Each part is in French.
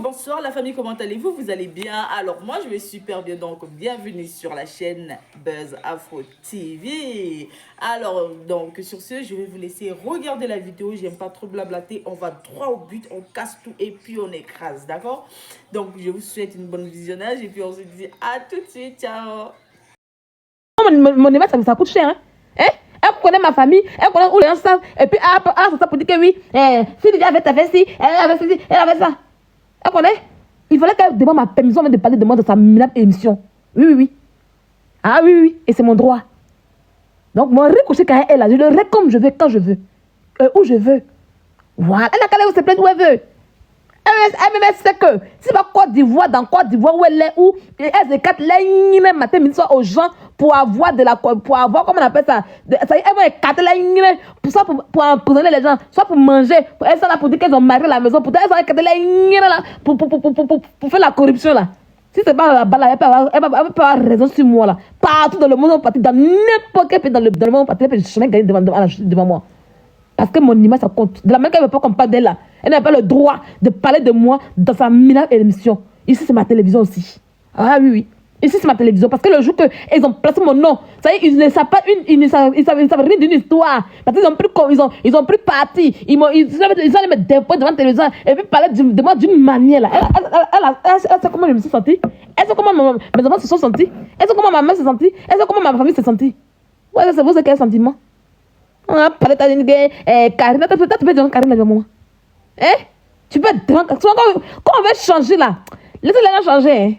Bonsoir la famille, comment allez-vous? Vous allez bien? Alors moi je vais super bien, donc bienvenue sur la chaîne Buzz Afro TV. Alors donc sur ce, je vais vous laisser regarder la vidéo, j'aime pas trop blablater, on va droit au but, on casse tout et puis on écrase, d'accord? Donc je vous souhaite une bonne visionnage et puis on se dit à tout de suite, ciao! Mon émat, ça coûte cher, hein? Elle connaît ma famille, elle connaît où les gens savent, et puis elle ça pour dire que oui, si déjà avait fait ci, elle avait fait ci, elle avait ça. Elle connaît? Il fallait qu'elle demande ma permission de parler de moi dans sa minable émission. Oui. Ah oui, et c'est mon droit. Donc, mon ricochet, quand elle est là, je le règle comme je veux, quand je veux. Où je veux. Voilà. Elle n'a qu'à aller se plaindre où elle veut. Elle sait que si va Côte d'Ivoire, dans Côte d'Ivoire où elle est, où elle écarte les matin, midi, soir aux gens pour avoir comment on appelle ça, ça y est, elle va écarter les pour emprisonner les gens, soit pour manger, elles sont là pour dire qu'elles ont marié la maison, pour elles ont écarté les là pour faire la corruption là. Si c'est pas là-bas, là, elle va avoir raison sur moi là. Partout dans le monde, on partit dans n'importe quel pays dans le monde, on partit, je suis jamais gagné devant moi. Parce que mon image, ça compte. De la même qu'elle ne veut pas qu'on parle d'elle là. Elle n'a pas le droit de parler de moi dans sa minable émission. Ici, c'est ma télévision aussi. Ah oui. Ici, c'est ma télévision. Parce que le jour qu'ils ont placé mon nom, ça y est, ils ne savent pas ils ne savent rien d'une histoire. Parce qu'ils ont pris parti. Ils allaient me déposer devant la télévision et puis parler de moi d'une manière là. Elle sait comment je me suis sentie. Elle sait comment mes enfants se sont sentis. Elle sait comment ma mère s'est sentie. Elle sait comment ma famille s'est sentie. Ouais, c'est vous, c'est quel sentiment? On a parlé de Karina, tu peux dire Karina devant moi. Tu peux dire, quand on veut changer là, laissez les gens changer. Hein?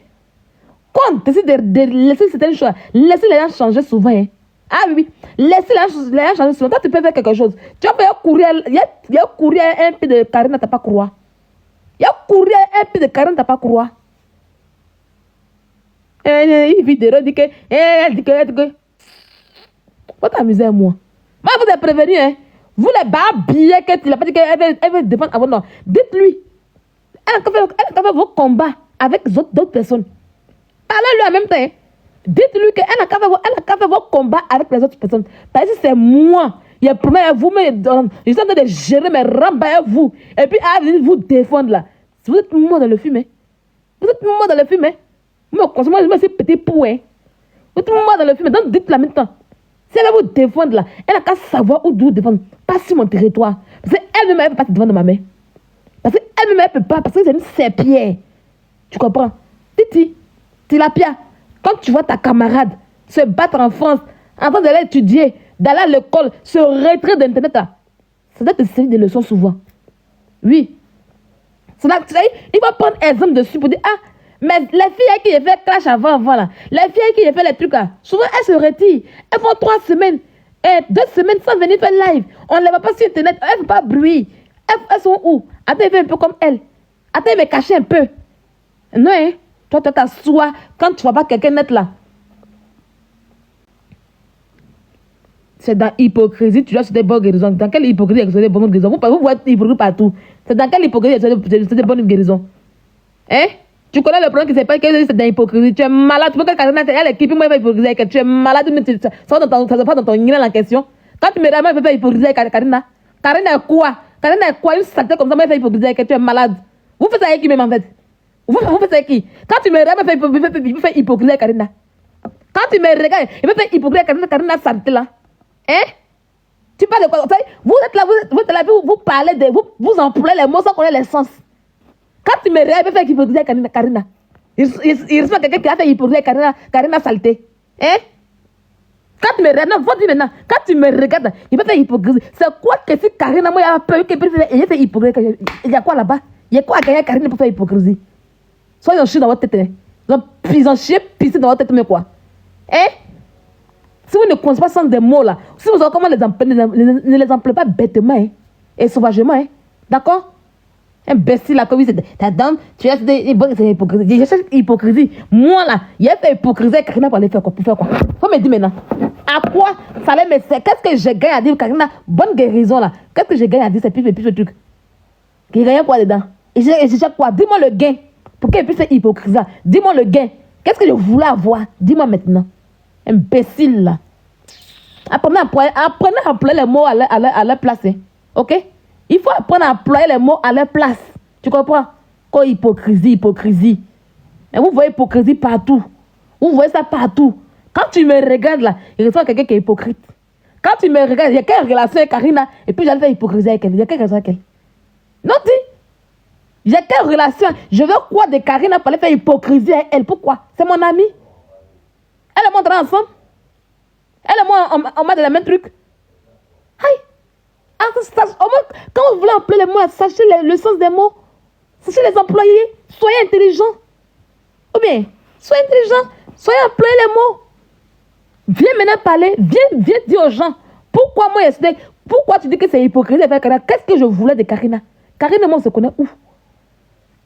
Quand on décide de laisser certaines choses, laissez les gens changer souvent. Hein? Ah oui, laissez les gens changer souvent. Toi, tu peux faire quelque chose. Tu vas faire courir, il y a courir un peu de Karina, tu n'as pas croire. Il y a courir un peu de Karina, tu n'as pas croire. Une vidéo dit que, elle dit que, faut t'amuser à moi. Moi, vous êtes prévenu, hein. Vous les babillez que tu n'as pas dit qu'elle veut défendre avant non. Dites-lui. Elle a fait vos combats avec d'autres personnes. Parlez-lui en même temps. Hein. Dites-lui qu'elle n'a qu'à faire vos combats avec les autres personnes. Parce que c'est moi. Il y a premier à vous, mais je suis en train de gérer mes rambas à vous. Et puis, à venir vous défendre là. Vous êtes moi dans le film, hein. Vous êtes moi dans le film, hein. Moi, je me suis petit pou, hein. Vous êtes moi dans le film, donc dites-la maintenant. Si elle va vous défendre là, elle n'a qu'à savoir où vous défendre. Pas sur mon territoire. Parce qu'elle-même, elle ne peut pas te défendre de ma main. Parce qu'elle-même, elle ne peut pas. Parce que c'est une serpillère. Tu comprends? Titi, Tilapia, quand tu vois ta camarade se battre en France, en train d'aller étudier, d'aller à l'école, se retirer d'Internet là, ça doit te servir des leçons souvent. Oui. Il va prendre exemple dessus pour dire, mais les filles qui ont fait clash avant là, les filles qui ont fait les trucs là, souvent elles se retirent. Elles font 3 semaines, 2 semaines sans venir faire live. On ne les voit pas sur Internet, elles ne font pas bruit. Elles sont où? Attends, elle fait un peu comme elle. Attends, elle me cache un peu. Non, hein? Toi, tu t'assois quand tu ne vois pas quelqu'un net là. C'est dans l'hypocrisie, tu dois sur des bonnes guérisons. Dans quelle hypocrisie il y a des bonnes guérisons? Vous voyez hypocrisie partout. C'est dans quelle hypocrisie il y a des bonnes guérisons? Hein? Tu connais le problème qui s'appelle que c'est de l'hypocrisie. Tu es malade. Tu veux que Karina ait l'équipe, moi, il va hypocrisie avec elle. Tu es malade, ça va dans ton guinéen en question. Quand tu me ramènes, il va faire hypocrisie avec Karina. Karina est quoi? Karina est quoi? Une saleté comme ça, moi, il va faire hypocrisie avec elle. Tu es malade. Vous faites ça avec qui même en fait? Vous faites ça avec qui? Quand tu me ramènes, il va faire hypocrisie avec Karina. Quand tu me regardes, il va faire hypocrisie avec Karina. Karina saleté là. Hein? Tu parles de quoi? Vous êtes là, vous parlez de. Vous employez les mots sans connaître les sens. Quand tu me regardes, il va faire hypocrisie avec Karina. Il respecte quelqu'un qui a fait hypocrisie avec Karina saleté. Hein? Quand tu me regardes, non, faut dire maintenant. Quand tu me regardes, il va faire hypocrisie. C'est quoi que si Karina, moi, il a peur qu'il fait hypocrisie? Il y a quoi là-bas? Il y a quoi à gagner Karina pour faire hypocrisie? Soit ils ont chié dans votre tête. Ils ont chié, pissé dans votre tête, mais quoi? Hein? Si vous ne connaissez pas sans des mots là, si vous savez comment les employer, ne les employez pas bêtement hein, et sauvagement. Hein, d'accord? Imbécile là, comme c'est ta dame, tu as des hypocrisie. Je cherche hypocrisie. Moi là, il y a cette hypocrisie avec Karina pour aller faire quoi? Pour faire quoi? Faut me dire maintenant. À quoi ça allait me servir? Qu'est-ce que je gagne à dire Karina? Bonne guérison là. Qu'est-ce que je gagne à dire? C'est plus ce truc. Il gagne quoi dedans? Et je cherche quoi? Dis-moi le gain. Pour qu'elle puisse faire hypocrisie là. Dis-moi le gain. Qu'est-ce que je voulais avoir? Dis-moi maintenant. Imbécile là. Apprenez à employer les mots à leur place. Hein. Ok? Il faut apprendre à employer les mots à leur place. Tu comprends? Quoi, hypocrisie, hypocrisie. Et vous voyez hypocrisie partout. Vous voyez ça partout. Quand tu me regardes là, il ressent quelqu'un qui est hypocrite. Quand tu me regardes, il y a quelle relation avec Karina et puis j'allais faire hypocrisie avec elle. Il y a quelle relation avec elle? Non, dis. Il y a quelle relation? Je veux quoi de Karina pour aller faire hypocrisie avec elle? Pourquoi? C'est mon amie. Elle et moi, on travaille ensemble. Elle et moi, on met dans le même truc. Aïe. Quand vous voulez employer les mots, sachez le sens des mots. Sachez les employer. Soyez intelligents. Ou bien, soyez intelligents. Soyez employés les mots. Viens maintenant parler. Viens dire aux gens. Pourquoi moi, pourquoi tu dis que c'est hypocrisie avec Karina? Qu'est-ce que je voulais de Karina? Karina et moi, on se connaît où?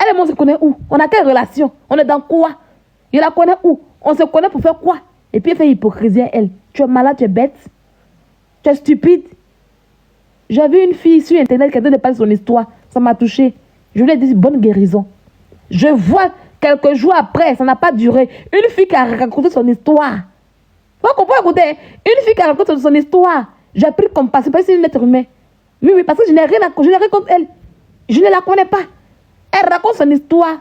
Elle et moi, on se connaît où? On a quelle relation? On est dans quoi? Je la connais où? On se connaît pour faire quoi? Et puis elle fait hypocrisie à elle. Tu es malade, tu es bête. Tu es stupide. J'ai vu une fille sur internet qui a donné parler son histoire. Ça m'a touché. Je lui ai dit bonne guérison. Je vois quelques jours après, ça n'a pas duré. Une fille qui a raconté son histoire. Vous comprenez, écoutez? Une fille qui a raconté son histoire. J'ai pris compassion parce que c'est une être humaine. Oui, oui, parce que je n'ai rien contre elle. Je ne la connais pas. Elle raconte son histoire.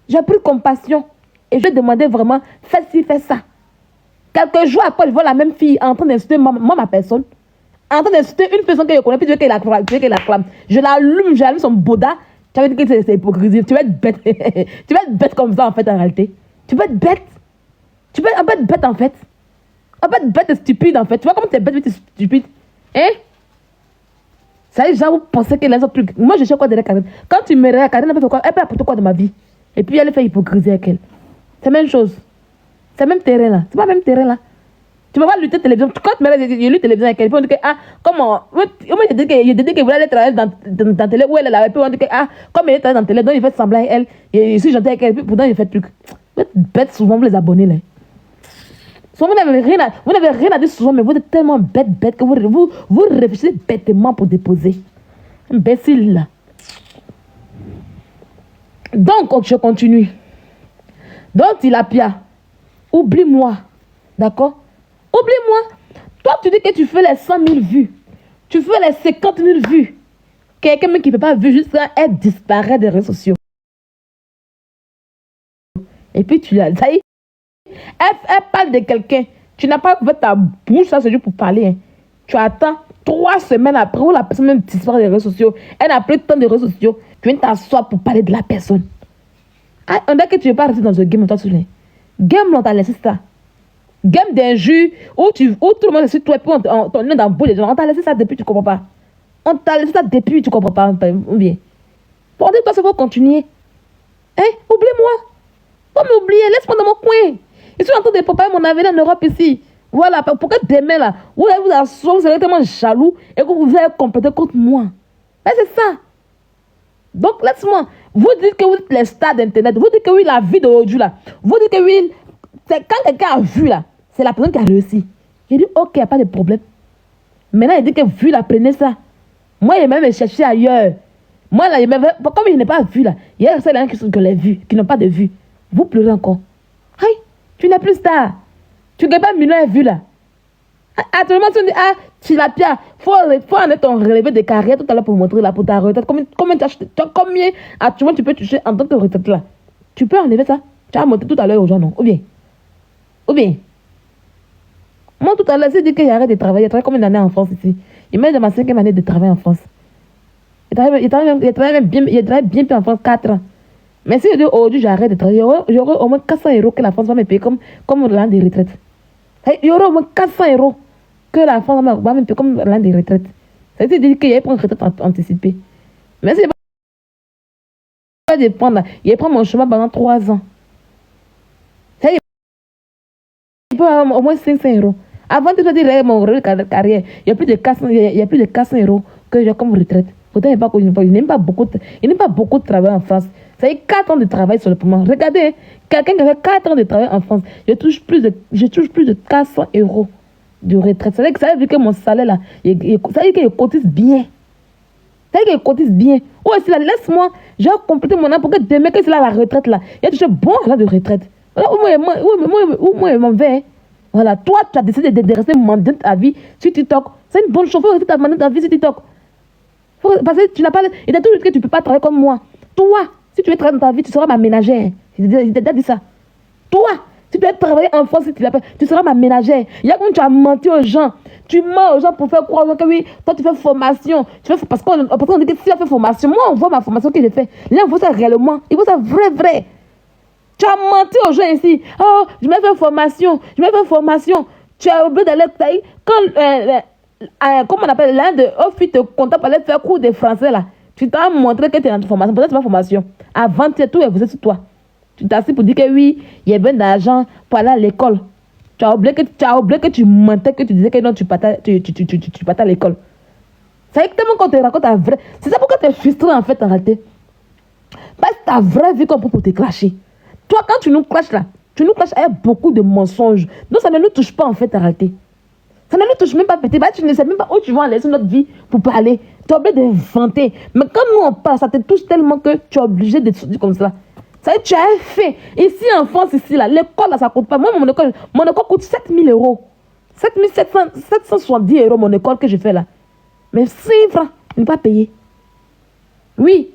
J'ai pris compassion. Et je lui ai demandé vraiment, fais ci, fais ça. Quelques jours après, je vois la même fille en train d'insulter ma personne. En train d'insulter une personne que je connais, puis tu veux qu'elle acclame. Je l'allume son boda. Tu vas dire que c'est hypocrisie. Tu vas être bête. Tu vas être bête comme ça, en fait, en réalité. Tu vas être bête. Tu vas être bête, en fait. Tu vas être bête et stupide, en fait. Tu vois comment tu es bête et stupide? Hein? Ça y est, genre, vous pensez que les autres trucs. Moi, je sais quoi derrière Karine. Quand tu me regardes, Karine, elle peut apporter quoi de ma vie? Et puis, elle fait hypocrisie avec elle. C'est la même chose. C'est le même terrain, là. C'est pas le même terrain, là. Tu vas voir lutter télévision. Quand tu me regardes, il y a lu télévision avec elle. Puis on dit que, ah, comment? Moi, il dit que vous allez travailler dans télé où elle est là. Et puis on dit que, ah, comme elle est travaillée dans télé, donc il fait semblant avec elle. Et je suis gentil avec elle. Puis pourtant, il fait truc. Vous êtes bête souvent, vous les abonnez, là. Souvent, vous n'avez rien à dire souvent, mais vous êtes tellement bête que vous réfléchissez bêtement pour déposer. Imbécile, là. Donc, je continue. Donc, Tilapia, oublie-moi. D'accord? Oublie-moi. Toi, tu dis que tu fais les 100 000 vues. Tu fais les 50 000 vues. Quelqu'un qui ne peut pas vu jusqu'à elle disparaît des réseaux sociaux. Et puis, tu l'as. Ça y est. Elle parle de quelqu'un. Tu n'as pas ouvert ta bouche, ça c'est juste pour parler. Hein. Tu attends 3 semaines après où la personne même disparaît des réseaux sociaux. Elle n'a plus tant de réseaux sociaux. Tu viens t'asseoir pour parler de la personne. Ah, on dirait que tu ne veux pas rester dans ce game, toi, game, on t'a laissé ça. Game d'injures où tout le monde est sur toi et puis on est dans le bout des gens. On t'a laissé ça depuis, tu ne comprends pas. On t'a laissé ça depuis, tu ne comprends pas. Ou bien. Pour dire, toi, ça va continuer. Hein? Oublie-moi. Faut m'oublier, laisse-moi dans mon coin. Je suis en train de préparer mon avenir en Europe ici. Voilà, pourquoi demain là, vous allez vous asseoir, vous serez tellement jaloux et que vous allez compléter contre moi. Mais c'est ça. Donc laisse-moi. Vous dites que vous êtes les stars d'internet. Vous dites que oui, la vie d'aujourd'hui là. Vous dites que oui, c'est quand quelqu'un a vu là, c'est la personne qui a réussi. J'ai dit ok, il n'y a pas de problème. Maintenant, il dit que vu là, prenez ça. Moi, il m'a même cherché ailleurs. Moi là, comme il n'est pas vu là, il y a ceux-là qui l'ont vu, qui n'ont pas de vue. Vous pleurez encore. Aïe, tu n'es plus star. Tu n'es pas million de vues là. Actuellement, tu dis, ah, Tilapia, faut en être ton relevé de carrière tout à l'heure pour montrer là, pour ta retraite. Combien actuellement tu peux toucher en tant que retraite là? Tu peux enlever ça? Tu as montré tout à l'heure aux gens, non? Ou bien? Moi, tout à l'heure, j'ai dit que j'arrête de travailler. Il travaille combien d'années en France ici? Il m'a dit ma 5e année de travail en France. Il travaille bien en France 4 ans. Mais si je dis aujourd'hui j'arrête de travailler, j'aurai au moins 400 € que la France va me payer comme l'an des retraites. Il y aura au moins 400 € que la France va me payer comme l'an des retraites. Ça veut dire qu'il y a une retraite anticipée. Mais si je ne vais pas prendre, il prend mon chemin pendant 3 ans. Il peut avoir au moins 500 €. Avant de dire mon carrière, il y a plus de 400 € que j'ai comme retraite. Pourtant, il n'aime pas beaucoup de travail en France. Ça fait 4 ans de travail sur le moment. Regardez, quelqu'un qui a fait 4 ans de travail en France, je touche plus de 400 € de retraite. Ça veut dire que mon salaire là, ça veut dire qu'il cotise bien. Ça veut dire qu'il cotise bien. Ou si là, laisse-moi, j'ai complété mon an pour que demain, que c'est là la retraite là, il y a touché bon argent de retraite. Voilà, où moi, je m'en vais. Voilà, toi, tu as décidé de rester mandante à vie sur TikTok. C'est une bonne chose, il faut rester mandante à vie sur TikTok. Parce que tu n'as pas. Il a toujours dit que tu ne peux pas travailler comme moi. Toi, si Si tu veux travailler dans ta vie, tu seras ma ménagère. J'ai déjà dit ça. Toi, si tu veux travailler en France, si tu seras ma ménagère. Il y a quand tu as menti aux gens. Tu mens aux gens pour faire croire que oui, toi tu fais formation. Parce qu'on dit que si tu as fait formation, moi on voit ma formation que j'ai fait. Là on voit ça réellement. Il faut ça vrai. Tu as menti aux gens ici. Oh, je m'ai fait formation. Tu as oublié d'aller quand comment on appelle l'un de office te comptable pour aller faire cours de français là. Tu t'as montré que tu es dans ta formation. Peut-être que tu pas formation. Avant, tout est posé sur toi. Tu t'as assis pour dire que oui, il y a bien d'argent pour aller à l'école. Tu as oublié que tu mentais, que tu disais que non, tu partais à l'école. C'est exactement quand tu racontes ta vraie. C'est ça pourquoi tu es frustré en fait en réalité. Parce que ta vraie vie qu'on prend pour te clasher. Toi, quand tu nous clashes là, tu nous clashes avec beaucoup de mensonges. Donc ça ne nous touche pas en fait en réalité. Ça ne nous touche même pas petit. Bah, tu ne sais même pas où tu vas laisser notre vie pour parler. Tu es obligé d'inventer. Mais quand nous on parle, ça te touche tellement que tu es obligé de te dire comme ça. Ça veut dire que tu as fait. Ici en France, ici, là, l'école, là, ça ne coûte pas. Moi, mon école coûte 7 000 euros. 770 euros, mon école que je fais là. Mais 6 francs, je n'ai pas payé. Oui,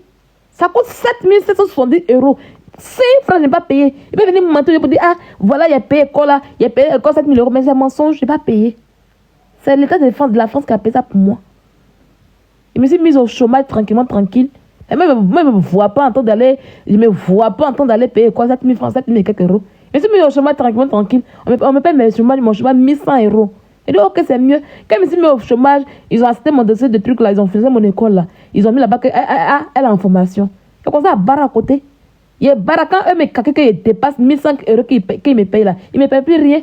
ça coûte 7 770 euros. 6 francs, je n'ai pas payé. Il peut venir me mentir pour dire, ah, voilà, il a payé l'école là, il a payé l'école 7 000 euros. Mais c'est un mensonge, je n'ai pas payé. C'est l'État de la France qui a payé ça pour moi. Je me suis mise au chômage tranquille. Et moi, je ne me vois pas en train d'aller payer quoi, 7 000 francs, 7 000 et quelques euros. Je me suis mis au chômage tranquille. On me paye mon chômage 1100 euros. Et donc, ok, c'est mieux. Quand je me suis mis au chômage, ils ont accepté mon dossier de trucs là, ils ont fait mon école là. Ils ont mis là-bas qu'elle elle a en formation. Je commence à barrer à côté. Il y a barre quand eux me caquent qu'ils dépassent 1100 euros qu'ils me payent là. Ils ne me payent plus rien.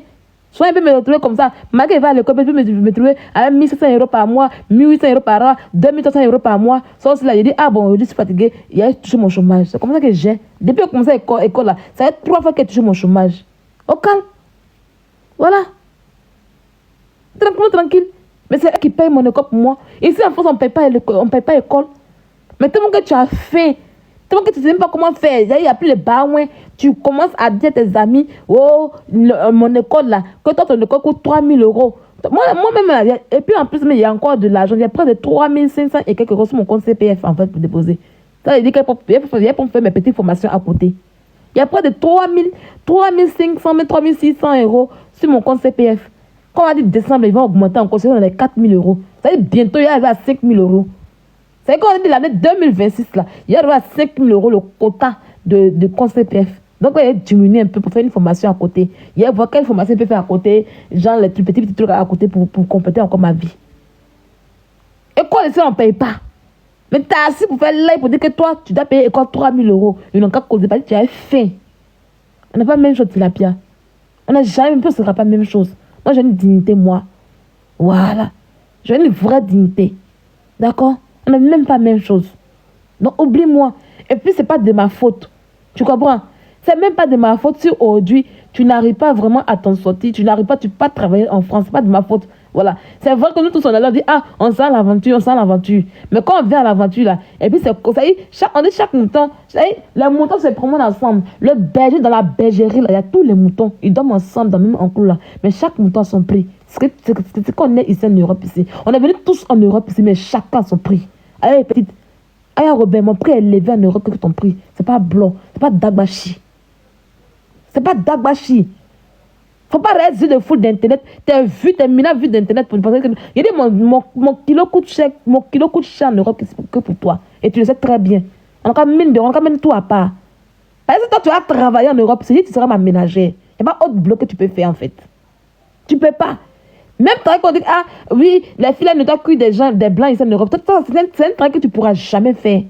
Soit ils peuvent me retrouver comme ça. Malgré va à l'école, ils peuvent me trouver à 1700 euros par mois, 1800 euros par an, 2300 euros par mois. Sauf là, j'ai dit, ah bon, je suis fatigué, il a touché mon chômage. C'est comme ça que j'ai. Depuis que j'ai commencé à l'école là, ça fait 3 fois que j'ai touché mon chômage. Au calme. Voilà. Tranquille. Mais c'est eux qui payent mon école pour moi. Ici en France, on ne paye pas l'école. Mais tellement que tu as fait. Tellement que tu ne sais même pas comment faire. Il n'y a plus les baouins. Tu commences à dire à tes amis, oh, mon école là, que toi ton école coûte 3 000 euros. Moi-même, et puis en plus, il y a encore de l'argent. Il y a près de 3 500 et quelques euros sur mon compte CPF en fait pour déposer. Ça veut dire qu'il y a pour faire mes petites formations à côté. Il y a près de 3 500, 3 600 euros sur mon compte CPF. Quand on va dire décembre, ils vont augmenter encore, c'est dans les 4 000 euros. Ça veut dire bientôt, il y a à 5 000 euros. C'est quand on dit l'année 2026, là, il y a à 5 000 euros le quota de compte CPF. Donc, il a diminué un peu pour faire une formation à côté. Il y a voir quelle formation il peut faire à côté, genre les petits trucs à côté pour compléter encore ma vie. Et quoi, on ne paye pas. Mais tu as assis pour faire live pour dire que toi, tu dois payer 3 000 euros. Ils n'ont qu'à causer parce que tu as faim. On n'a pas la même chose, Tilapia. On n'a jamais, ce ne sera pas la même chose. Moi, j'ai une dignité, moi. Voilà. J'ai une vraie dignité. D'accord? On n'a même pas la même chose. Donc, oublie-moi. Et puis, ce n'est pas de ma faute. Tu comprends? C'est même pas de ma faute si aujourd'hui, tu n'arrives pas vraiment à t'en sortir. Tu n'arrives pas, tu peux pas travailler en France. Ce n'est pas de ma faute. Voilà. C'est vrai que nous tous, on a l'air de dire, ah, on sent l'aventure. Mais quand on vient à l'aventure, là, et puis c'est ça, on dit chaque mouton, les moutons se promènent ensemble. Le berger dans la bergerie, là, il y a tous les moutons. Ils dorment ensemble dans le même enclos, là. Mais chaque mouton a son prix. C'est qu'on est ici en Europe, ici. On est venus tous en Europe, ici, mais chacun a son prix. Allez, petite. Allez, Robert, mon prix est élevé en Europe que ton prix. C'est pas blanc. C'est pas Dagbashi. C'est pas Dagbashi. Faut pas rester de foule d'internet. T'es minable vu d'internet pour penser que. Il dit mon kilo coûte cher. Mon kilo coûte cher en Europe que pour toi. Et tu le sais très bien. On a même tout à part. Parce que toi, tu vas travailler en Europe, c'est dit tu seras ma ménagère. Il n'y a pas autre bloc que tu peux faire en fait. Tu peux pas. Même travail qu'on dit, ah oui, les filles ne doivent cuire des blancs ici en Europe. C'est un travail que tu ne pourras jamais faire.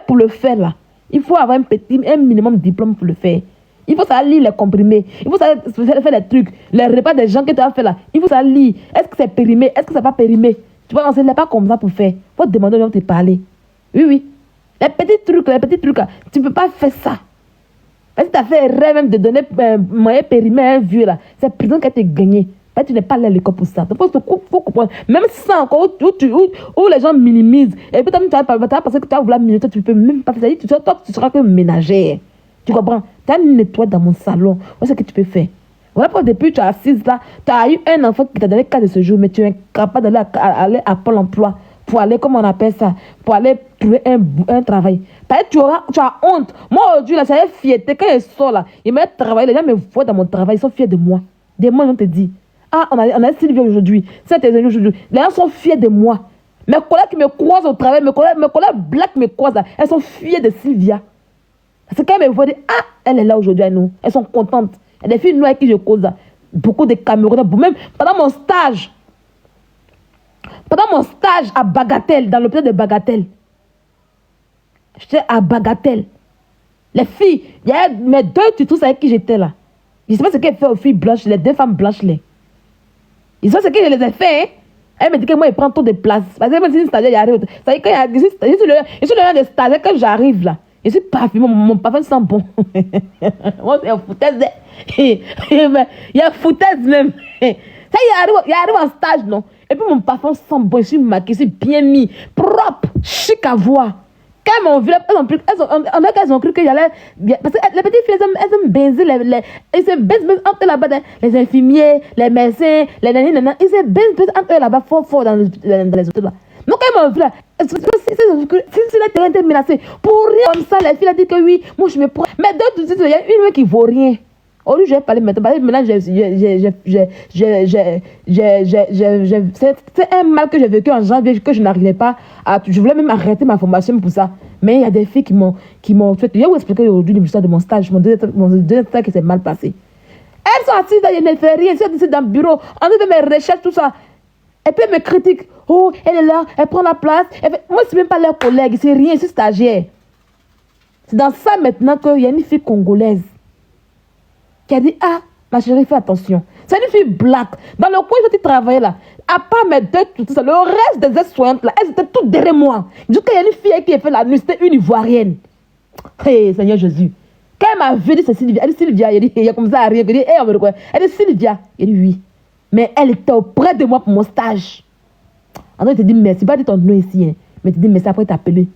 Pour le faire là, il faut avoir un minimum de diplôme pour le faire. Il faut savoir lire les comprimés. Il faut savoir faire les trucs. Les repas des gens que tu as fait là. Il faut savoir lire. Est-ce que c'est périmé? Est-ce que c'est pas périmé? Tu vois, on ne sait pas comme ça pour faire. Il faut demander aux gens de te parler. Oui. Les petits trucs là, tu ne peux pas faire ça. Parce que tu as fait rêve même de donner moyen périmé à un vieux là. C'est prison qui a été gagné. Parce que tu n'es pas allé à l'école pour ça. Donc, il faut comprendre. Même ça encore, où les gens minimisent. Et puis, tu vas penser que tu vas vouloir minimiser. Tu ne peux même pas faire ça. Toi, tu seras que ménagère. Tu comprends? Tu as une nettoie dans mon salon. Voilà ce que tu peux faire. Voilà pourquoi depuis tu es assise là, tu as eu un enfant qui t'a donné 4 de ce jour, mais tu es incapable d'aller à Pôle emploi pour aller, comment on appelle ça, pour aller trouver un travail. Parce que tu as honte. Moi, aujourd'hui, là, c'est fierté. Quand je sors là, ils m'aident à travailler. Les gens me voient dans mon travail, ils sont fiers de moi. Des mois, on te dit, ah, on a Sylvie aujourd'hui. C'est tes amis aujourd'hui. Les gens sont fiers de moi. Mes collègues qui me croisent au travail, mes collègues black me croisent là, elles sont fiers de Sylvia. Parce que quand elles me voient, ah, elle est là aujourd'hui à nous. Elles sont contentes. Il y a des filles noires avec qui je cause là. Beaucoup de Camerounais. Même pendant mon stage à Bagatelle, dans l'hôpital de Bagatelle. J'étais à Bagatelle. Les filles, il y a mes 2 tutous avec qui j'étais là. Je ne sais pas ce qu'elles font aux filles blanches, les 2 femmes blanches là. Ils savent ce que je les ai fait, hein. Elle me dit que moi, il prend trop de place. Parce que moi, si une stagiaire, il arrive. Ça dit, quand je suis le genre de stagiaire, quand j'arrive là, je suis parfumé, mon parfum sent bon. Moi, c'est un foutaise. Il y a un foutaise même. Ça, il arrive en stage, non? Et puis mon parfum sent bon, je suis maquillée, je suis bien mis, propre, chic à voir. Quand elles m'ont vu, elles ont cru qu'il y allait. Parce que les petites filles, elles aiment baiser elles se baisent entre eux là-bas, les infirmiers, les médecins, les nanas, ils se baisent entre eux là-bas, fort dans les hôtels là. Donc quand elles m'ont vu là, si le terrain était menacé, pour rien comme ça, les filles ont dit que oui, moi je me prends. Mais d'autres, il y a une qui vaut rien. Au lieu, je vais parler maintenant. Maintenant, c'est un mal que j'ai vécu en janvier, que je n'arrivais pas à. Je voulais même arrêter ma formation pour ça. Mais il y a des filles qui m'ont fait. Je vais vous expliquer aujourd'hui l'histoire de mon stage, mon deuxième stage qui s'est mal passé. Elles sont assises, elles ne font rien, elles sont assises dans le bureau, en train de faire mes recherches, tout ça. Et puis elles me critiquent. Oh, elle est là, elle prend la place. Moi, c'est même pas leur collègue, c'est rien, c'est stagiaire. C'est dans ça maintenant qu'il y a une fille congolaise qui a dit, ah, ma chérie, fais attention. C'est une fille black. Dans le coin, je travaillais là. À part mes 2, tout ça, le reste des aides-soignantes là, elles étaient toutes derrière moi. Du coup, il y a une fille qui a fait la nuit, c'était une ivoirienne. Hey, Seigneur Jésus. Quand elle m'a vu, c'est Sylvia. Elle dit Sylvia, il y a comme ça à rien. Elle dit, hey, on veut quoi? Elle dit Sylvia. Elle dit oui. Mais elle était auprès de moi pour mon stage. André te dit merci, pas dit ton nom ici, hein. Mais tu dis merci après t'appeler.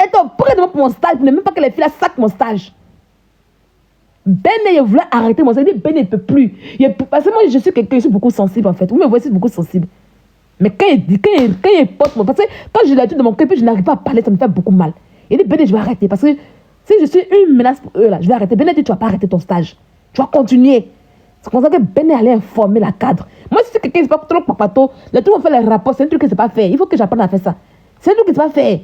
Elle était auprès de moi pour mon stage, mais même pas que les filles sacent mon stage. Ben, il voulait arrêter mon stage. Il dit Ben, il ne peut plus. Parce que moi, je suis quelqu'un, je suis beaucoup sensible en fait. Vous me voyez, je suis beaucoup sensible. Mais quand il porte mon. Parce que quand je l'ai dit de mon cœur, je n'arrive pas à parler, ça me fait beaucoup mal. Il dit Ben, je vais arrêter. Parce que si je suis une menace pour eux, là, je vais arrêter. Ben, dit Tu ne vas pas arrêter ton stage. Tu vas continuer. C'est comme ça que Ben allait informer la cadre. Moi, si quelqu'un ne sait pas trop papato, les trucs vont faire les rapports, c'est un truc que je ne sais pas faire. Il faut que j'apprenne à faire ça. C'est un truc que je ne sais pas faire.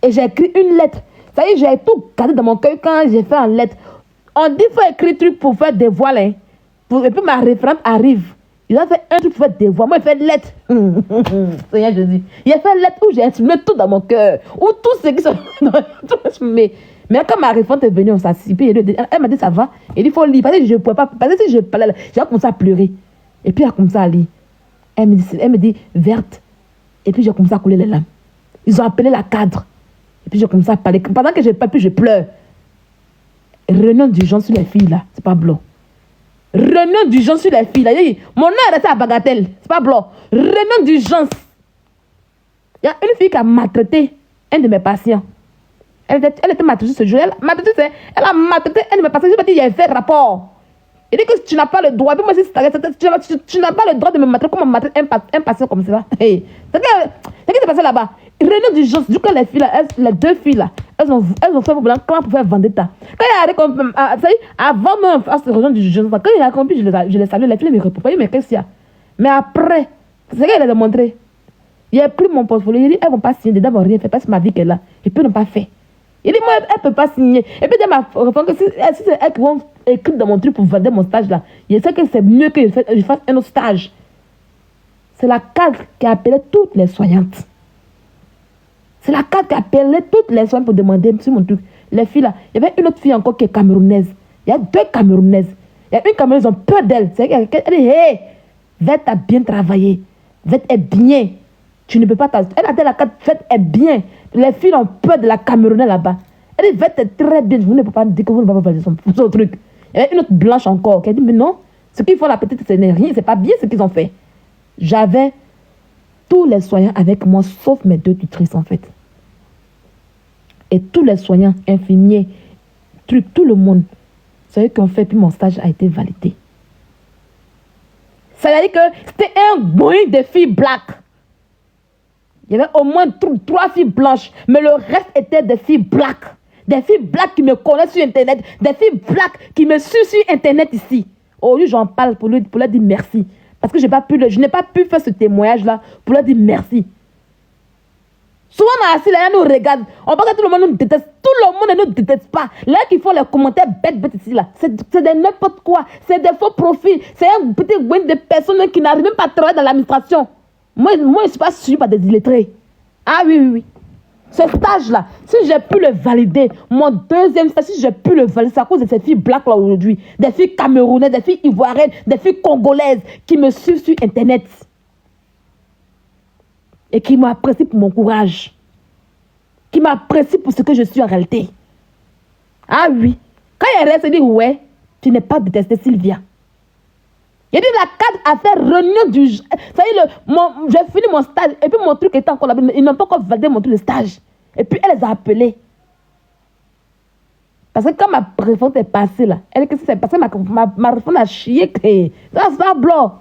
Et j'ai écrit une lettre. Ça y est, j'ai tout gardé dans mon cœur quand j'ai fait en lettre. On dit qu'il faut écrire truc pour faire des voiles. Hein. Et puis ma référente arrive. Il a fait un truc pour faire des voiles. Moi, il fait une lettre. Seigneur Jésus. Il a fait une lettre où j'ai exprimé tout dans mon cœur. Où tout ce qui sont. Mais quand ma référente est venue, on s'assit. Elle m'a dit ça va. Elle dit il faut lire. Parce que je ne pouvais pas. Parce que si je parlais, j'ai commencé à pleurer. Et puis elle a commencé à lire. Elle me dit verte. Et puis j'ai commencé à couler les larmes. Ils ont appelé la cadre. Et puis j'ai commencé à parler. Pendant que je parle, puis je pleure. Réunion d'urgence sur les filles là, c'est pas blanc. Réunion d'urgence sur les filles là. Mon nom est resté à Bagatelle, c'est pas blanc. Réunion d'urgence. Il y a une fille qui a maltraité un de mes patients. Elle était maltraitée ce jour. Elle a maltraité un de mes patients. Je vais dire, il y a fait rapport. Il dit que tu n'as pas le droit. Puis moi, si tu n'as pas le droit de me maltraiter comme on maltraite un patient comme ça. Hey. C'est ce qui s'est passé là-bas. Réunion d'urgence. Du coup, les filles là, les 2 filles là, elles ont fait un plan pour faire vendetta. Quand il y a avant même à cette réunion d'urgence, quand il a compris, je les salue. Les filles me répondent. Mais qu'est-ce qu'il y a? Mais après, c'est ce qu'elle a montré. Il a pris mon portfolio. Il dit, elles ne vont pas signer. Dedans, elles ne vont rien faire. Parce que ma vie qu'elle a. Et puis, elles n'ont pas fait. Il dit, moi, elle ne peut pas signer. Et puis, elle m'a répondu que si c'est elles qui vont écrire dans mon truc pour vendre mon stage là, je sais que c'est mieux que je fasse un autre stage. C'est la cadre qui a appelé toutes les soignantes. C'est la cadre qui a appelé toutes les soignantes pour demander sur mon truc. Les filles là, il y avait une autre fille encore qui est camerounaise. Il y a 2 camerounaises. Il y a une camerounaise, ils ont peur d'elle. Elle dit, hé, Vette a bien travaillé. Vette est bien. Tu ne peux pas t'asseoir. Elle a dit la cadre, Vette est bien. Les filles ont peur de la Camerounaise là-bas. Elle dit, Vette est très bien. Vous ne pouvez pas dire que vous ne pouvez pas valider son truc. Il y a une autre blanche encore qui a dit, mais non, ce qu'ils font la petite, ce n'est rien, c'est pas bien ce qu'ils ont fait. J'avais tous les soignants avec moi, sauf mes 2 tutrices en fait. Et tous les soignants, infirmiers, tout le monde, c'est eux qui ont fait, puis mon stage a été validé. Ça veut dire que c'était un bruit de filles black. Il y avait au moins 3 filles blanches, mais le reste était des filles blacks. Des filles blacks qui me connaissent sur Internet, des filles blacks qui me suivent sur Internet ici. Aujourd'hui, j'en parle pour leur dire merci. Parce que je n'ai pas pu faire ce témoignage-là pour leur dire merci. Souvent, on est assis là, ils nous regardent. On pense que tout le monde nous déteste. Tout le monde ne nous déteste pas. Là, qui font les commentaires bêtes ici, là. C'est de n'importe quoi. C'est des faux profils. C'est un petit gouin de personnes qui n'arrivent même pas à travailler dans l'administration. Moi, je ne suis pas suivi par des illettrés. Ah oui. Ce stage-là, si j'ai pu le valider, mon deuxième stage, si j'ai pu le valider, c'est à cause de ces filles black là aujourd'hui. Des filles camerounaises, des filles ivoiriennes, des filles congolaises qui me suivent sur Internet. Et qui m'apprécient pour mon courage. Qui m'apprécient pour ce que je suis en réalité. Ah oui. Quand il reste, il dit, ouais, tu n'es pas détesté, Sylvia. Il dit, la cadre a fait réunion du... Ça y est, j'ai fini mon stage. Et puis mon truc était encore là-bas. Ils n'ont pas encore validé mon truc de stage. Et puis elle les a appelés. Parce que quand ma réforme est passée là, elle qu'est-ce qui s'est passé? Ma réforme a chié. Ça bloque.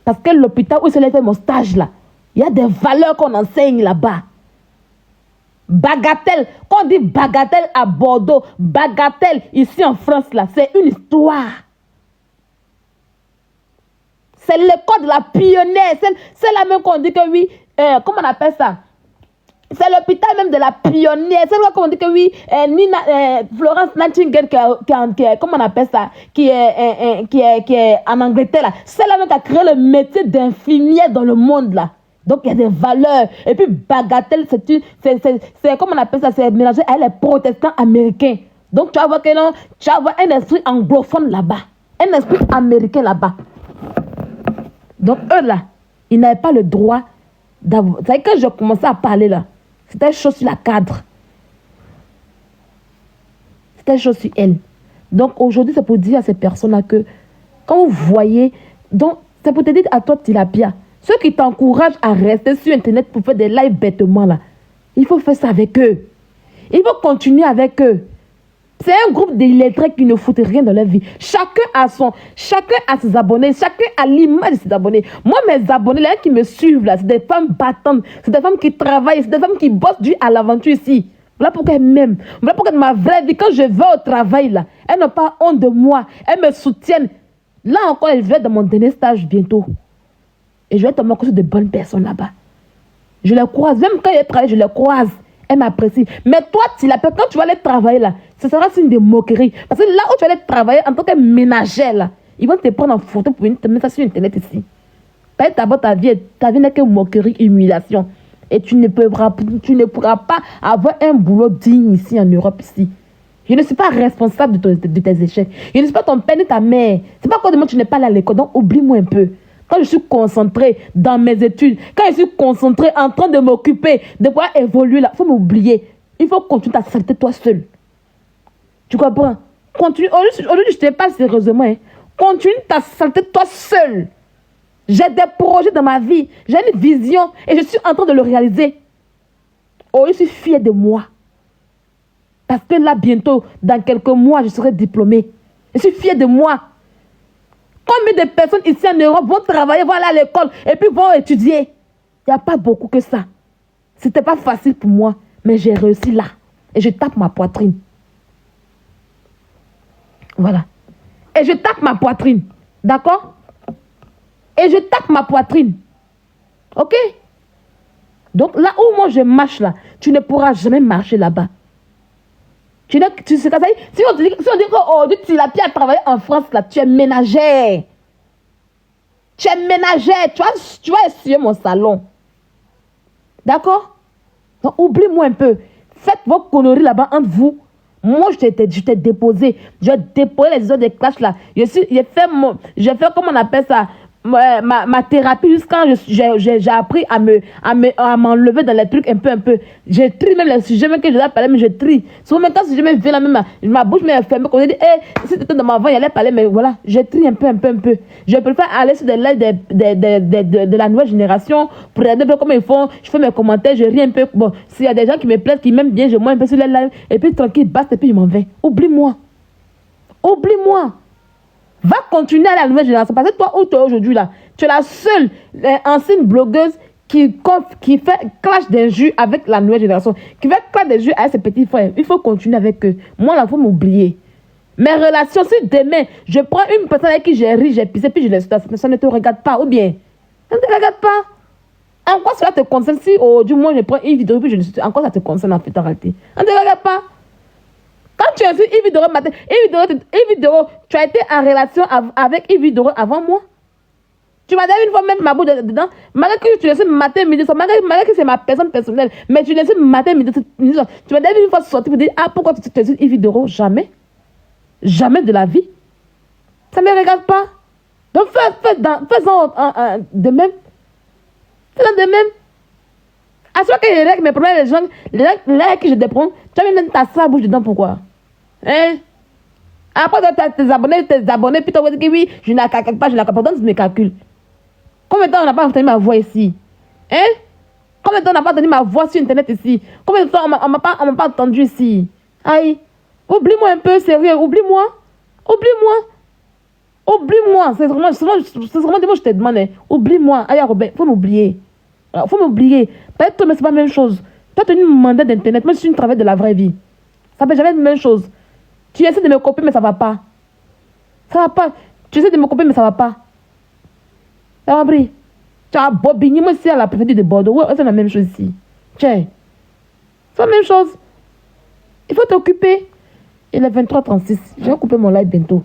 Parce que l'hôpital où je l'ai fait mon stage là, il y a des valeurs qu'on enseigne là-bas. Bagatelle. Quand on dit bagatelle à Bordeaux, bagatelle ici en France là, c'est une histoire. C'est l'école de la pionnière. C'est là même qu'on dit que oui, comment on appelle ça? C'est l'hôpital même de la pionnière. C'est là qu'on dit que oui, Florence Nightingale, comment on appelle ça? Qui est en Angleterre là. C'est là même qui a créé le métier d'infirmière dans le monde là. Donc il y a des valeurs. Et puis bagatelle, c'est comment on appelle ça? C'est mélangé avec les protestants américains. Donc tu vas voir que non, tu vas voir un esprit anglophone là-bas. Un esprit américain là-bas. Donc eux là, ils n'avaient pas le droit d'avoir... Vous savez, quand je commençais à parler là, c'était chose sur la cadre. C'était chose sur elle. Donc aujourd'hui, c'est pour dire à ces personnes-là que quand vous voyez... Donc, c'est pour te dire à toi, Tilapia, ceux qui t'encouragent à rester sur Internet pour faire des lives bêtement là, il faut faire ça avec eux. Il faut continuer avec eux. C'est un groupe d'illettrés qui ne foutent rien dans leur vie. Chacun a ses abonnés. Chacun a l'image de ses abonnés. Moi, mes abonnés, là, qui me suivent, là, c'est des femmes battantes. C'est des femmes qui travaillent. C'est des femmes qui bossent du à l'aventure ici. Voilà pourquoi elles m'aiment. Voilà pourquoi dans ma vraie vie, quand je vais au travail, là, elles n'ont pas honte de moi. Elles me soutiennent. Là encore, je vais dans mon dernier stage bientôt. Et je vais tomber en cause de bonnes personnes là-bas. Je les croise. Même quand je travaille, je les croise. Elle m'apprécie. Mais toi, quand tu vas aller travailler là, ce sera signe de moquerie. Parce que là où tu vas aller travailler en tant que ménagère là, ils vont te prendre en photo pour venir te mettre ça sur Internet ici. D'abord, ta vie n'est que moquerie, humiliation. Et tu ne pourras pas avoir un boulot digne ici en Europe ici. Je ne suis pas responsable de tes échecs. Je ne suis pas ton père ni ta mère. C'est pas quoi de moi tu n'es pas allé à l'école. Donc oublie-moi un peu. Quand je suis concentrée dans mes études, quand je suis concentrée en train de m'occuper, de pouvoir évoluer là, il faut m'oublier. Il faut continuer ta saleté toi seul. Tu comprends? Continue. Aujourd'hui, je ne te parle sérieusement. Hein. Continue ta saleté toi seul. J'ai des projets dans ma vie. J'ai une vision et je suis en train de le réaliser. Oh, je suis fière de moi. Parce que là, bientôt, dans quelques mois, je serai diplômée. Je suis fière de moi. Combien de personnes ici en Europe vont travailler, vont aller à l'école et puis vont étudier? Il n'y a pas beaucoup que ça. Ce n'était pas facile pour moi, mais j'ai réussi là. Et je tape ma poitrine. Voilà. Et je tape ma poitrine. D'accord? Et je tape ma poitrine. Ok? Donc là où moi je marche là, tu ne pourras jamais marcher là-bas. Tu sais comme ça. Si on dit que oh, tu l'as bien travaillé en France là, tu es ménagère. Tu es ménagère. Tu vas essuyer mon salon. D'accord? Donc oublie-moi un peu. Faites vos conneries là-bas entre vous. Moi, je t'ai déposé. Je déposé les autres des classes là. J'ai fait comment on appelle ça? Ma thérapie jusqu'à j'ai appris à m'enlever dans les trucs un peu. Je trie même les sujets même que je dois parler, mais je trie. Souvent même quand je me viens là même, ma bouche m'est fermée. Quand on dit, si tu étais dans ma voix, il allait parler, mais voilà, je trie un peu. Je préfère aller sur des lives de la nouvelle génération pour regarder un peu comment ils font. Je fais mes commentaires, je ris un peu. Bon, s'il y a des gens qui me plaisent, qui m'aiment bien, je monte un peu sur les lives, et puis tranquille, basta, et puis je m'en vais. Oublie-moi. Va continuer à la nouvelle génération. Parce que toi, où tu es aujourd'hui là, tu es la seule ancienne blogueuse qui fait clash d'injures avec la nouvelle génération, qui fait clash d'injures avec ses petits frères. Il faut continuer avec eux. Moi, là, il faut m'oublier. Mes relations, si demain, je prends une personne avec qui j'ai ri, j'ai pissé, puis je laisse ça ne te regarde pas, ou bien, ça ne te regarde pas. En quoi cela te concerne? Si, du moins, je prends une vidéo, puis je ne suis... En quoi ça te concerne, en fait, en réalité? Ça ne te regarde pas. Quand tu as vu Yves Doro, tu as été en relation avec Yves Doro avant moi. Tu m'as dit une fois même ma bouche dedans, malgré que tu laisses matin, midi, soir, malgré que c'est ma personne personnelle, mais tu laisses matin, midi, soir. Tu m'as dit une fois sortir pour dire, ah, pourquoi tu te dis Yves Doro? Jamais. Jamais de la vie. Ça ne me regarde pas. Donc fais-en de même. Fais-en de même. À ce que les règles, mes problèmes, les règles que je déprends, tu as même ta sale bouche dedans, pourquoi? Hein? Après, tes abonnés, puis tu vas dire que oui, je n'ai pas, donne mes calculs. Combien de temps on n'a pas entendu ma voix ici? Hein? Combien de temps on n'a pas entendu ma voix sur Internet ici? Combien de temps on m'a pas entendu ici? Aïe! Oublie-moi un peu, sérieux, oublie-moi. C'est vraiment des mots que je te demande. Hein. Oublie-moi. Aïe, Robert, faut m'oublier. Faut m'oublier. Peut-être que mais c'est pas la même chose. Tu as tenu un mandat d'Internet, même si tu travailles de la vraie vie. Ça ne peut jamais être la même chose. Tu essaies de me copier, mais ça ne va pas. Ça ne va pas. Tu essaies de me copier, mais ça ne va pas. Ça va, Bri. Tu as Bobigny, moi aussi à la préfecture de Bordeaux. Ouais, c'est la même chose ici. Tiens. C'est la même chose. Il faut t'occuper. Il est 23h36. Je vais couper mon live bientôt.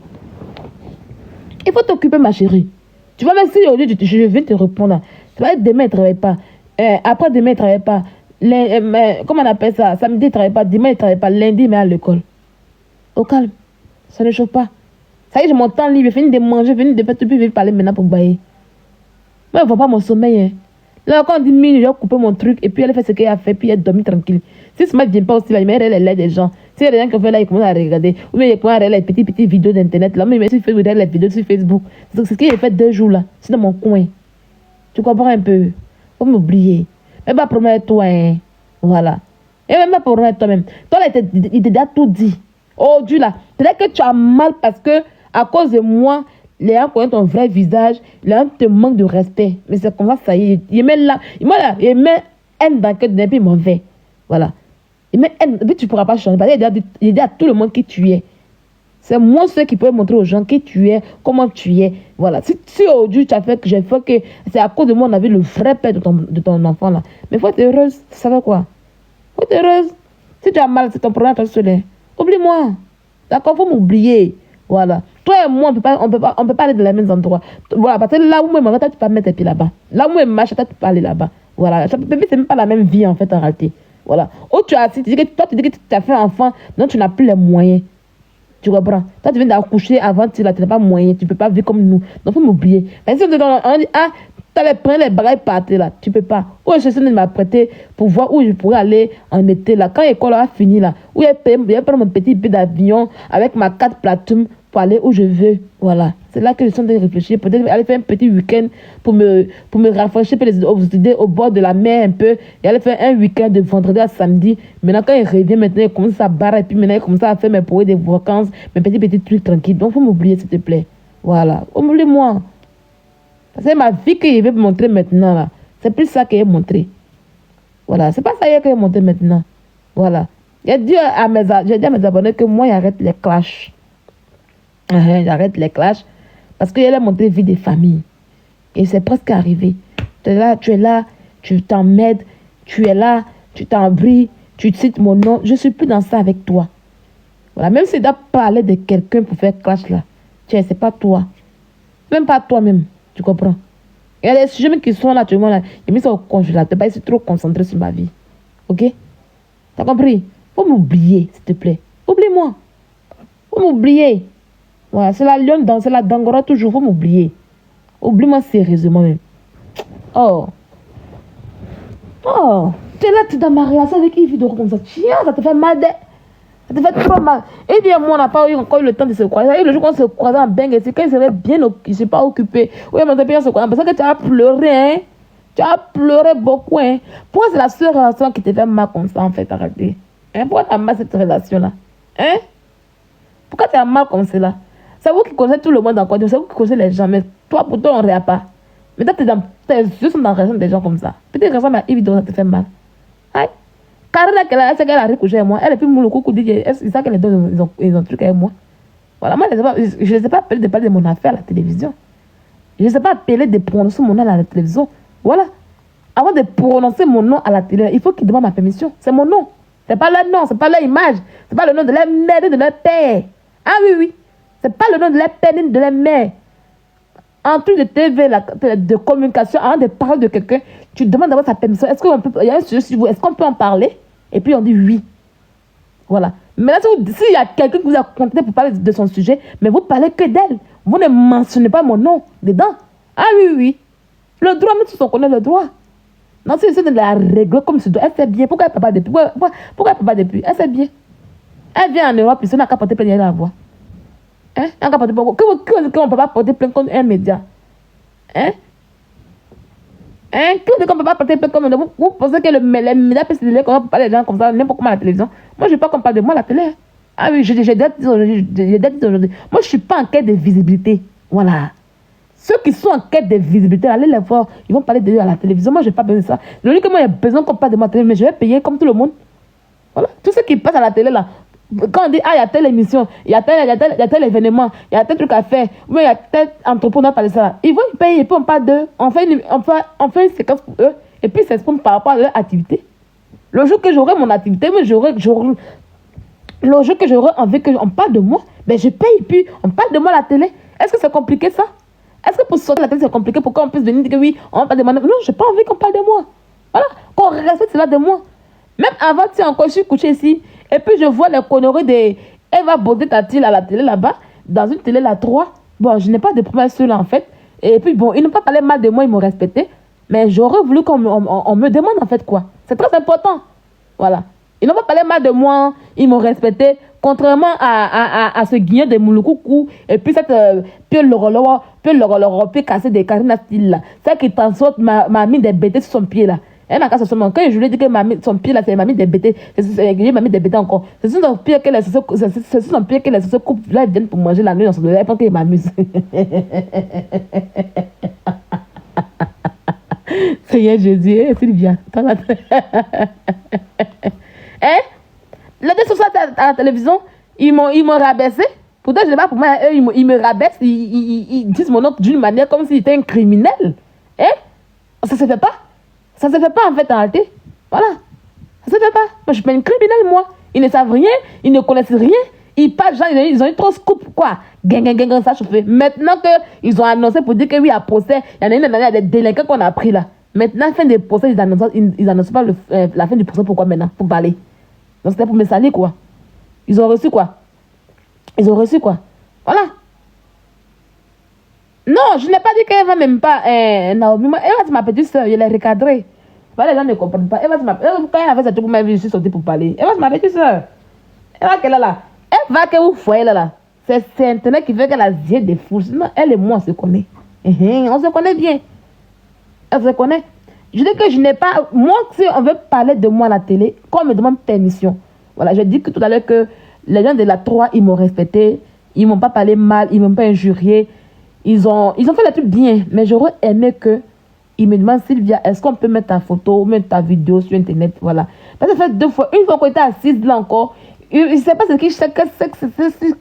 Il faut t'occuper, ma chérie. Tu vois, même si aujourd'hui, je vais te répondre. Ça va être demain, il ne travaille pas. Après, demain, il ne travaille pas. Comment on appelle ça? Samedi, il ne travaille pas. Dimanche, il ne travaille pas. Lundi, il met à l'école. Au calme. Ça ne chauffe pas. Ça y est, j'ai mon temps libre. Je finis de manger, je finis de faire tout. Puis je vais parler maintenant pour bailler. Moi, je ne vois pas mon sommeil. Hein. Là, quand on dit minutes, je vais couper mon truc. Et puis, elle fait ce qu'elle a fait. Puis, elle dormit tranquille. Si ce mec ne vient pas aussi, là, elle aide des gens. Si il y a des gens qui fait là, ils commencent à regarder. Ou bien ils commencent à regarder les petites vidéos d'internet. Là, mais il fait les vidéos sur Facebook. C'est ce qu'il a fait 2 jours là. C'est dans mon coin. Tu comprends un peu? Faut m'oublier. Même pas promettre toi, hein. Voilà. Et même pas promettre toi-même. Toi là, il t'a déjà tout dit. Oh Dieu là. Peut-être que tu as mal parce que, à cause de moi, les gens connaissent ton vrai visage. Les gens te manquent de respect. Mais c'est comme ça y est. Il met là. Il met haine dans le cœur de puis il m'en fait. Voilà. Mais tu ne pourras pas changer. Il dit à tout le monde qui tu es. C'est moi seul qui peut montrer aux gens qui tu es, comment tu es. Voilà. Si aujourd'hui tu as fait que j'ai fait que c'est à cause de moi on a vu le vrai père de ton enfant là. Mais il faut être heureuse. Tu savais quoi? Il faut être heureuse. Si tu as mal, c'est ton problème toi seul. Oublie-moi. D'accord? Il faut m'oublier. Voilà. Toi et moi, on peut pas aller dans les mêmes endroits. Voilà. Parce que là où moi, tu peux pas mettre tes pieds là-bas. Là où moi, tu peux pas aller là-bas. Voilà. C'est même pas la même vie en fait en réalité. Voilà. Ou tu dis que toi, tu dis que tu as fait enfant, donc tu n'as plus les moyens. Tu comprends? Toi, tu viens d'accoucher avant, tu n'as pas moyen, tu ne peux pas vivre comme nous. Donc, il faut m'oublier. Parce que si on dit, ah, tu avais pris les bagages partir là, tu ne peux pas. Ou je suis m'a prêté pour voir où je pourrais aller en été là. Quand l'école a fini là, où je vais prendre mon petit billet d'avion avec ma carte Platinum pour aller où je veux. Voilà. C'est là que je suis en train de réfléchir. Peut-être aller faire un petit week-end pour me rafraîchir au bord de la mer un peu. Et aller faire un week-end de vendredi à samedi. Maintenant, quand il revient, maintenant, il commence à barrer. Et puis maintenant, il commence à faire mes projets de vacances, mes petits trucs tranquilles. Donc, il faut m'oublier, s'il te plaît. Voilà. Oublie-moi. C'est ma vie que je vais montrer maintenant. Là. C'est plus ça qu'il est montré. Voilà. C'est pas ça qu'il est montré maintenant. Voilà. J'ai dit à mes abonnés que moi, j'arrête les clashs. J'arrête les clashs. Parce qu'il a montré vie des familles. Et c'est presque arrivé. Tu es là, tu t'emmerdes, tu es là, tu t'embrouilles, tu cites mon nom. Je ne suis plus dans ça avec toi. Voilà. Même si tu dois parler de quelqu'un pour faire clash là, tiens, c'est pas toi. Même pas toi-même. Tu comprends? Il y a des sujets qui sont là, tu vois là. J'ai mis ça au congélateur. Pas essayer trop concentré sur ma vie. Ok? T'as compris? Faut m'oublier, s'il te plaît. Oublie-moi. Faut m'oublier. Voilà, c'est la lionne dans, c'est la dangora toujours, faut m'oublier. Oublie-moi sérieusement même. Oh. Tu es là, tu es dans ma relation avec Yves Doro comme ça. Tiens, ça te fait mal. Ça te fait trop mal. Et bien, moi, on n'a pas encore eu le temps de se croiser. Et le jour qu'on se croisait en Bengue, c'est quand il serait bien occupé, je ne sais pas occupé. Oui, mais bien se croiser. Parce que tu as pleuré, hein. Tu as pleuré beaucoup, hein. Pourquoi c'est la seule relation qui te fait mal comme ça, en fait, arrêtez. Hein? Pourquoi tu as mal cette relation-là? Hein? Pourquoi tu as mal comme cela? C'est vous qui connaissez tout le monde en Côte d'Ivoire, c'est vous qui connaissez les gens, mais toi, pour toi, on ne regarde pas. Mais toi, tes yeux sont dans la raison des gens comme ça. Peut-être que ça m'a évident, ça te fait mal. Aïe. Karina, c'est qu'elle a recouché avec moi. Elle, et puis, mon coucou dit, c'est ça que les deux, ils ont truc avec moi. Voilà, moi, je ne sais pas appeler de parler de mon affaire à la télévision. Je ne sais pas appeler de prononcer mon nom à la télévision. Voilà. Avant de prononcer mon nom à la télé, il faut qu'ils demandent ma permission. C'est mon nom. C'est pas leur nom, c'est pas leur image. C'est pas le nom de leur mère ni de leur père. Ah oui, oui. C'est pas le nom de leur père ni de leur mère. En truc de TV, de communication, avant de parler de quelqu'un, tu demandes d'abord sa permission. Est-ce qu'on peut en parler? Et puis on dit oui. Voilà. Mais là, s'il y a quelqu'un qui vous a contacté pour parler de son sujet, mais vous parlez que d'elle. Vous ne mentionnez pas mon nom dedans. Ah oui, oui. Le droit, même si on connaît le droit. Non, si c'est de la règle comme ce doit, elle fait bien. Pourquoi elle ne peut pas depuis? Pourquoi elle ne peut pas depuis? Elle fait bien. Elle vient en Europe, puis on n'a qu'à porter plainte, elle la voix. Hein? On n'a qu'à porter plainte. Qu'on ne peut pas porter plainte contre un média? Hein? Hein? Qu'on ne peut pas porter plainte contre vous pensez que les médias peuvent se délirer qu'on peut parler des gens comme ça, n'importe comment à la télévision? Moi, je ne veux pas qu'on parle de moi à la télé. Ah oui, j'ai dit aujourd'hui. Moi, je ne suis pas en quête de visibilité. Voilà. Ceux qui sont en quête de visibilité, allez les voir. Ils vont parler de eux à la télévision. Moi, je n'ai pas besoin de ça. Le unique que moi, il y a besoin qu'on parle de ma télé, mais je vais payer comme tout le monde. Voilà. Tout ce qui passe à la télé, là. Quand on dit, ah, il y a telle émission, il y a tel événement, il y a tel truc à faire, ou il y a tel entrepreneur à parler de ça. Ils vont payer, et puis on parle d'eux. On fait une séquence pour eux, et puis ils s'expriment par rapport à leur activité. Le jour que j'aurai mon activité, le jour que j'aurai envie qu'on parle de moi, ben je paye, et puis on parle de moi à la télé. Est-ce que c'est compliqué ça? Est-ce que pour sortir la télé c'est compliqué pour qu'on puisse venir dire que oui, on parle de moi? Non, je n'ai pas envie qu'on parle de moi. Voilà, qu'on respecte cela de moi. Même avant, tu sais, encore, je suis couché ici, et puis je vois les conneries de Eva Baudet-Tatil à la télé là-bas, dans une télé la 3. Bon, je n'ai pas de problème sur là en fait. Et puis bon, ils n'ont pas parlé mal de moi, ils m'ont respecté. Mais j'aurais voulu qu'on me demande en fait quoi. C'est très important. Voilà. Ils n'ont pas parlé mal de moi, ils m'ont respecté. Contrairement à ce guignol de Mouloukoukou, et puis cette Pierre Lorolo, puis casser des Karina style là. Celle qui transporte m'a mis des bêtés sur son pied là. Elle n'a qu'à se seulement. Quand je lui ai dit que son pied là, c'est m'a mis des bêtés. J'ai m'a mis des bêtés encore. C'est son pied qu'elle se coupe. Là, ils viennent pour manger la nuit dans son dos. Elle pense qu'elle m'amuse. Seigneur Jésus, Sylvia. Hein? Là, sur ça à la télévision, ils m'ont rabaissé. Pourtant, je ne sais pas pour moi, eux, ils me rabaissent. Ils disent mon nom d'une manière comme s'il était un criminel. Hein? Ça se fait pas. Ça se fait pas en fait en réalité. Voilà. Ça se fait pas. Moi, je suis pas une criminelle, moi. Ils ne savent rien. Ils ne connaissent rien. Ils parlent, genre, ils ont eu trop scoop, quoi. Gang, ça chauffe. Maintenant qu'ils ont annoncé pour dire que oui, à procès, il y a des délinquants qu'on a pris là. Maintenant, fin des procès, ils annoncent pas la fin du procès. Pourquoi maintenant? Pour parler. Donc c'était pour me salir, quoi. Ils ont reçu quoi? Voilà. Non, je n'ai pas dit qu'elle va même pas. Naomi, Eva, c'est ma petite soeur, je l'ai recadrée. Les gens ne comprennent pas. Eva, quand elle avait cette truc pour je suis sortie pour parler. Eva, c'est ma petite soeur. Eva, qu'elle est là. Elle va que vous voyez là. C'est Internet qui fait qu'elle a vie des fous. Sinon, elle et moi, on se connaît. On se connaît bien. Elle se connaît. Je dis que je n'ai pas... Moi, si on veut parler de moi à la télé, qu'on me demande permission. Voilà, je dis que tout à l'heure que les gens de la 3, ils m'ont respecté. Ils ne m'ont pas parlé mal. Ils ne m'ont pas injurié. Ils ont fait les trucs bien. Mais j'aurais aimé qu'ils me demandent, Sylvia, est-ce qu'on peut mettre ta photo, mettre ta vidéo sur Internet? Voilà. Parce que ça fait 2 fois. Une fois qu'on était assise là encore, je ne sais pas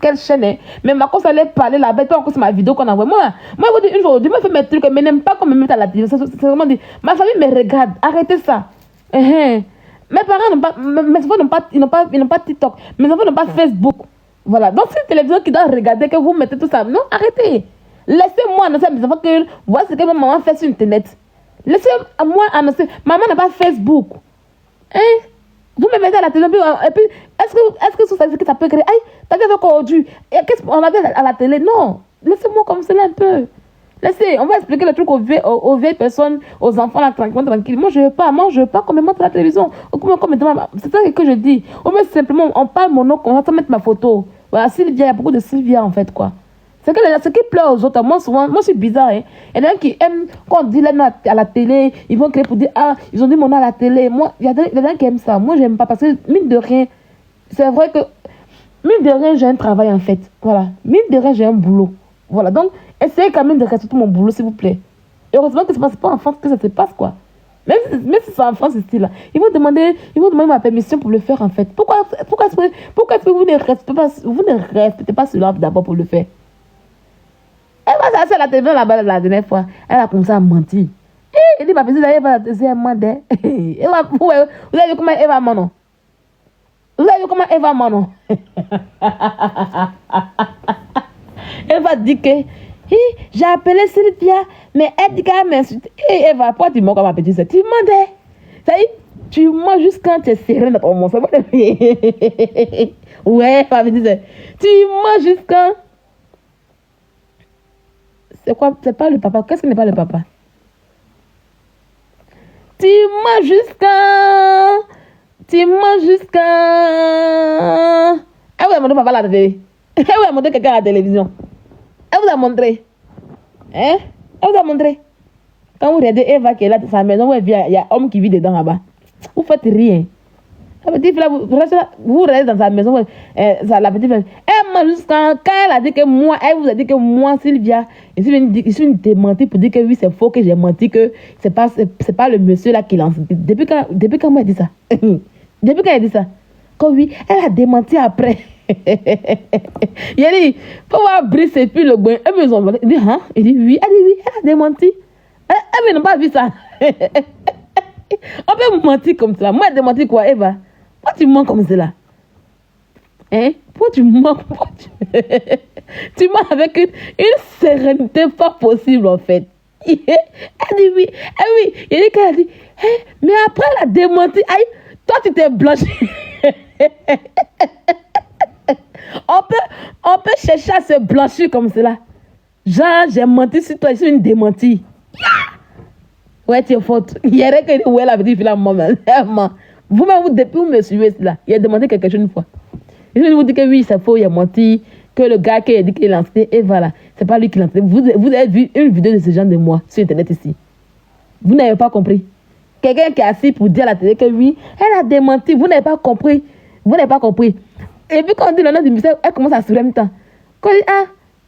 quelle chaîne est. Mais ma cause allait parler là-bas. Pas encore sur ma vidéo qu'on envoie. Moi, une fois, je me fais mes trucs, mais n'aime pas qu'on me mette à la télé. C'est vraiment dit. Ma famille me regarde. Arrêtez ça. Mes parents n'ont pas. Mes enfants n'ont pas TikTok. Mes enfants n'ont pas Facebook. Voilà. Donc, c'est une télévision qui doit regarder que vous mettez tout ça. Non, arrêtez. Laissez-moi annoncer à mes enfants que voici ce que ma maman fait sur Internet. Laissez-moi annoncer. Maman n'a pas Facebook. Hein? Vous me mettez à la télé, et puis, est-ce que ça peut créer? Aïe, t'as fait aujourd'hui. Qu'est-ce qu'on avait à la télé? Non. Laissez-moi comme cela un peu. Laissez, on va expliquer le truc aux vieilles personnes, aux enfants là, tranquille. Moi, je veux pas qu'on me montre à la télévision. C'est ça que je dis. Ou même simplement, on parle mon nom, on va mettre ma photo. Voilà, Sylvia, il y a beaucoup de Sylvia en fait, quoi. C'est que ce qui plaît aux autres, moi souvent, moi c'est bizarre, hein. Il y en a qui aiment, quand on dit les noms à la télé, ils vont créer pour dire, ah, ils ont dit mon nom à la télé. Moi, il y a des gens qui aiment ça. Moi, j'aime pas parce que, mine de rien, c'est vrai que, mine de rien, j'ai un travail en fait. Voilà. Mine de rien, j'ai un boulot. Voilà. Donc, essayez quand même de respecter mon boulot, s'il vous plaît. Heureusement que ce n'est pas en France que ça se passe, quoi. Même si c'est en France, ici, là. Ils vont demander ma permission pour le faire, en fait. Pourquoi est-ce que vous ne respectez pas cela d'abord pour le faire? Elle va s'asseoir à la télévision là-bas la dernière fois. Elle a commencé à mentir. Elle dit, ma petite, elle va deuxièmement. Vous avez vu comment elle va, non? Vous avez vu comment elle va, non? Elle va dire que j'ai appelé Sylvia, mais elle dit qu'elle m'insulte. Et Eva, pourquoi tu mens comme ma petite sœur? Tu mens. Ça y est, tu mens juste quand tu es serré dans ton monde. Ouais, ma petite sœur. Tu mens juste quand. C'est quoi? C'est pas le papa. Qu'est-ce qui n'est pas le papa? Tu mens jusqu'à. Tu mens jusqu'à. Elle vous a montré papa à la télé. Elle vous a montré quelqu'un à la télévision. Elle vous a montré. Hein? Elle vous a montré. Quand vous regardez Eva qui est là dans sa maison, il y a un homme qui vit dedans là-bas. Vous faites rien. La petite fille, vous regardez dans sa maison, la petite fille, elle m'a jusqu'à quand elle a dit que moi, elle vous a dit que moi, Sylvia, je suis une démentie pour dire que oui, c'est faux, que j'ai menti, que c'est pas le monsieur là qui lance. Depuis quand moi elle dit ça? Depuis quand elle dit ça? Quand oui, elle a démenti après. Il a dit, faut voir Brice et puis le boin. Elle me dit, hein? Il dit oui. Elle dit oui, elle a démenti. Elle n'a pas vu ça. On peut mentir comme ça. Moi, elle démentit quoi, Eva? Pourquoi tu mens comme cela? Hein? Pourquoi tu mens? Tu mens avec une sérénité pas possible, en fait. Elle dit oui. Oui. Il dit qu'elle a dit, hey, mais après, elle a démenti. Aïe, toi, tu t'es blanchi. On peut chercher à se blanchir comme cela. Genre, j'ai menti sur toi, je suis une démentie. Ouais, tu es faute. Il y a rien que la petite fille, maman. Vous-même, depuis vous me suivez là, il a demandé quelque chose une fois. Il vous dit que oui, c'est faux, il a menti, que le gars qui a dit qu'il est lancé, et voilà, c'est pas lui qui l'a lancé. Vous avez vu une vidéo de ce genre de moi sur Internet ici. Vous n'avez pas compris. Quelqu'un qui est assis pour dire à la télé que oui, elle a démenti, vous n'avez pas compris. Vous n'avez pas compris. Et puis quand on dit le nom du ministère, elle commence à sourire en même temps. Quand on dit, ah,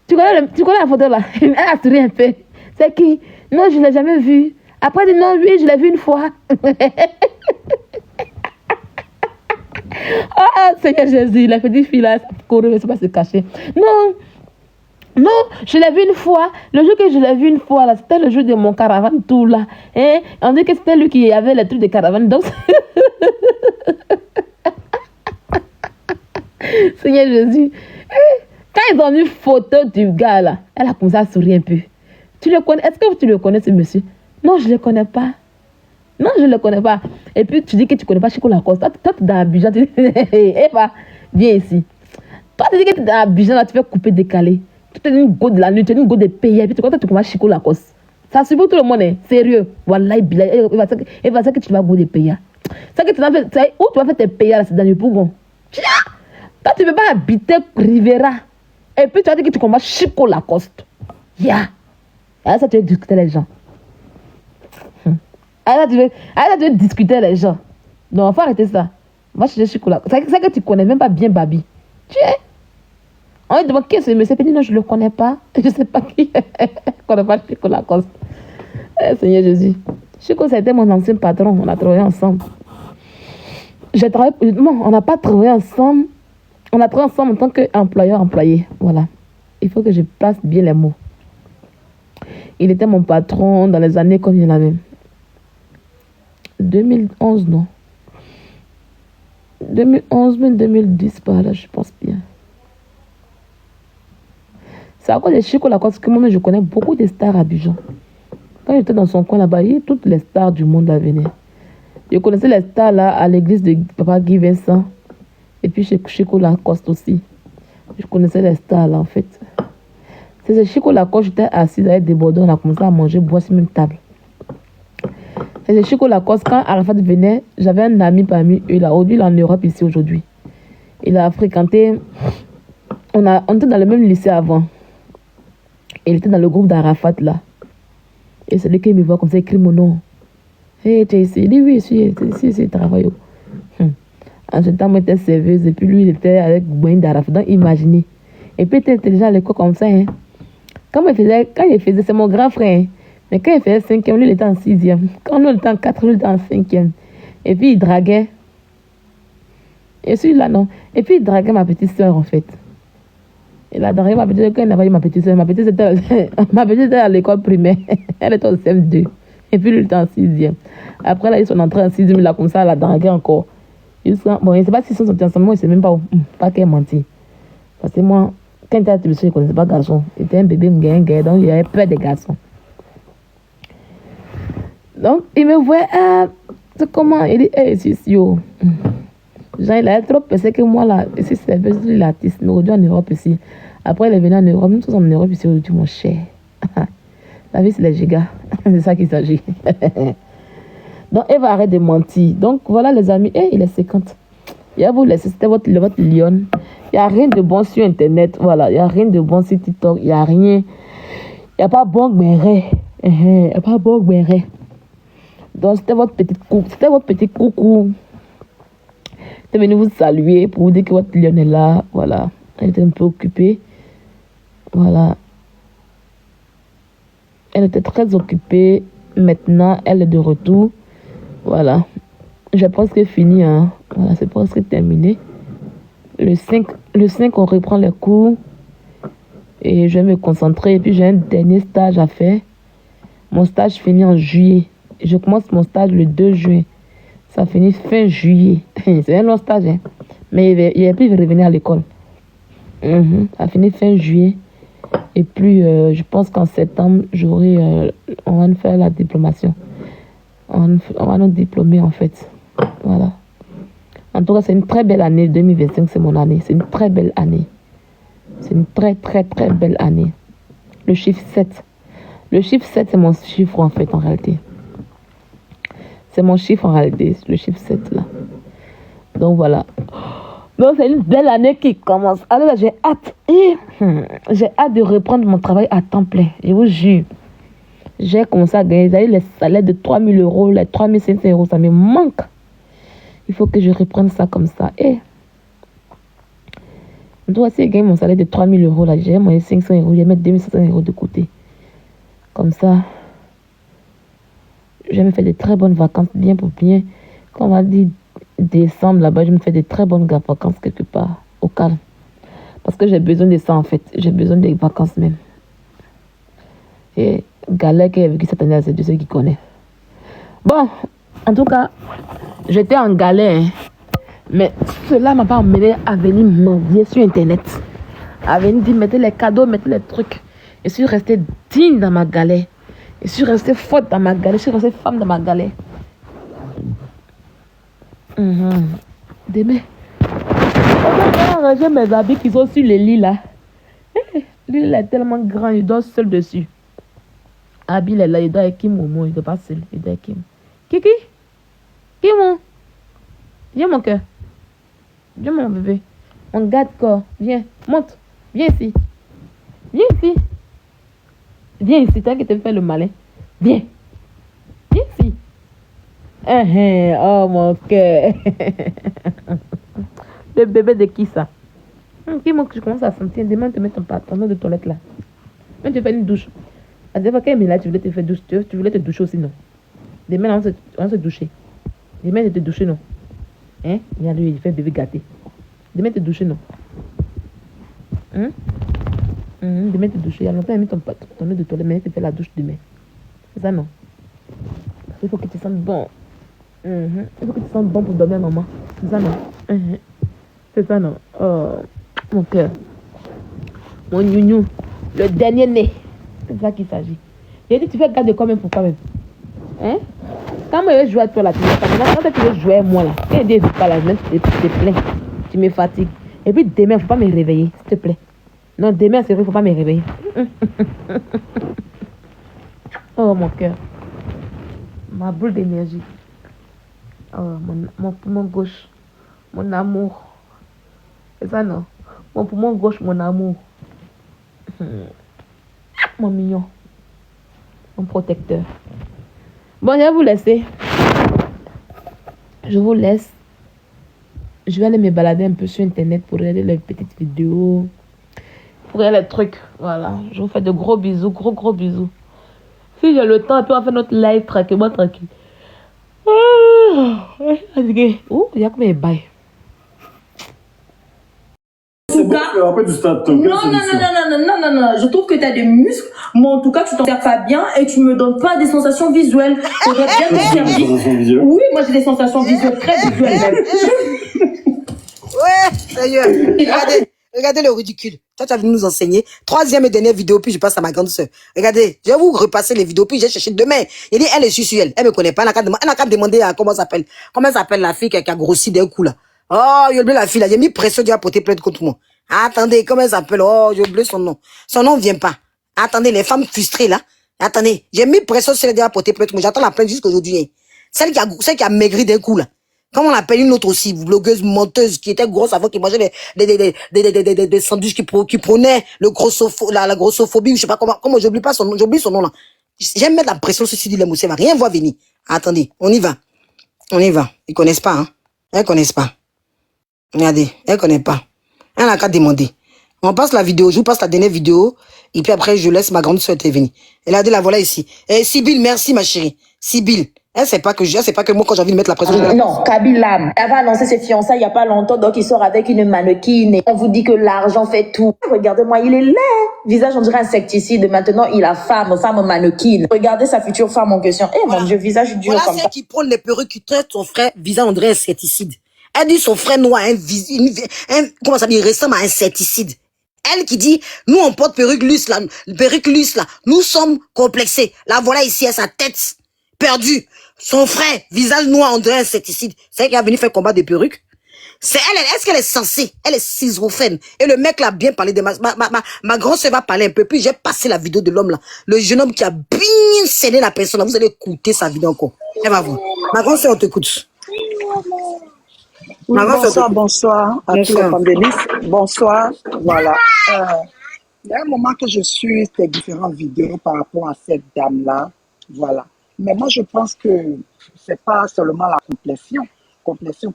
tu connais la photo là? Elle a souri un peu. C'est qui? Non, je ne l'ai jamais vu. Après, elle dit non, oui, je l'ai vu une fois. Ah, Seigneur Jésus, la petite fille là, courir, mais c'est pas se cacher. Non, je l'ai vu une fois. Le jour que je l'ai vu une fois, là, c'était le jour de mon caravane tout là. Hein? On dit que c'était lui qui avait les trucs de caravane. Donc, Seigneur Jésus. Quand ils ont vu une photo du gars là, elle a commencé à sourire un peu. Tu le connais? Est-ce que tu le connais, ce monsieur? Non, je ne le connais pas. Non, je ne le connais pas. Et puis, tu dis que tu ne connais pas Chico Lacoste. Toi, tu es dans Abidjan. Tu dis, Eva, viens ici. Toi, tu dis que tu es dans Abidjan, là, tu fais couper, décaler. Tu es une go de la nuit, tu es une go de pays. Et puis, tu connais Chico Lacoste. Ça suffit tout le monde, hein. Sérieux. Wallahi, Eva, c'est que tu vas go de pays. C'est que tu vas faire, où tu vas faire tes pays, là, c'est dans le Pougon. Toi, tu ne peux pas habiter Rivera. Et puis, tu vas dire que tu combats Chico Lacoste. Yeah. Et ça, tu veux discuter les gens. Alors, tu veux discuter les gens. Non, il faut arrêter ça. Moi, je suis Chico Lacoste. C'est que tu ne connais même pas bien Babi. Tu es. On lui demande qui est ce monsieur. Il dit non, je ne le connais pas. Je ne sais pas qui. Je ne connais pas Chico Lacoste. Seigneur Jésus. Chico, c'était mon ancien patron. On a travaillé ensemble. Non, on n'a pas travaillé ensemble. On a travaillé ensemble en tant qu'employeur-employé. Voilà. Il faut que je place bien les mots. Il était mon patron dans les années comme il y en avait. 2011, non. 2011, mais 2010, par là, je pense bien. C'est à cause de Chico Lacoste que moi, je connais beaucoup de stars à Abidjan. Quand j'étais dans son coin là-bas, il y a toutes les stars du monde à venir. Je connaissais les stars là à l'église de Papa Guy Vincent. Et puis chez Chico Lacoste aussi. Je connaissais les stars là, en fait. C'est Chico Lacoste, j'étais assise avec des bordons, on a commencé à manger, boire sur la même table. C'est Chico Lacoste, quand Arafat venait, j'avais un ami parmi eux là, aujourd'hui il est en Europe ici aujourd'hui. Il a fréquenté, on était dans le même lycée avant. Il était dans le groupe d'Arafat là. Et c'est lui qui me voit comme ça, il écrit mon nom. Hey, tu es ici? Il dit oui, ici, il travaille. En ce temps, moi j'étais serveuse et puis lui il était avec Boin d'Arafat, donc imaginez. Et puis il était intelligent à l'école comme ça. Hein. Quand il faisait, c'est mon grand frère. Hein. Mais quand il faisait 5e, lui, il était en 6e. Quand nous, on était en 4e, lui, il était en 5e. Et puis, il draguait. Et celui-là, non. Et puis, il draguait ma petite soeur, en fait. Il a dragué ma petite soeur quand il n'a pas eu ma petite soeur. Ma petite soeur était à l'école primaire. Elle était au CM2. Et puis, lui, il était en 6e. Après, là, ils sont entrés en 6e. Il a commencé à la draguer encore. Bon, je ne sais pas s'ils sont sortis ensemble. Moi, je ne sais même pas où. Pas qu'elle menti. Parce que moi, quand il était à la télévision, je ne connaissais pas garçon. Il était un bébé gay, donc il avait peur des garçons. Donc, il me voit, c'est comment? Il dit, yo. Genre, il a trop pensé que moi, là, ici, c'est l'artiste. Mais aujourd'hui, en Europe, ici. Après, il est venu en Europe. Nous tous en Europe, ici, aujourd'hui, mon cher. La vie, c'est les gigas. C'est ça qu'il s'agit. Donc, elle va arrêter de mentir. Donc, voilà, les amis. Il est 50. Il y a vous laisser, c'était votre lion. Il n'y a rien de bon sur Internet. Voilà, il n'y a rien de bon sur TikTok. Il n'y a rien. Il n'y a pas bon gbéré. Il n'y a pas bon gbéré. Donc, c'était votre petit coucou. J'étais venu vous saluer pour vous dire que votre lion est là. Voilà. Elle était un peu occupée. Voilà. Elle était très occupée. Maintenant, elle est de retour. Voilà. J'ai presque fini. Hein. Voilà, c'est presque terminé. Le 5, on reprend les cours. Et je vais me concentrer. Et puis, j'ai un dernier stage à faire. Mon stage finit en juillet. Je commence mon stage le 2 juin. Ça finit fin juillet. C'est un long stage. Hein. Mais il va plus revenir à l'école. Ça finit fin juillet. Et puis, je pense qu'en septembre, on va nous faire la diplomation. On va nous diplômer, en fait. Voilà. En tout cas, c'est une très belle année. 2025, c'est mon année. C'est une très belle année. C'est une très, très, très belle année. Le chiffre 7. Le chiffre 7, c'est mon chiffre, en fait, en réalité. C'est mon chiffre, en réalité. Le chiffre 7, là. Donc, voilà. Donc, c'est une belle année qui commence. Alors là, j'ai hâte. J'ai hâte de reprendre mon travail à temps plein. Je vous jure. J'ai commencé à gagner les salaires de 3 000 euros, les 3 500 euros. Ça me manque. Il faut que je reprenne ça comme ça. Je dois aussi gagner mon salaire de 3 000 euros. Là, j'ai moins 500 euros. Je vais mettre 2 500 euros de côté. Comme ça, je vais me faire de très bonnes vacances. Bien pour bien. Quand on va dire décembre là-bas, je me fais de très bonnes vacances quelque part. Au calme. Parce que j'ai besoin de ça en fait. J'ai besoin des vacances même. Et galère qui a vécu cette année, c'est de ceux qui connaissent. Bon, en tout cas, j'étais en galère. Mais cela m'a pas amené à venir mendier sur Internet. À venir dire, mettez les cadeaux, mettez les trucs. Je suis restée digne dans ma galère. Je suis restée forte dans ma galère. Je suis restée femme dans ma galère. Demain, on va arranger mes habits qui sont sur le lit là. Le lit est tellement grand, il dort seul dessus. Habit est là, il doit avec qui Momo, il ne doit pas seul, il doit avec qui. Kiki? Qui mon? Viens mon cœur. Viens mon bébé. Mon garde-corps. Viens. Monte. Viens ici. Viens ici. Viens ici. T'as que te faire le malin. Viens. Viens ici. Oh mon cœur. Le bébé de qui ça? Qui moi que je commence à sentir. Demain te mettre ton pantalon de toilette là. Même tu fais une douche. À des fois quand là tu voulais te faire douche. Tu voulais te doucher aussi non? Demain on va se doucher. Demain tu te doucher non? Hein? Regarde lui, il fait bébé gâté. Demain te doucher non? Demain te doucher. Il y a longtemps il a mis ton eau de toilette, mais tu fais la douche demain. C'est ça non? Il faut que tu sentes bon. Il faut que tu sentes bon pour dormir maman. C'est ça non? C'est ça non? Oh, mon cœur. Mon gnou. Le dernier né. C'est ça qu'il s'agit. J'ai dit tu fais garde quoi même pour toi-même? Hein? Quand moi je joue à toi là, quand tu veux jouer à moi là, quand je ne pas là, je te plains. Tu me fatigues. Et puis demain, il ne faut pas me réveiller, s'il te plaît. Non, demain, c'est vrai, il ne faut pas me réveiller. Oh mon cœur. Ma boule d'énergie. Oh, mon poumon gauche. Mon amour. C'est ça non? Mon poumon gauche, mon amour. Mon mignon. Mon protecteur. Bon, je vais vous laisser. Je vous laisse. Je vais aller me balader un peu sur Internet pour regarder les petites vidéos. Pour regarder les trucs. Voilà. Je vous fais de gros bisous. Gros bisous. Si j'ai le temps, puis on va faire notre live tranquillement, tranquille. Oh, il y a combien de bails? C'est bon, après du stade. Non, non. Je trouve que tu as des muscles, mais en tout cas, tu t'en sers pas bien et tu me donnes pas des sensations visuelles. Tu aurais bien me servir. Oui, moi j'ai des sensations visuelles, très visuelles même. Ouais, sérieux. Regardez le ridicule. Toi, tu as venu nous enseigner. Troisième et dernière vidéo, puis je passe à ma grande soeur. Regardez, je vais vous repasser les vidéos, puis j'ai cherché demain. Il dit, elle est sur elle. Elle me connaît pas. Elle n'a qu'à demander à comment s'appelle. Comment s'appelle la fille qui a grossi d'un coup, là. Oh, j'ai oublié la fille, là. J'ai mis pression, tu as porté plainte contre moi. Attendez, comment elle s'appelle? Oh, j'ai oublié son nom. Son nom vient pas. Attendez, les femmes frustrées, là. Attendez, j'ai mis pression sur elle, a porté plainte. Moi, j'attends la plainte jusqu'aujourd'hui. Celle qui a maigri d'un coup, là. Comment on appelle une autre aussi, blogueuse menteuse qui était grosse avant, qui mangeait des sandwichs, qui prenait la grossophobie, je sais pas comment j'oublie pas son nom, j'oublie son nom là. J'aime mettre la pression sur Sidi Lemoussé, va rien voir venir. Attendez, on y va. Ils connaissent pas, hein. Elles connaissent pas. Regardez, elles connaissent pas. Elle n'a qu'à demander. On passe la vidéo, je vous passe la dernière vidéo, et puis après, je laisse ma grande soeur venir. Elle a dit, la voilà ici. Sibyl, merci ma chérie. Sibyl. Elle sait pas que moi, quand j'ai envie de mettre la pression. Non, Kabila, elle va annoncer ses fiançailles il y a pas longtemps, donc il sort avec une mannequin et on vous dit que l'argent fait tout. Regardez-moi, il est laid. Visage, on dirait insecticide. Maintenant, il a femme mannequin. Regardez sa future femme en question. Eh mon Dieu, visage dur voilà, comme ça. c'est qui prend les perruques, qui traite son frère, visage, on dirait insecticide. Elle dit son frère noir, comment ça dit, ressemble à insecticide. Elle qui dit, nous on porte perruque luce là, nous sommes complexés. La voilà ici, à sa tête perdue. Son frère, visage noir, on dirait insecticide. C'est elle qui a venu faire combat des perruques. C'est elle, est-ce qu'elle est censée? Elle est schizophrène. Et le mec l'a bien parlé de ma grande sœur va parler un peu. Puis j'ai passé la vidéo de l'homme là. Le jeune homme qui a bien scellé la personne là. Vous allez écouter sa vidéo encore. Elle va voir. Ma grande sœur, on t'écoute. Oui, bonsoir à tous les pandémistes. Bonsoir, voilà. Il y a un moment que je suis tes différentes vidéos par rapport à cette dame-là, voilà. Mais moi, je pense que c'est pas seulement la complexion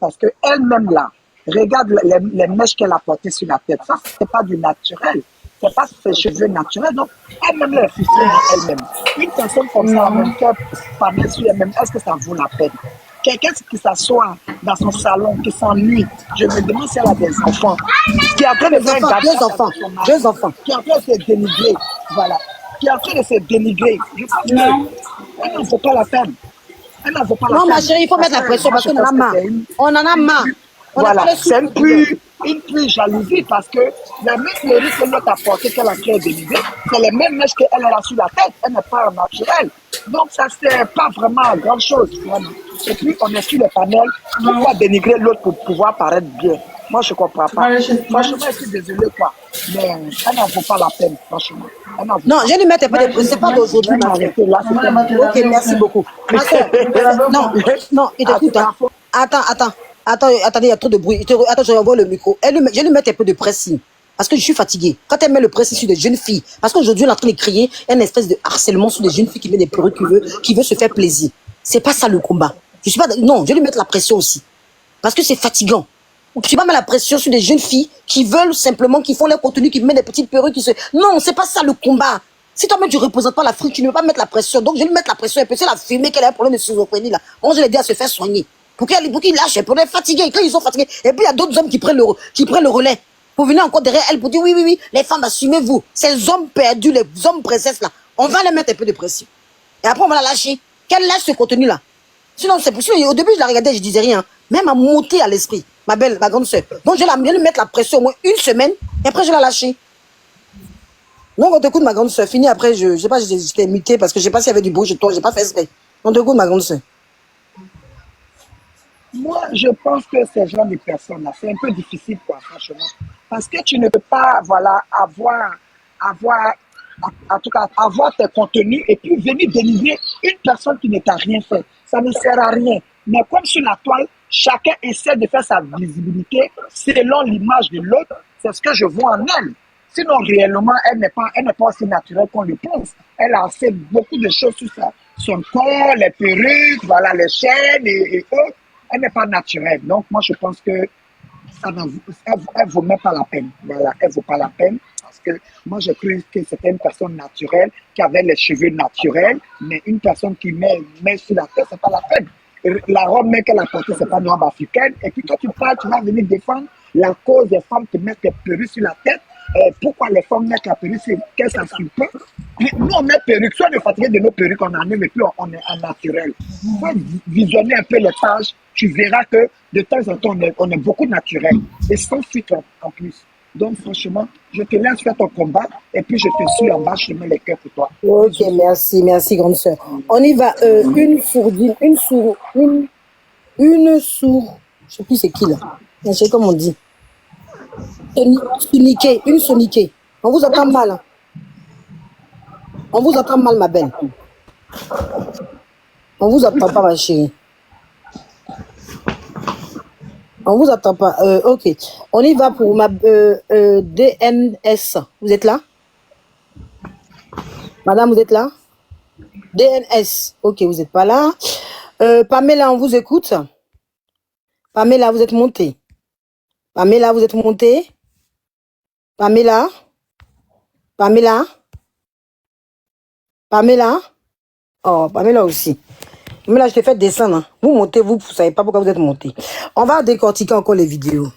parce que elle-même là, regarde les mèches qu'elle a portées sur la tête. Ça, c'est pas du naturel. C'est pas ses cheveux naturels. Donc, elle-même est frustrée elle-même. Une personne comme ça, même qu'elle parle sur elle-même, est-ce que ça vaut la peine? Quelqu'un qui s'assoit dans son salon, qui s'ennuie, je me demande si elle a des enfants, qui est en train de faire deux enfants, qui est en train de se dénigrer, voilà, qui est en train de se dénigrer. Je pense qu'elle n'en vaut pas la peine. Elle n'en vaut pas la peine. Non, ma chérie, il faut mettre la pression parce qu'on en a marre. On en a marre. Voilà, c'est une pluie jalousie parce que les mêmes perruques que l'autre a portées, qu'elle a créé dénigrer, c'est les mêmes mèches qu'elle a sur la tête. Elle n'est pas naturelle. Donc, ça, c'est pas vraiment grand chose. Vraiment. Et puis, on est sur le panel. Pourquoi dénigrer l'autre pour pouvoir paraître bien? Moi, je ne comprends pas. Franchement, je suis désolé, quoi. Mais elle n'en vaut pas la peine, franchement. Non, je vais lui mettre un peu de pression. C'est pas d'aujourd'hui, ma soeur. Ok, merci beaucoup. Ma soeur, non, il t'écoute. Attendez, il y a trop de bruit. Attends, je revois le micro. Je vais lui mettre un peu de pressing. Parce que je suis fatiguée. Quand elle met le pressing sur des jeunes filles, parce qu'aujourd'hui, elle est en train de crier une espèce de harcèlement sur des jeunes filles qui mettent des perruques, qui veut se faire plaisir. C'est pas ça le combat. Non, je vais lui mettre la pression aussi. Parce que c'est fatigant. Je suis pas mettre la pression sur des jeunes filles qui veulent simplement, qui font leur contenu, qui mettent des petites perruques, Non, c'est pas ça le combat. Si toi-même tu représentes pas l'Afrique, tu ne veux pas mettre la pression. Donc je vais lui mettre la pression un peu. C'est la filmer qu'elle a un problème de schizophrénie là. On je l'ai dit à se faire soigner. Pour qu'il lâche, pour être fatigué. Quand ils sont fatigués. Et puis il y a d'autres hommes qui prennent le relais. Pour venir encore derrière elle pour dire oui, les femmes, assumez-vous. Ces hommes perdus, les hommes princesses là, on va les mettre un peu de pression. Et après on va la lâcher. Qu'elle lâche ce contenu là. Sinon, c'est possible. Au début, je la regardais, je disais rien. Même à monter à l'esprit, ma grande soeur. Donc, je vais lui mettre la pression au moins une semaine, et après, je vais la lâcher. Donc, on t'écoute, ma grande soeur. Fini, après, je sais pas, j'étais mutée parce que je sais pas s'il y avait du bruit chez toi, j'ai pas fait exprès. On t'écoute, ma grande soeur. Moi, je pense que ces genre de personnes-là, c'est un peu difficile, quoi, franchement. Parce que tu ne peux pas, voilà, en tout cas, avoir tes contenus et puis venir dénigrer une personne qui ne t'a rien fait. Ça ne sert à rien. Mais comme sur la toile, chacun essaie de faire sa visibilité selon l'image de l'autre. C'est ce que je vois en elle. Sinon, réellement, elle n'est pas aussi naturelle qu'on le pense. Elle a fait beaucoup de choses sur ça. Son corps, les perruques, voilà, les chaînes et autres. Elle n'est pas naturelle. Donc, moi, je pense que ça elle vaut même pas la peine. Voilà, elle vaut pas la peine. parce que moi, j'ai cru que c'était une personne naturelle, qui avait les cheveux naturels, mais une personne qui met sur la tête, c'est pas la peine. La robe même qu'elle a portée, c'est pas une robe africaine. Et puis quand tu parles, tu vas venir défendre la cause des femmes qui mettent des perruques sur la tête. Pourquoi les femmes mettent la perruque, c'est qu'elles s'assument pas. Nous, on met perruque, soit on est fatigué de nos perruques, on en aime, et puis on est en naturel. Faut visionner un peu les pages, tu verras que de temps en temps, on est beaucoup naturel. Et sans filtre en plus. Donc franchement, je te laisse faire ton combat, et puis je te suis en bas, je mets les cœurs pour toi. Ok, merci, grande sœur. On y va. Une sourdine, je sais plus c'est qui là. Je sais comment on dit. Une soniquée. On vous entend mal. Hein. On vous entend mal, ma belle. On vous entend pas, ma chérie. On vous attend pas. Ok. On y va pour ma DNS. Vous êtes là? Madame, vous êtes là? DNS. Ok, vous n'êtes pas là. Pamela, on vous écoute. Pamela, vous êtes montée. Pamela, vous êtes montée. Pamela. Pamela. Pamela. Oh, Pamela aussi. Mais là, je t'ai fait descendre. Hein. Vous montez, vous ne savez pas pourquoi vous êtes monté. On va décortiquer encore les vidéos.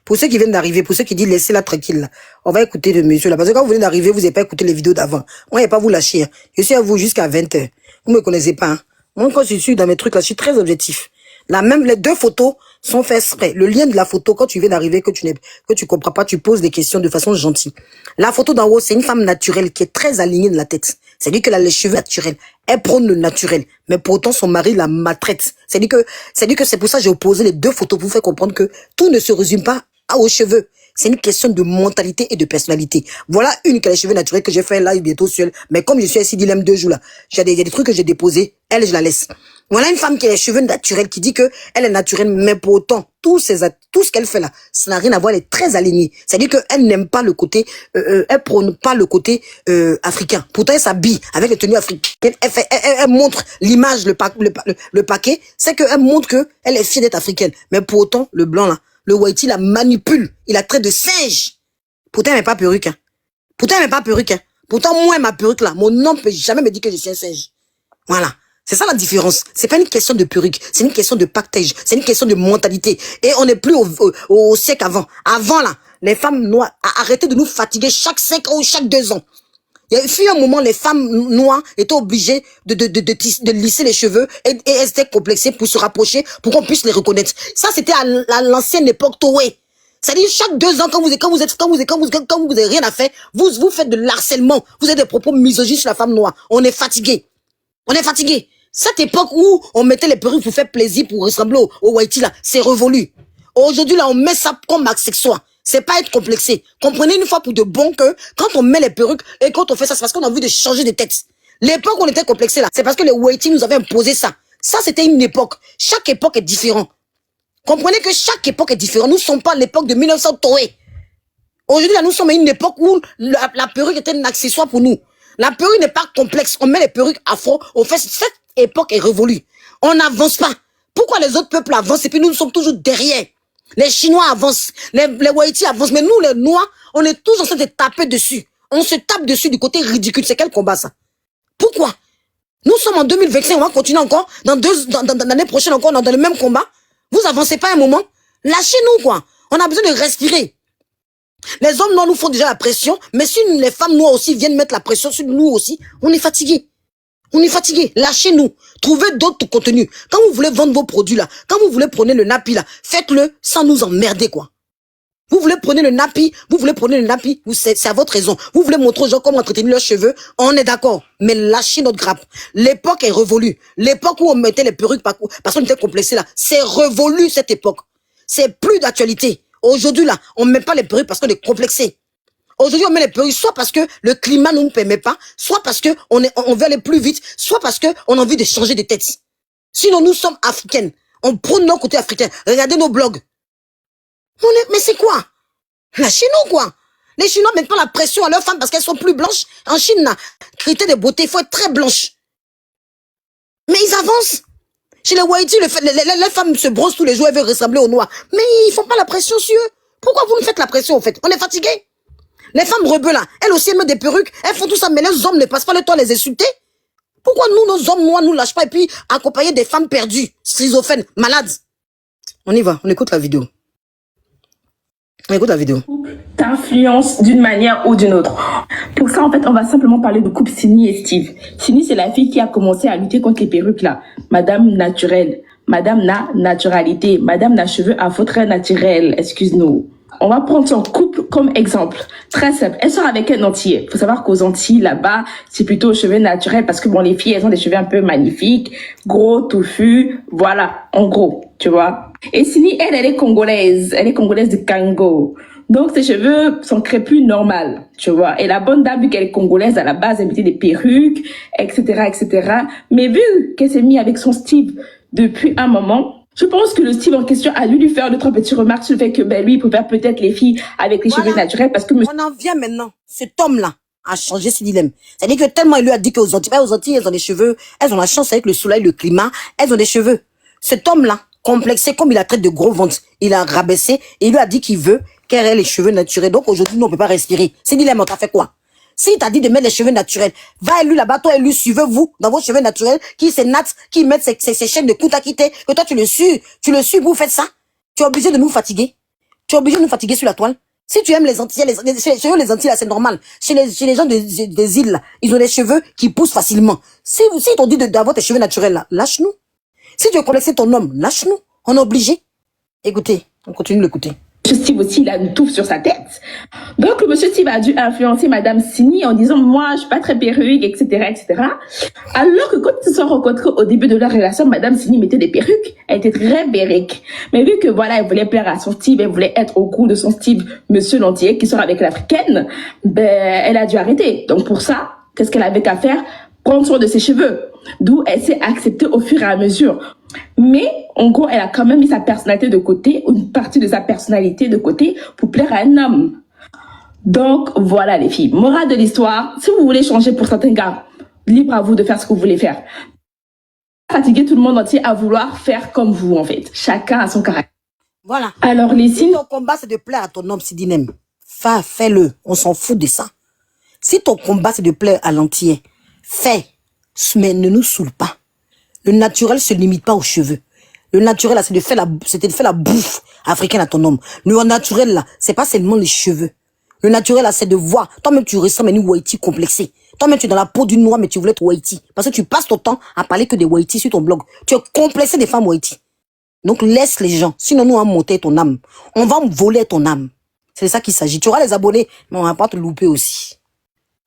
Pour ceux qui viennent d'arriver, pour ceux qui disent laissez-la tranquille, là, on va écouter le monsieur là. Parce que quand vous venez d'arriver, vous n'avez pas écouté les vidéos d'avant. Moi, je n'ai pas vous lâcher. Hein. Je suis à vous jusqu'à 20h. Vous ne me connaissez pas. Hein. Moi, quand je suis dans mes trucs là, je suis très objectif. Là, même les deux photos sont faites exprès. Le lien de la photo, quand tu viens d'arriver, que tu comprends pas, tu poses des questions de façon gentille. La photo d'en haut, c'est une femme naturelle qui est très alignée de la tête. C'est-à-dire qu'elle a les cheveux naturels. Elle prône le naturel. Mais pourtant, son mari la maltraite. C'est-à-dire que c'est pour ça que j'ai opposé les deux photos pour vous faire comprendre que tout ne se résume pas aux cheveux. C'est une question de mentalité et de personnalité. Voilà une qui a les cheveux naturels que j'ai fait là bientôt seule. Mais comme je suis ici dilemme 2 jours là, il y a des trucs que j'ai déposés. Elle, je la laisse. Voilà une femme qui a les cheveux naturels, qui dit que elle est naturelle, mais pour autant, tout ce qu'elle fait là, ça n'a rien à voir, elle est très alignée. C'est-à-dire qu'elle n'aime pas le côté, elle prône pas le côté africain. Pourtant, elle s'habille avec les tenues africaines. Elle montre l'image, le paquet, c'est qu'elle montre que elle est fière d'être africaine. Mais pour autant, le blanc là, le whitey la manipule. Il a trait de singe. Pourtant, elle n'est pas perruque. Hein. Pourtant, moi, ma perruque là, mon nom peut jamais me dire que je suis un singe. Voilà. C'est ça la différence. C'est pas une question de perruque, c'est une question de pactage, c'est une question de mentalité. Et on n'est plus au siècle avant. Avant là, les femmes noires, arrêtez de nous fatiguer chaque 5 ans ou chaque 2 ans. Il y a eu un moment, les femmes noires étaient obligées de lisser les cheveux et elles étaient complexées pour se rapprocher, pour qu'on puisse les reconnaître. Ça, c'était à l'ancienne époque Toé. C'est-à-dire, chaque 2 ans, quand vous avez rien à faire, vous faites de l'harcèlement. Vous avez des propos misogynes sur la femme noire. On est fatigué. Cette époque où on mettait les perruques pour faire plaisir, pour ressembler au whitey là, c'est révolu. Aujourd'hui là, on met ça comme accessoire. C'est pas être complexé. Comprenez une fois pour de bon que quand on met les perruques et quand on fait ça, c'est parce qu'on a envie de changer de tête. L'époque où on était complexé là, c'est parce que les whitey nous avaient imposé ça. Ça, c'était une époque. Chaque époque est différente. Comprenez que chaque époque est différente. Nous ne sommes pas à l'époque de 1900 Toé. Aujourd'hui là, nous sommes à une époque où la perruque était un accessoire pour nous. La perruque n'est pas complexe. On met les perruques afro. On fait cette époque est révolue. On n'avance pas. Pourquoi les autres peuples avancent et puis nous sommes toujours derrière? Les Chinois avancent, les Wahiti avancent, mais nous les Noirs, on est tous en train de taper dessus. On se tape dessus du côté ridicule. C'est quel combat ça? Pourquoi? Nous sommes en 2025, on va continuer encore. Dans l'année prochaine encore, dans le même combat. Vous avancez pas un moment? Lâchez-nous quoi. On a besoin de respirer. Les hommes noirs nous font déjà la pression, mais si les femmes noires aussi viennent mettre la pression sur nous aussi, on est fatigués. Lâchez-nous. Trouvez d'autres contenus. Quand vous voulez vendre vos produits là, quand vous voulez prendre le nappy là, faites-le sans nous emmerder quoi. Vous voulez prendre le nappy, c'est à votre raison. Vous voulez montrer aux gens comment entretenir leurs cheveux, on est d'accord. Mais lâchez notre grappe. L'époque est révolue. L'époque où on mettait les perruques parce qu'on était complexé là, c'est révolu cette époque. C'est plus d'actualité. Aujourd'hui, là, on ne met pas les perruques parce qu'on est complexé. Aujourd'hui, on met les perruques soit parce que le climat ne nous permet pas, soit parce que on veut aller plus vite, soit parce que on a envie de changer de tête. Sinon, nous sommes africaines. On prône notre côté africain. Regardez nos blogs. Mais c'est quoi? Lâchez-nous, quoi. Les Chinois mettent pas la pression à leurs femmes parce qu'elles sont plus blanches. En Chine, là, critère de beauté, il faut être très blanche. Mais ils avancent. Chez les Wahiti, les femmes se brossent tous les jours, elles veulent ressembler aux Noirs. Mais ils font pas la pression sur eux. Pourquoi vous nous faites la pression, en fait? On est fatigués. Les femmes rebelles, là, elles aussi, elles mettent des perruques. Elles font tout ça, mais les hommes ne passent pas le temps à les insulter. Pourquoi nous, nos hommes noirs, nous lâchent pas et puis accompagner des femmes perdues, schizophrènes, malades? On y va, on écoute la vidéo. On écoute la vidéo. T'influence d'une manière ou d'une autre. Pour ça, en fait, on va simplement parler de couple Sini et Steve. Sini, c'est la fille qui a commencé à lutter contre les perruques, là. Madame naturelle. Madame na naturalité. Madame n'a cheveux afro très naturels. Excuse-nous. On va prendre son couple comme exemple. Très simple. Elle sort avec un Antillais. Faut savoir qu'aux Antilles, là-bas, c'est plutôt aux cheveux naturels parce que bon, les filles, elles ont des cheveux un peu magnifiques, gros, touffus. Voilà. En gros. Tu vois. Et Sini, elle est congolaise. Elle est congolaise de Kango. Donc, ses cheveux sont crépus normal, tu vois. Et la bonne dame, vu qu'elle est congolaise, à la base, elle mettait des perruques, etc., etc. Mais vu qu'elle s'est mise avec son Steve depuis un moment, je pense que le Steve en question a dû lui faire 2-3 petites remarques sur le fait que, ben, lui, il préfère peut-être les filles avec les cheveux naturels parce que On en vient maintenant. Cet homme-là a changé ce dilemme. C'est-à-dire que tellement il lui a dit qu'aux Antilles, elles ont des cheveux, elles ont la chance avec le soleil, le climat, elles ont des cheveux. Cet homme-là, complexé, comme il a traité de gros ventre, il a rabaissé et il lui a dit qu'il veut qu'elle ait les cheveux naturels. Donc aujourd'hui, nous, on peut pas respirer. C'est dilemme, on t'a fait quoi? S'il t'a dit de mettre les cheveux naturels, va élu là-bas, toi élu, suivez-vous dans vos cheveux naturels, qui c'est Nat, qui mettent ses chaînes de coups à quitter, que toi tu le suis, vous faites ça. Tu es obligé de nous fatiguer. Tu es obligé de nous fatiguer sur la toile. Si tu aimes les Antilles, chez eux, les Antilles, là, c'est normal. Chez les gens des îles, là, ils ont des cheveux qui poussent facilement. Si ils t'ont dit d'avoir tes cheveux naturels, là, lâche-nous. Si tu veux complexer ton homme, lâche-nous. On est obligé. Écoutez, on continue de l'écouter. Monsieur Steve aussi, il a une touffe sur sa tête. Donc, monsieur Steve a dû influencer Madame Sini en disant, moi, je suis pas très perruque, etc., etc. Alors que quand ils se sont rencontrés au début de leur relation, Madame Sini mettait des perruques. Elle était très perruque. Mais vu que, voilà, elle voulait plaire à son Steve, elle voulait être au goût de son Steve, monsieur l'Antillais, qui sort avec l'Africaine, ben, elle a dû arrêter. Donc, pour ça, qu'est-ce qu'elle avait qu'à faire? Prendre soin de ses cheveux. D'où elle s'est acceptée au fur et à mesure. Mais, en gros, elle a quand même mis sa personnalité de côté, une partie de sa personnalité de côté, pour plaire à un homme. Donc, voilà les filles. Morale de l'histoire, si vous voulez changer pour certains gars, libre à vous de faire ce que vous voulez faire. Fatiguer tout le monde entier à vouloir faire comme vous, en fait. Chacun a son caractère. Voilà. Alors, les Si signes... ton combat, c'est de plaire à ton homme, Sidinem, fais-le. On s'en fout de ça. Si ton combat, c'est de plaire à l'antillais, fais. Mais ne nous saoule pas. Le naturel se limite pas aux cheveux. Le naturel, là, c'est de faire la bouffe africaine à ton homme. Le naturel, là, c'est pas seulement les cheveux. Le naturel, là, c'est de voir. Toi-même, tu ressembles à une Waiti complexée. Toi-même, tu es dans la peau d'une noire, mais tu voulais être Waiti. Parce que tu passes ton temps à parler que des Waiti sur ton blog. Tu es complexé des femmes Waiti. Donc, laisse les gens. Sinon, nous, on va monter ton âme. On va voler ton âme. C'est de ça qu'il s'agit. Tu auras les abonnés, mais on va pas te louper aussi.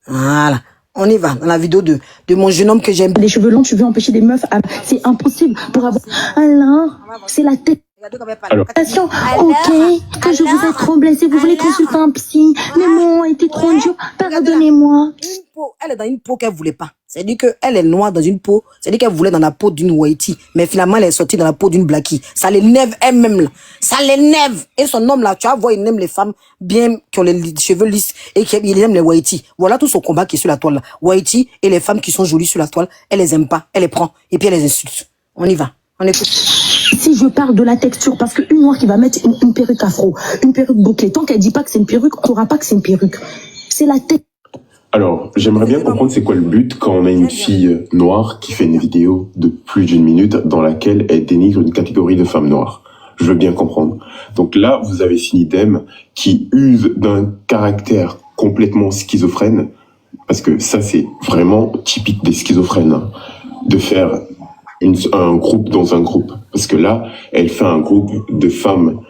Voilà. On y va, dans la vidéo de mon jeune homme que j'aime. Les cheveux longs, tu veux empêcher des meufs, c'est impossible pour avoir... Alors, c'est la tête. Alors. Ok, que je vous ai trop blessé, vous voulez consulter un psy, mais mon été trop dur, pardonnez-moi. Elle est dans une peau qu'elle voulait pas. C'est-à-dire qu'elle est noire dans une peau, c'est-à-dire qu'elle voulait dans la peau d'une Waiti, mais finalement elle est sortie dans la peau d'une Blackie. Ça l'énerve elle-même là. Ça l'énerve. Et son homme là, tu vas voir, il aime les femmes bien, qui ont les cheveux lisses et qui aime les Waiti. Voilà tout son combat qui est sur la toile là. Waiti et les femmes qui sont jolies sur la toile, elle les aime pas, elle les prend et puis elle les insulte. On y va, on écoute. Si je parle de la texture, parce qu'une noire qui va mettre une perruque afro, une perruque bouclée, tant qu'elle dit pas que c'est une perruque, on saura pas que c'est une perruque. C'est la tête. Alors, j'aimerais bien comprendre c'est quoi le but quand on a une fille noire qui fait une vidéo de plus d'1 minute dans laquelle elle dénigre une catégorie de femmes noires. Je veux bien comprendre. Donc là, vous avez Sinidem qui use d'un caractère complètement schizophrène, parce que ça, c'est vraiment typique des schizophrènes, hein, de faire un groupe dans un groupe. Parce que là, elle fait un groupe de femmes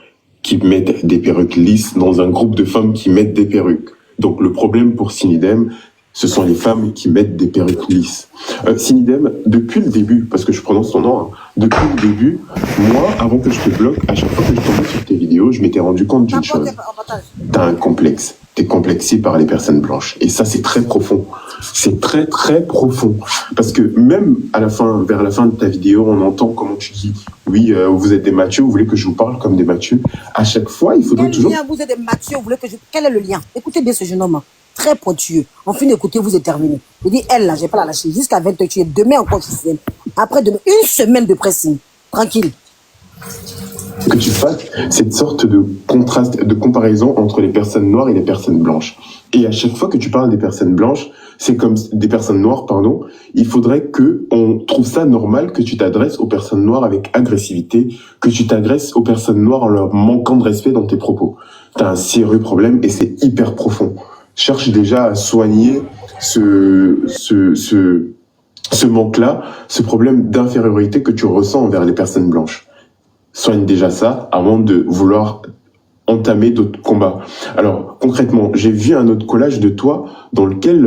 qui mettent des perruques lisses dans un groupe de femmes qui mettent des perruques. Donc le problème pour Sinidem, ce sont les femmes qui mettent des perruques lisses. Sinidem, depuis le début, parce que je prononce ton nom, hein, depuis le début, moi, avant que je te bloque, à chaque fois que je tombais sur tes vidéos, je m'étais rendu compte d'une chose. T'as un complexe. T'es complexé par les personnes blanches. Et ça, c'est très profond. C'est très, très profond. Parce que même à la fin, vers la fin de ta vidéo, on entend comment tu dis, oui, vous êtes des matheux, vous voulez que je vous parle comme des matheux. À chaque fois, il faudrait toujours... Lien, vous êtes des matheux, vous voulez que je... Quel est le lien? Écoutez bien ce jeune homme, hein. Très pointueux. On finit d'écouter, vous êtes terminé. Je dis, elle, là, j'ai pas la lâcher. Jusqu'à 20h, tu es demain encore, je suis. Après demain, une semaine de pressing. Tranquille. que tu fasses cette sorte de contraste, de comparaison entre les personnes noires et les personnes blanches. Et à chaque fois que tu parles des personnes blanches, c'est comme des personnes noires, pardon, il faudrait que on trouve ça normal que tu t'adresses aux personnes noires avec agressivité, que tu t'adresses aux personnes noires en leur manquant de respect dans tes propos. T'as un sérieux problème et c'est hyper profond. Cherche déjà à soigner ce manque-là, ce problème d'infériorité que tu ressens envers les personnes blanches. Soigne déjà ça avant de vouloir entamer d'autres combats. Alors, concrètement, j'ai vu un autre collage de toi dans lequel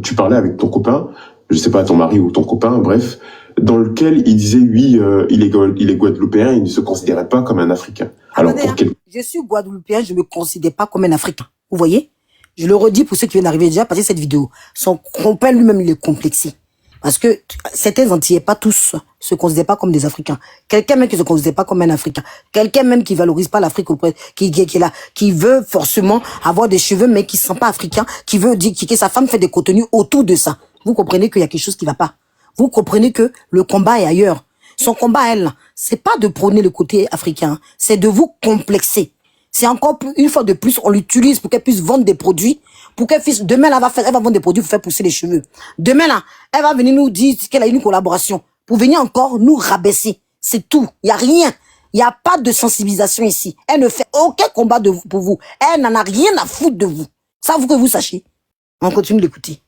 tu parlais avec ton copain, je sais pas, ton mari ou ton copain, bref, dans lequel il disait, oui, il est guadeloupéen, il ne se considérait pas comme un Africain. Alors, Attendez, pour quel... je suis guadeloupéen, je ne me considère pas comme un Africain. Vous voyez? Je le redis pour ceux qui viennent d'arriver déjà, parce que cette vidéo, son copain lui-même, il est complexé. Parce que certains Antillais, pas tous, se considèrent pas comme des Africains. Quelqu'un même qui se considère pas comme un Africain. Quelqu'un même qui valorise pas l'Afrique auprès, qui est là, qui veut forcément avoir des cheveux, mais qui ne sent pas africain, qui veut dire que sa femme fait des contenus autour de ça. Vous comprenez qu'il y a quelque chose qui va pas. Vous comprenez que le combat est ailleurs. Son combat, elle, c'est pas de prôner le côté africain, c'est de vous complexer. C'est encore une fois de plus, on l'utilise pour qu'elle puisse vendre des produits, pour qu'elle puisse, demain, là, elle va vendre des produits pour faire pousser les cheveux. Demain, là, elle va venir nous dire qu'elle a une collaboration, pour venir encore nous rabaisser. C'est tout. Il y a rien. Il n'y a pas de sensibilisation ici. Elle ne fait aucun combat pour vous. Elle n'en a rien à foutre de vous. Ça, vous que vous sachiez. On continue d'écouter.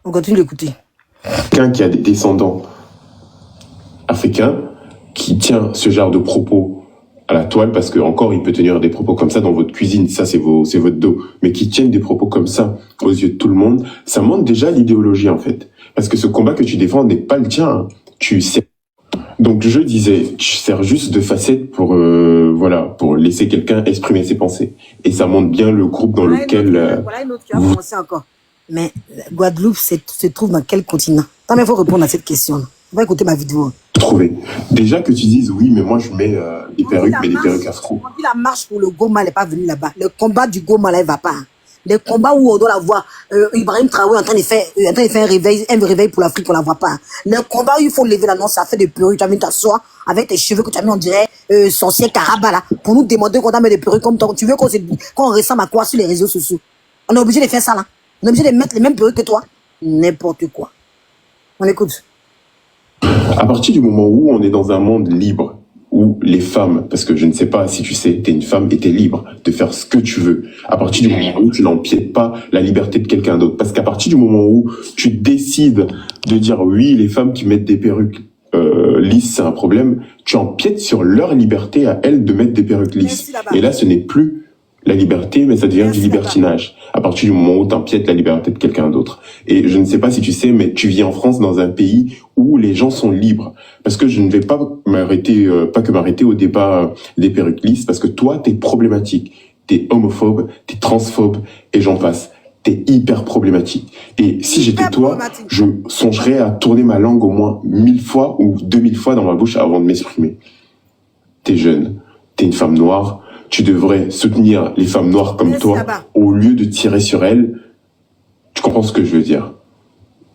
On continue d'écouter. Quelqu'un qui a des descendants africains, qui tient ce genre de propos à la toile, parce que encore il peut tenir des propos comme ça dans votre cuisine, ça c'est votre dos, mais qui tiennent des propos comme ça aux yeux de tout le monde, ça montre déjà l'idéologie en fait. Parce que ce combat que tu défends n'est pas le tien, hein. Tu sais. Donc je disais, tu sers juste de facette pour pour laisser quelqu'un exprimer ses pensées. Et ça montre bien le groupe dans lequel Voilà une autre qui a commencé encore. Mais Guadeloupe se trouve dans quel continent? Non mais il faut répondre à cette question. On va écouter ma vidéo. trouver. Déjà que tu dises oui, mais moi je mets des perruques, mais des perruques afro. On dit la marche pour le Goma, elle n'est pas venue là-bas. Le combat du Goma, là, il ne va pas. Hein. Les combats où on doit la voir, Ibrahim Traoré en train de faire un réveil pour l'Afrique, on la voit pas. Hein. Le combat où il faut lever l'annonce, ça fait des perruques, tu as mis t'asseoir avec tes cheveux que tu as mis, on dirait, sorcier Karaba, là, pour nous demander qu'on a mis des perruques comme toi. Tu veux qu'on ressemble à quoi sur les réseaux sociaux? On est obligé de faire ça, là. On est obligé de mettre les mêmes perruques que toi. N'importe quoi. On écoute. À partir du moment où on est dans un monde libre, où les femmes, parce que je ne sais pas si tu sais, t'es une femme et t'es libre de faire ce que tu veux. À partir du moment où tu n'empiètes pas la liberté de quelqu'un d'autre. Parce qu'à partir du moment où tu décides de dire oui, les femmes qui mettent des perruques lisses, c'est un problème, tu empiètes sur leur liberté à elles de mettre des perruques lisses. Et là, ce n'est plus la liberté, mais ça devient du libertinage. À partir du moment où tu empiètes la liberté de quelqu'un d'autre. Et je ne sais pas si tu sais, mais tu vis en France dans un pays où les gens sont libres. Parce que je ne vais pas m'arrêter au débat des perruques lisses, parce que toi, t'es problématique. T'es homophobe, t'es transphobe, et j'en passe. T'es hyper problématique. Et si j'étais toi, je songerais à tourner ma langue au moins 1000 fois ou 2000 fois dans ma bouche avant de m'exprimer. T'es jeune, t'es une femme noire, tu devrais soutenir les femmes noires comme toi au lieu de tirer sur elles. Tu comprends ce que je veux dire?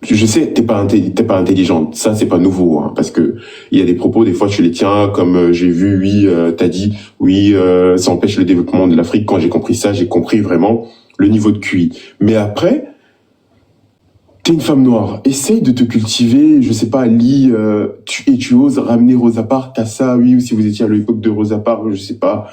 Je sais, t'es pas intelligente. Ça, c'est pas nouveau, hein, parce que il y a des propos, des fois, tu les tiens, comme j'ai vu, oui, t'as dit, oui, ça empêche le développement de l'Afrique. Quand j'ai compris ça, j'ai compris vraiment le niveau de QI. Mais après, t'es une femme noire. Essaye de te cultiver, je sais pas, lis, tu oses ramener Rosa Parks, t'as ça, oui, ou si vous étiez à l'époque de Rosa Parks, je sais pas.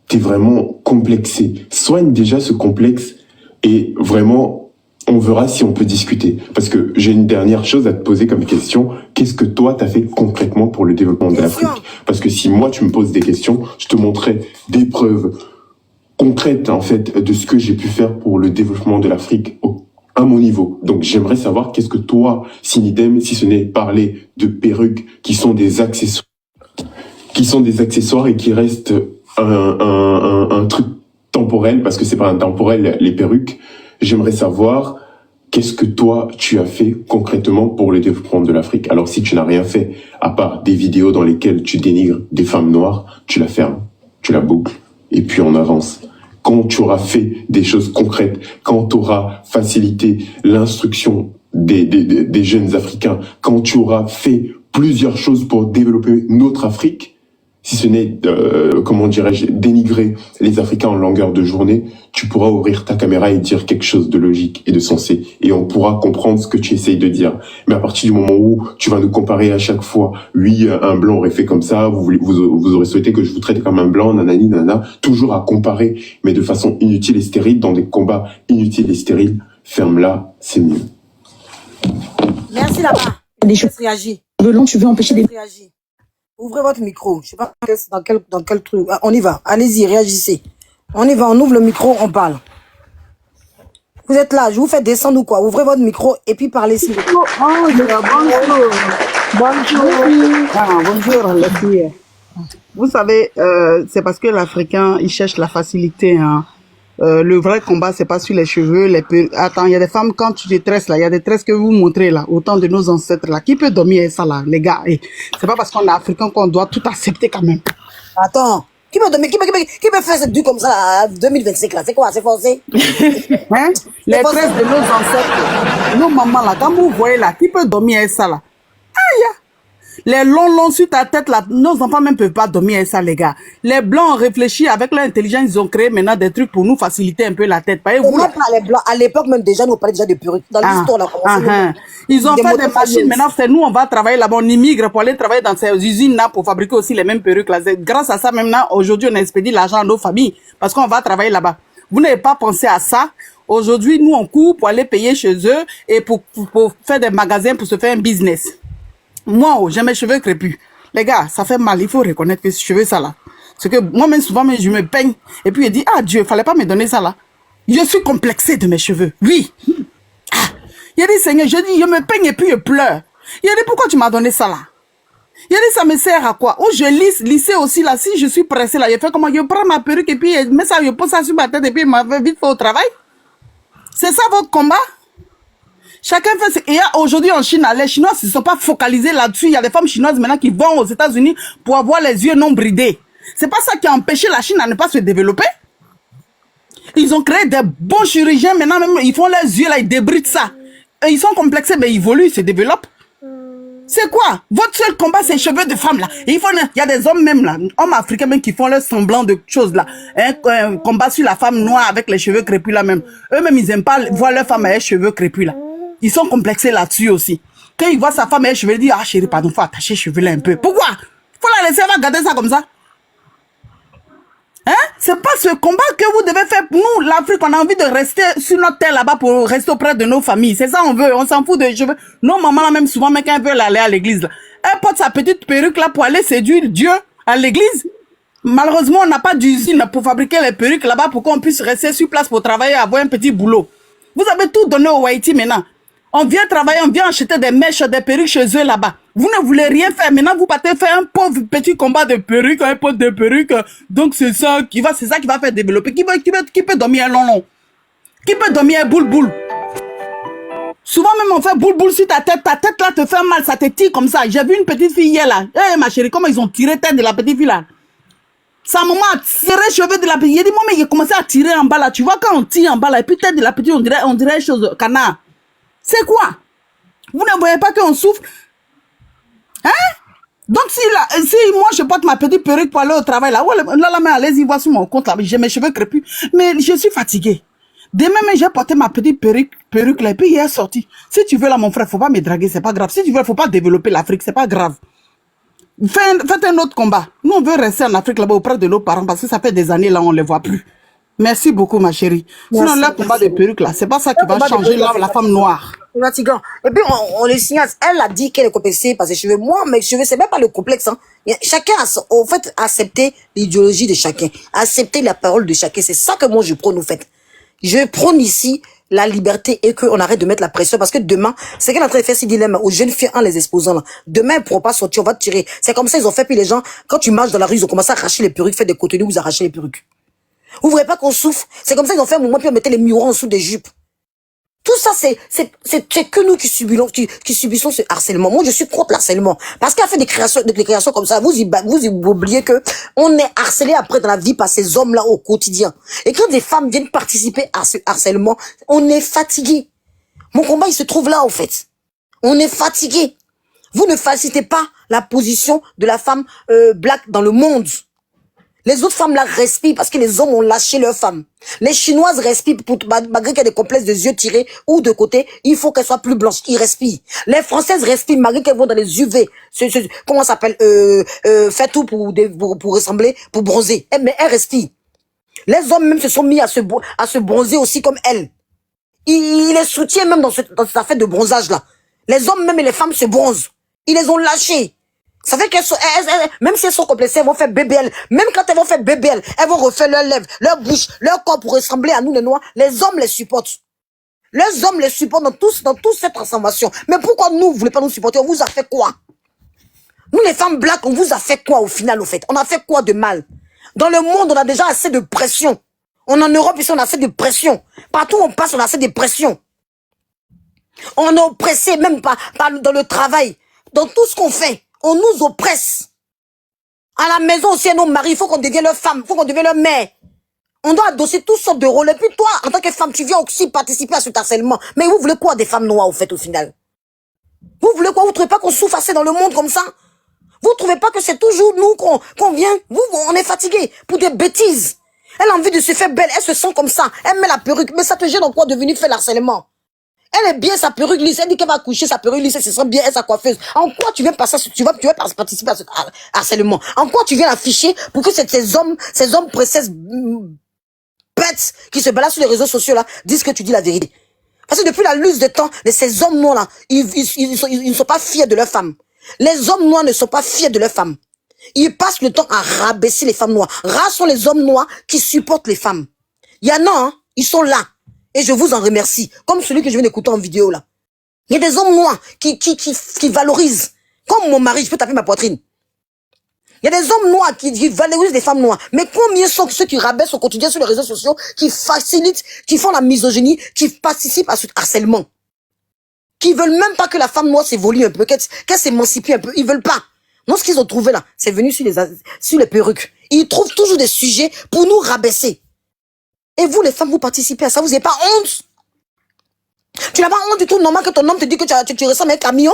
T'es vraiment complexé. Soigne déjà ce complexe et vraiment, on verra si on peut discuter. Parce que j'ai une dernière chose à te poser comme question. Qu'est-ce que toi, t'as fait concrètement pour le développement de l'Afrique? Parce que si moi, tu me poses des questions, je te montrerai des preuves concrètes, en fait, de ce que j'ai pu faire pour le développement de l'Afrique à mon niveau. Donc, j'aimerais savoir qu'est-ce que toi, Sinidem, si ce n'est parler de perruques qui sont des accessoires et qui restent un truc temporel, parce que c'est pas un temporel, les perruques. J'aimerais savoir qu'est-ce que toi, tu as fait concrètement pour le développement de l'Afrique. Alors, si tu n'as rien fait, à part des vidéos dans lesquelles tu dénigres des femmes noires, tu la fermes, tu la boucles, et puis on avance. Quand tu auras fait des choses concrètes, quand tu auras facilité l'instruction des jeunes Africains, quand tu auras fait plusieurs choses pour développer notre Afrique, Si ce n'est, comment dirais-je, dénigrer les Africains en longueur de journée, tu pourras ouvrir ta caméra et dire quelque chose de logique et de sensé. Et on pourra comprendre ce que tu essayes de dire. Mais à partir du moment où tu vas nous comparer à chaque fois, oui, un blanc aurait fait comme ça, vous aurez souhaité que je vous traite comme un blanc, nanani, nanana, toujours à comparer, mais de façon inutile et stérile, dans des combats inutiles et stériles, ferme-la, c'est mieux. Merci là-bas. Des Laisse réagir. cheveux longs, tu veux empêcher des... Laisse réagir. Ouvrez votre micro. Je sais pas dans quel truc. Ah, on y va. Allez-y, réagissez. On y va, on ouvre le micro, on parle. Vous êtes là, je vous fais descendre ou quoi? Ouvrez votre micro et puis parlez s'il vous plaît. Bonjour les filles. Vous savez, c'est parce que l'Africain, il cherche la facilité. Hein. Le vrai combat, c'est pas sur les cheveux, Attends, il y a des femmes, quand tu te tresses là, il y a des tresses que vous montrez là, autant de nos ancêtres là. Qui peut dormir avec ça là, les gars? C'est pas parce qu'on est Africain qu'on doit tout accepter quand même. Attends. Qui peut faire cette due comme ça, 2025 là? C'est quoi? C'est forcé? Hein? Les tresses de nos ancêtres, nos mamans là, quand vous voyez là, qui peut dormir avec ça là? Aïe! Les longs sur ta tête là, nos enfants même peuvent pas dormir avec ça, les gars. Les blancs ont réfléchi avec leur intelligence, ils ont créé maintenant des trucs pour nous faciliter un peu la tête. Vous, là, les blancs, à l'époque même déjà, nous on parlait déjà de perruques. Dans l'histoire là, ils ont fait des machines, maintenant c'est nous, on va travailler là-bas, on immigre pour aller travailler dans ces usines là pour fabriquer aussi les mêmes perruques là. Grâce à ça, maintenant, aujourd'hui, on expédie l'argent à nos familles parce qu'on va travailler là-bas. Vous n'avez pas pensé à ça. Aujourd'hui, nous, on court pour aller payer chez eux et pour faire des magasins pour se faire un business. Moi, j'ai mes cheveux crépus. Les gars, ça fait mal. Il faut reconnaître que ces cheveux, ça là. C'est que moi-même, souvent, je me peigne. Et puis, je dis, ah Dieu, fallait pas me donner ça là. Je suis complexé de mes cheveux. Oui. Ah. Il a dit, Seigneur, je dis, je me peigne et puis je pleure. Il a dit, pourquoi tu m'as donné ça là? Il a dit, ça me sert à quoi? Ou je lissais aussi là. Si je suis pressée là, je fais comment? Je prends ma perruque et puis je mets ça, je pose ça sur ma tête et puis je m'en vais vite faire au travail. C'est ça votre combat? Chacun fait. Et aujourd'hui en Chine, les Chinois ne se sont pas focalisés là-dessus. Il y a des femmes chinoises maintenant qui vont aux États-Unis pour avoir les yeux non bridés. C'est pas ça qui a empêché la Chine à ne pas se développer. Ils ont créé des bons chirurgiens. Maintenant, même, ils font leurs yeux là, ils débrident ça. Et ils sont complexés, mais ils évoluent, ils se développent. C'est quoi? Votre seul combat, c'est les cheveux de femmes là. Et il y a des hommes même là, hommes africains même qui font leur semblant de choses là. Un combat sur la femme noire avec les cheveux crépus là même. Eux-mêmes, ils aiment pas voir leur femme avec les cheveux crépus là. Ils sont complexés là-dessus aussi. Quand ils voient sa femme avec les cheveux, ils disent, ah chérie, pardon, faut attacher les cheveux là un peu. Pourquoi? Faut la laisser, elle va garder ça comme ça. Hein? C'est pas ce combat que vous devez faire. Nous, l'Afrique, on a envie de rester sur notre terre là-bas pour rester auprès de nos familles. C'est ça on veut. On s'en fout de cheveux. Nos mamans là même souvent, mais quand elles veulent aller à l'église là, elle porte sa petite perruque là pour aller séduire Dieu à l'église. Malheureusement, on n'a pas d'usine pour fabriquer les perruques là-bas pour qu'on puisse rester sur place pour travailler, avoir un petit boulot. Vous avez tout donné au Haïti maintenant. On vient travailler, on vient acheter des mèches, des perruques chez eux là-bas. Vous ne voulez rien faire. Maintenant, vous partez faire un pauvre petit combat de perruques, un pot de perruques. Donc, c'est ça qui va faire développer. Qui peut dormir un long? Qui peut dormir un boule? Souvent même, on fait boule sur ta tête. Ta tête là te fait mal, ça te tire comme ça. J'ai vu une petite fille hier là. Eh, ma chérie, comment ils ont tiré tête de la petite fille là? Sa maman a tiré les cheveux de la petite. Il a dit, moi, mais il a commencé à tirer en bas là. Tu vois, quand on tire en bas là, et puis tête de la petite, on dirait une chose canard. C'est quoi? Vous ne voyez pas qu'on souffre? Hein? Donc, si moi, je porte ma petite perruque pour aller au travail, là, mais allez-y, voir sur mon compte, là, j'ai mes cheveux crépus, mais je suis fatiguée. Demain, j'ai porté ma petite perruque, là, et puis il est sorti. Si tu veux, là, mon frère, faut pas me draguer, c'est pas grave. Si tu veux, faut pas développer l'Afrique, c'est pas grave. Faites un autre combat. Nous, on veut rester en Afrique, là-bas, auprès de nos parents, parce que ça fait des années, là, on les voit plus. Merci beaucoup, ma chérie. Sinon, le combat de perruque, là, c'est pas ça qui va changer la femme noire. Fatigant. Et puis, on le signale. Elle a dit qu'elle est complexée par ses cheveux. Moi, mes cheveux, c'est même pas le complexe, hein. Chacun a, au fait, accepter l'idéologie de chacun. Accepter la parole de chacun. C'est ça que moi, je prône, au fait. Je prône ici la liberté et qu'on arrête de mettre la pression parce que demain, c'est qu'elle est en train de faire ce dilemme aux jeunes filles en les exposant là. Demain, ils pourront pas sortir, on va te tirer. C'est comme ça, ils ont fait, puis les gens, quand tu marches dans la rue, ils ont commencé à arracher les perruques, faire des contenus, vous arrachez les perruques. Vous voyez pas qu'on souffre? C'est comme ça, ils ont fait un mouvement, puis on mettait les miroirs en dessous des jupes. Tout ça, c'est que nous qui subissons ce harcèlement. Moi, je suis contre l'harcèlement. Parce qu'elle fait des créations comme ça, vous oubliez que on est harcelé après dans la vie par ces hommes-là au quotidien. Et quand des femmes viennent participer à ce harcèlement, on est fatigué. Mon combat, il se trouve là, en fait. On est fatigué. Vous ne facilitez pas la position de la femme black dans le monde. Les autres femmes là respirent parce que les hommes ont lâché leurs femmes. Les Chinoises respirent malgré qu'elles aient des complexes des yeux tirés ou de côté, il faut qu'elles soient plus blanches. Ils respirent. Les Françaises respirent malgré qu'elles vont dans les UV. Comment ça s'appelle fait tout pour ressembler, pour bronzer. Mais elles respirent. Les hommes même se sont mis à se bronzer aussi comme elles. Ils les soutiennent même dans cette affaire de bronzage là. Les hommes même et les femmes se bronzent. Ils les ont lâchés. Ça fait qu'elles sont, même si elles sont complexées, elles vont faire BBL. Même quand elles vont faire BBL, elles vont refaire leurs lèvres, leur bouche, leur corps pour ressembler à nous les noirs. Les hommes les supportent. Les hommes les supportent dans toute cette transformation. Mais pourquoi nous, vous voulez pas nous supporter? On vous a fait quoi? Nous les femmes black, on vous a fait quoi au final au fait? On a fait quoi de mal? Dans le monde, on a déjà assez de pression. En Europe, ici, on a assez de pression. Partout où on passe, on a assez de pression. On est oppressé, même pas dans le travail. Dans tout ce qu'on fait, on nous oppresse. À la maison aussi, nos maris, il faut qu'on devienne leur femme, il faut qu'on devienne leur mère. On doit adosser toutes sortes de rôles. Et puis toi, en tant que femme, tu viens aussi participer à ce harcèlement. Mais vous voulez quoi des femmes noires, au fait, au final? Vous voulez quoi? Vous trouvez pas qu'on souffre assez dans le monde comme ça? Vous trouvez pas que c'est toujours nous qu'on vient? On est fatigué pour des bêtises. Elle a envie de se faire belle, elle se sent comme ça. Elle met la perruque, mais ça te gêne en quoi de venir faire l'harcèlement? Elle est bien sa perruque lisse, elle dit qu'elle va coucher sa perruque lisse, elle se sent bien, elle sa coiffeuse. En quoi tu viens passer, tu vas participer à ce harcèlement? En quoi tu viens afficher pour que ces hommes princesses bêtes qui se baladent sur les réseaux sociaux là disent que tu dis la vérité? Parce que depuis la lutte de temps, ces hommes noirs là, ils ne sont pas fiers de leurs femmes. Les hommes noirs ne sont pas fiers de leurs femmes. Ils passent le temps à rabaisser les femmes noires. Rares sont les hommes noirs qui supportent les femmes. Il y en a, hein, ils sont là. Et je vous en remercie. Comme celui que je viens d'écouter en vidéo là. Il y a des hommes noirs qui valorisent. Comme mon mari, je peux taper ma poitrine. Il y a des hommes noirs qui valorisent les femmes noires. Mais combien sont ceux qui rabaissent au quotidien sur les réseaux sociaux, qui facilitent, qui font la misogynie, qui participent à ce harcèlement? Qui veulent même pas que la femme noire s'évolue un peu, qu'elle s'émancipe un peu. Ils veulent pas. Non, ce qu'ils ont trouvé là, c'est venu sur les perruques. Ils trouvent toujours des sujets pour nous rabaisser. Et vous, les femmes, vous participez à ça. Vous n'avez pas honte? Tu n'as pas honte du tout normal que ton homme te dit que tu ressembles à un camion?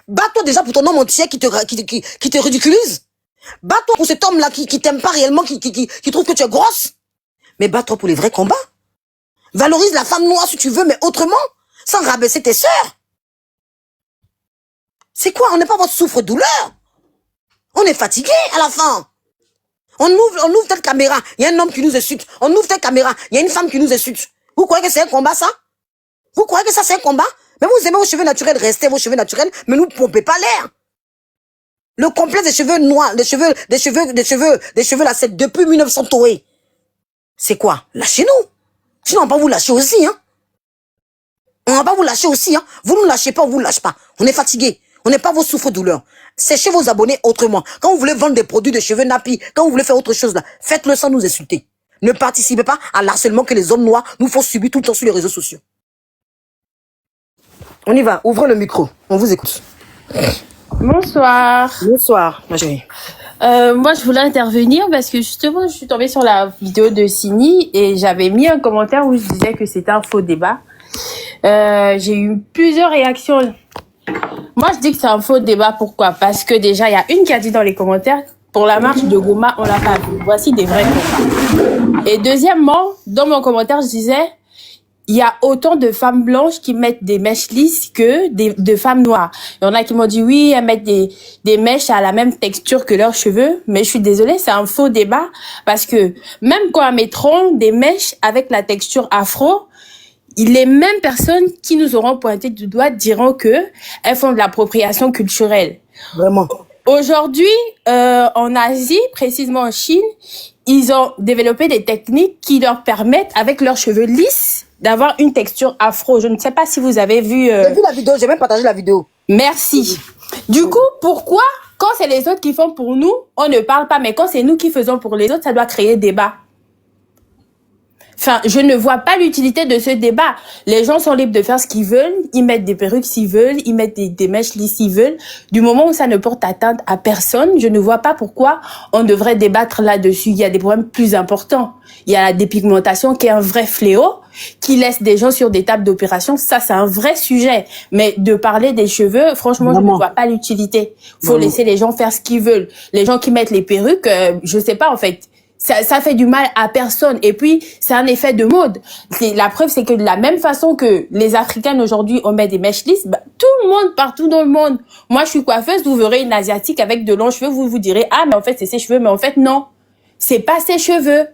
Bats-toi déjà pour ton homme entier qui te ridiculise. Bats-toi pour cet homme-là qui t'aime pas réellement, qui trouve que tu es grosse. Mais bats-toi pour les vrais combats. Valorise la femme noire si tu veux, mais autrement, sans rabaisser tes sœurs. C'est quoi? On n'est pas votre souffre-douleur. On est fatigué à la fin. On ouvre telle caméra, il y a un homme qui nous insulte. On ouvre telle caméra, il y a une femme qui nous insulte. Vous croyez que c'est un combat, ça? Vous croyez que ça, c'est un combat? Mais vous aimez vos cheveux naturels, restez vos cheveux naturels, mais nous ne pompez pas l'air. Le complexe des cheveux noirs, des cheveux là, c'est depuis 1900 Toé. C'est quoi? Lâchez-nous. Sinon, on va pas vous lâcher aussi, hein. On va pas vous lâcher aussi, hein. Vous nous lâchez pas, on vous lâche pas. On est fatigué. On n'est pas vos souffres-douleurs. Séchez vos abonnés autrement. Quand vous voulez vendre des produits de cheveux nappis, quand vous voulez faire autre chose là, faites-le sans nous insulter. Ne participez pas à l'harcèlement que les hommes noirs nous font subir tout le temps sur les réseaux sociaux. On y va, ouvrez le micro, on vous écoute. Bonsoir. Bonsoir, ma chérie. Moi, je voulais intervenir parce que justement, je suis tombée sur la vidéo de Sini et j'avais mis un commentaire où je disais que c'était un faux débat. J'ai eu plusieurs réactions. Moi, je dis que c'est un faux débat. Pourquoi? Parce que déjà, il y a une qui a dit dans les commentaires, pour la marche de Goma, on l'a pas vu. Voici des vrais combats. Et deuxièmement, dans mon commentaire, je disais, il y a autant de femmes blanches qui mettent des mèches lisses que de femmes noires. Il y en a qui m'ont dit oui, elles mettent des mèches à la même texture que leurs cheveux. Mais je suis désolée, c'est un faux débat. Parce que même quand elles mettront des mèches avec la texture afro, les mêmes personnes qui nous auront pointé du doigt diront que elles font de l'appropriation culturelle. Vraiment. Aujourd'hui, en Asie, précisément en Chine, ils ont développé des techniques qui leur permettent, avec leurs cheveux lisses, d'avoir une texture afro. Je ne sais pas si vous avez vu... J'ai vu la vidéo, j'ai même partagé la vidéo. Merci. Du coup, pourquoi, quand c'est les autres qui font pour nous, on ne parle pas, mais quand c'est nous qui faisons pour les autres, ça doit créer débat? Enfin, je ne vois pas l'utilité de ce débat. Les gens sont libres de faire ce qu'ils veulent. Ils mettent des perruques s'ils veulent. Ils mettent des mèches lisses s'ils veulent. Du moment où ça ne porte atteinte à personne, je ne vois pas pourquoi on devrait débattre là-dessus. Il y a des problèmes plus importants. Il y a la dépigmentation qui est un vrai fléau, qui laisse des gens sur des tables d'opération. Ça, c'est un vrai sujet. Mais de parler des cheveux, franchement, je ne vois pas l'utilité. Faut laisser les gens faire ce qu'ils veulent. Les gens qui mettent les perruques, je sais pas, en fait. Ça fait du mal à personne. Et puis, c'est un effet de mode. La preuve, c'est que de la même façon que les Africaines aujourd'hui, on met des mèches lisses, bah, tout le monde, partout dans le monde. Moi, je suis coiffeuse, vous verrez une Asiatique avec de longs cheveux, vous vous direz, ah, mais en fait, c'est ses cheveux. Mais en fait, non. C'est pas ses cheveux.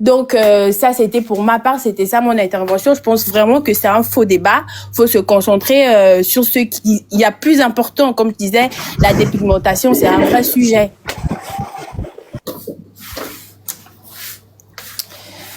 Donc, ça, c'était pour ma part, c'était ça mon intervention. Je pense vraiment que c'est un faux débat. Faut se concentrer sur ce qui y a plus important. Comme je disais, la dépigmentation, c'est un vrai sujet.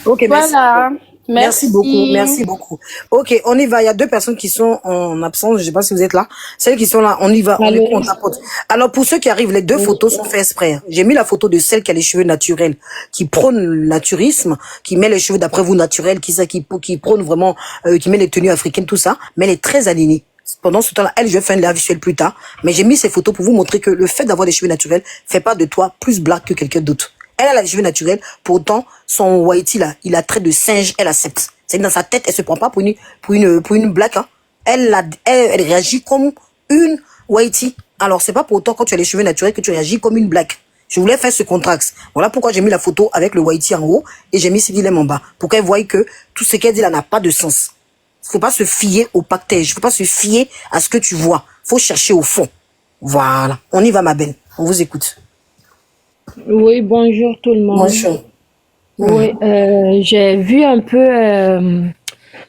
Ok, Voilà. merci beaucoup, merci beaucoup. Ok, on y va. Il y a 2 personnes qui sont en absence. Je sais pas si vous êtes là. Celles qui sont là, on y va. On tapote. Alors, pour ceux qui arrivent, les 2 photos sont faites exprès. J'ai mis la photo de celle qui a les cheveux naturels, qui prône le naturisme, qui met les cheveux d'après vous naturels, qui prône vraiment, qui met les tenues africaines, tout ça. Mais elle est très alignée. Pendant ce temps-là, je vais faire une live visuelle plus tard. Mais j'ai mis ces photos pour vous montrer que le fait d'avoir des cheveux naturels fait pas de toi plus black que quelqu'un d'autre. Elle a les cheveux naturels, pourtant, son whitey là, il a trait de singe, elle accepte. C'est dans sa tête, elle se prend pas pour une black, hein. Elle réagit comme une whitey. Alors, c'est pas pour autant quand tu as les cheveux naturels que tu réagis comme une black. Je voulais faire ce contraste. Voilà pourquoi j'ai mis la photo avec le whitey en haut et j'ai mis Sidilem en bas. Pour qu'elle voie que tout ce qu'elle dit là n'a pas de sens. Faut pas se fier au pactage. Faut pas se fier à ce que tu vois. Faut chercher au fond. Voilà. On y va, ma belle. On vous écoute. Oui, bonjour tout le monde. Bonjour. Oui, j'ai vu un peu